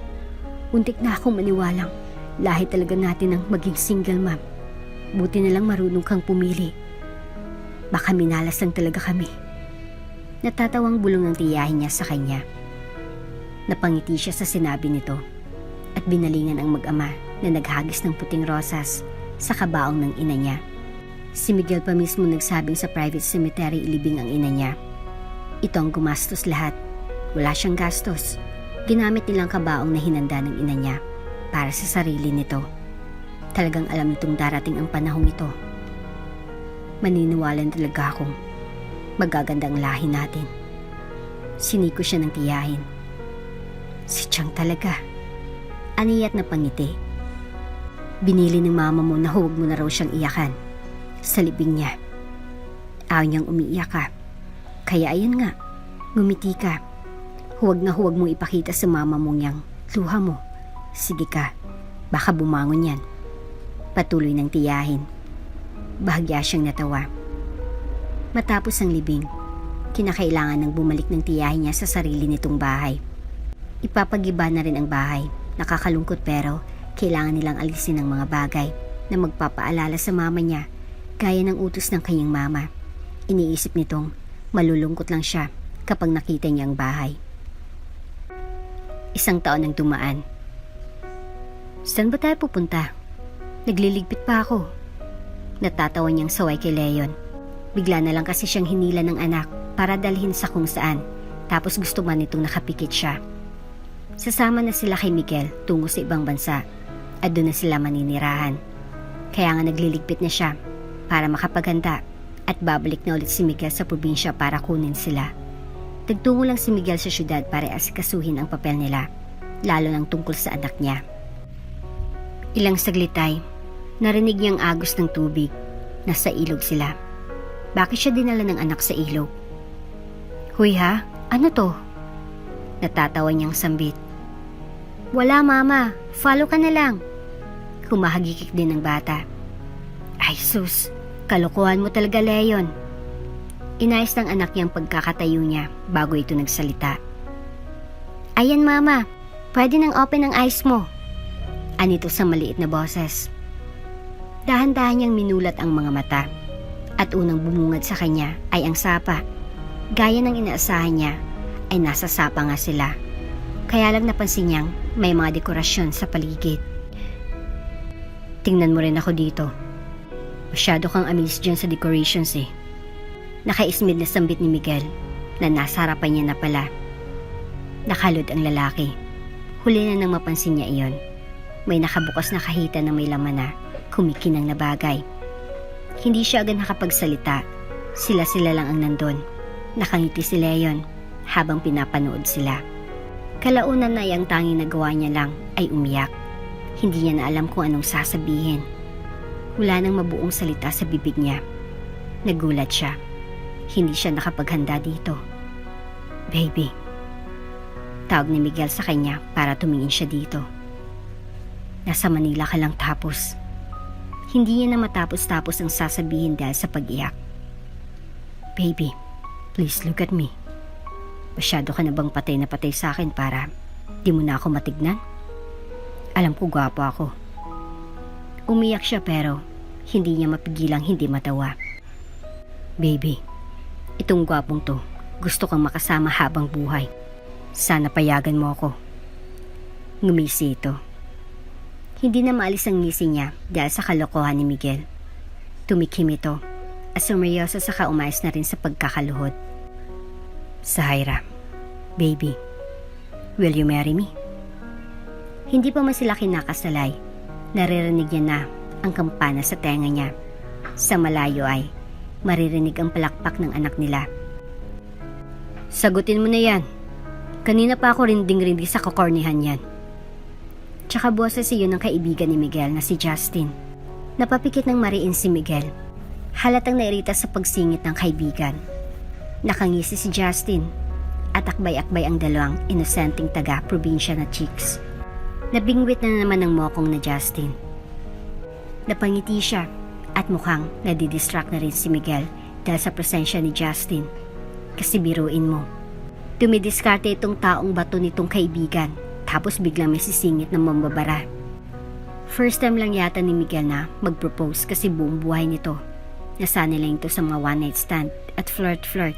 Untik na akong maniwalang lahi talaga natin ang maging single mom. Buti na lang marunong kang pumili. Baka minalas lang talaga kami. Natatawang bulong ng tiyahin niya sa kanya. Napangiti siya sa sinabi nito at binalingan ang mag-ama na naghagis ng puting rosas sa kabaong ng ina niya. Si Miguel pa mismo nagsabing sa private cemetery ilibing ang ina niya. Ito ang gumastos lahat. Wala siyang gastos. Ginamit nilang kabaong na hinanda ng ina niya para sa sarili nito. Talagang alam nitong darating ang panahong ito. Maniniwalan talaga akong magaganda ang lahi natin. Siniko siya ng tiyahin. Si Chang talaga. Aniyat na pangiti. Binili ng mama mo na huwag mo na raw siyang iyakan. Sa libing niya. Ayaw niyang umiiyak ka. Kaya ayun nga, ngumiti ka. Huwag na huwag mong ipakita sa mama mong yang luha mo. Sige ka, baka bumangon yan. Patuloy ng tiyahin. Bahagya siyang natawa. Matapos ang libing, kinakailangan ng bumalik ng tiyahin niya sa sarili nitong bahay. Ipapagiba na rin ang bahay. Nakakalungkot pero kailangan nilang alisin ang mga bagay na magpapaalala sa mama niya gaya ng utos ng kanyang mama. Iniisip nitong malulungkot lang siya kapag nakita niya ang bahay. 1 taon ang dumaan. Saan ba tayo pupunta? Nagliligpit pa ako. Natatawa niyang saway kay Leon. Bigla na lang kasi siyang hinila ng anak para dalhin sa kung saan. Tapos gusto man itong nakapikit siya. Sasama na sila kay Miguel tungo sa ibang bansa at doon na sila maninirahan. Kaya nga nagliligpit na siya para makapaganda at babalik na ulit si Miguel sa probinsya para kunin sila. Nagtungo lang si Miguel sa syudad para asikasuhin ang papel nila, lalo ng tungkol sa anak niya. Ilang saglit ay narinig niyang agos ng tubig. Nasa ilog sila. Bakit siya dinala ng anak sa ilog? Huy ha? Ano to? Natatawa niyang sambit Wala mama, follow ka na lang. Humahagikik din ng bata. Ay sus, kalokohan mo talaga Leon. Inayos ng anak niyang pagkakatayo niya bago ito nagsalita. Ayan mama, pwede nang open ang eyes mo. Anito sa maliit na boses. Dahan-dahan niyang minulat ang mga mata at unang bumungad sa kanya ay ang sapa. Gaya ng inaasahan niya ay nasa sapa nga sila. Kaya lang napansin niyang may mga dekorasyon sa paligid. Tingnan mo rin ako dito. Masyado kang amazed dyan sa decorations eh. Nakaismid na sambit ni Miguel na nasa harapan niya na pala. Nakalod ang lalaki. Huli na nang mapansin niya iyon. May nakabukas na kahita na may laman na kumikinang na bagay. Hindi siya agad nakapagsalita. Sila-sila lang ang nandun. Nakangiti si Leon habang pinapanood sila. Kalaunan na ang tanging nagawa niya lang ay umiyak. Hindi niya na alam kung anong sasabihin. Wala nang mabuong salita sa bibig niya. Nagulat siya. Hindi siya nakapaghanda dito. Baby. Tawag ni Miguel sa kanya para tumingin siya dito. Nasa Manila ka lang tapos. Hindi niya na matapos-tapos ang sasabihin dahil sa pag-iyak. Baby, please look at me. Masyado ka na bang patay na patay sa akin para di mo na ako matignan? Alam ko gwapo ako. Umiyak siya pero hindi niya mapigilang hindi matawa. Baby, itong gwapong to, gusto kang makasama habang buhay. Sana payagan mo ako. Ngumisi ito. Hindi na maalis ang ngisi niya dahil sa kalokohan ni Miguel. Tumikim ito at sumeryoso saka umayos na rin sa pagkakaluhod. Zaira, baby, will you marry me? Hindi pa man sila kinakasalay. Naririnig niya na ang kampana sa tenga niya. Sa malayo ay maririnig ang palakpak ng anak nila. Sagutin mo na yan. Kanina pa ako rinding-rindi sa kakornihan yan. Tsaka boses iyon ng kaibigan ni Miguel na si Justin. Napapikit ng mariin si Miguel. Halatang nairita sa pagsingit ng kaibigan. Nakangisi si Justin at akbay-akbay ang dalawang inosenteng taga-probinsya na chicks. Nabingwit na naman ng mokong na Justin. Napangiti siya at mukhang nadidistract na rin si Miguel dahil sa presensya ni Justin. Kasi biruin mo, dumidiskarte itong taong bato nitong kaibigan tapos biglang may sisingit ng mambabara. First time lang yata ni Miguel na mag-propose kasi buong buhay nito. Nasanay lang ito sa mga one-night stand at flirt-flirt.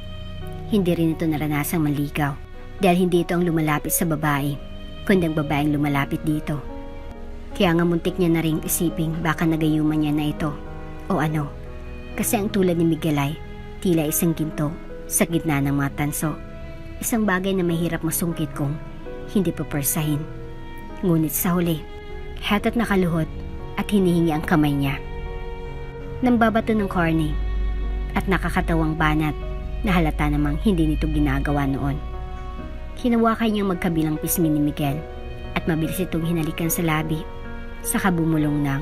Hindi rin ito naranasang manligaw dahil hindi ito ang lumalapit sa babae, kundi ang babae ang lumalapit dito. Kaya nga muntik niya na ring isiping baka nagayuman niya na ito o ano. Kasi ang tulad ni Miguel ay tila isang ginto sa gitna ng mga tanso. Isang bagay na mahirap masungkit kung hindi papersahin. Ngunit sa huli, heta't nakaluhod at hinihingi ang kamay niya. Nang babato ng corny at nakakatawang banat na halata namang hindi nito ginagawa noon. Hinawakan niyang magkabilang pismi ni Miguel at mabilis itong hinalikan sa labi. Saka bumulong ng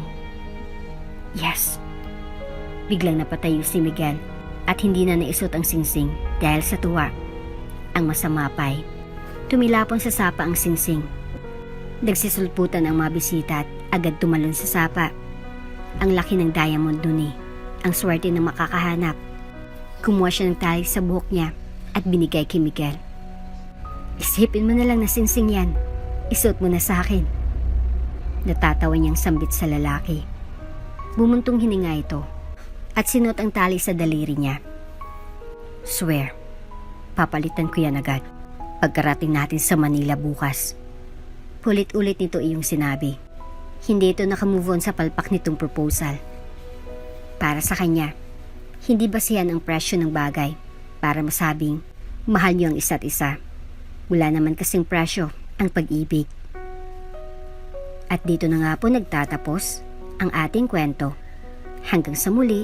yes. Biglang napatayo si Miguel at hindi na naisot ang singsing dahil sa tuwa. Ang masama pa'y tumilapon sa sapa ang singsing. Nagsisulputan ang mga bisita at agad tumalon sa sapa. Ang laki ng diamond dun eh. Ang swerte na makakahanap. Kumuha siya ng tali sa buhok niya at binigay kay Miguel. Isipin mo na lang na singsing yan. Isuot mo na sa akin. Natatawa niyang sambit sa lalaki. Bumuntong hininga ito at sinuot ang tali sa daliri niya. Swear, papalitan ko yan agad pagkarating natin sa Manila bukas. Ulit-ulit nito iyong sinabi. Hindi ito nakamove on sa palpak nitong proposal. Para sa kanya, hindi basihan ang presyo ng bagay para masabing mahal niyo ang isa't isa. Wala naman kasing presyo ang pag-ibig. At dito na nga po nagtatapos ang ating kwento. Hanggang sa muli.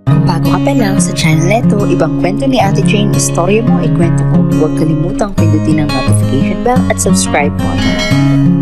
Kung bago ka pa lang sa channel neto, ibang kwento ni Ate Jane, istorya mo, ikwento ko. Huwag kalimutang pindutin ang notification bell at subscribe button.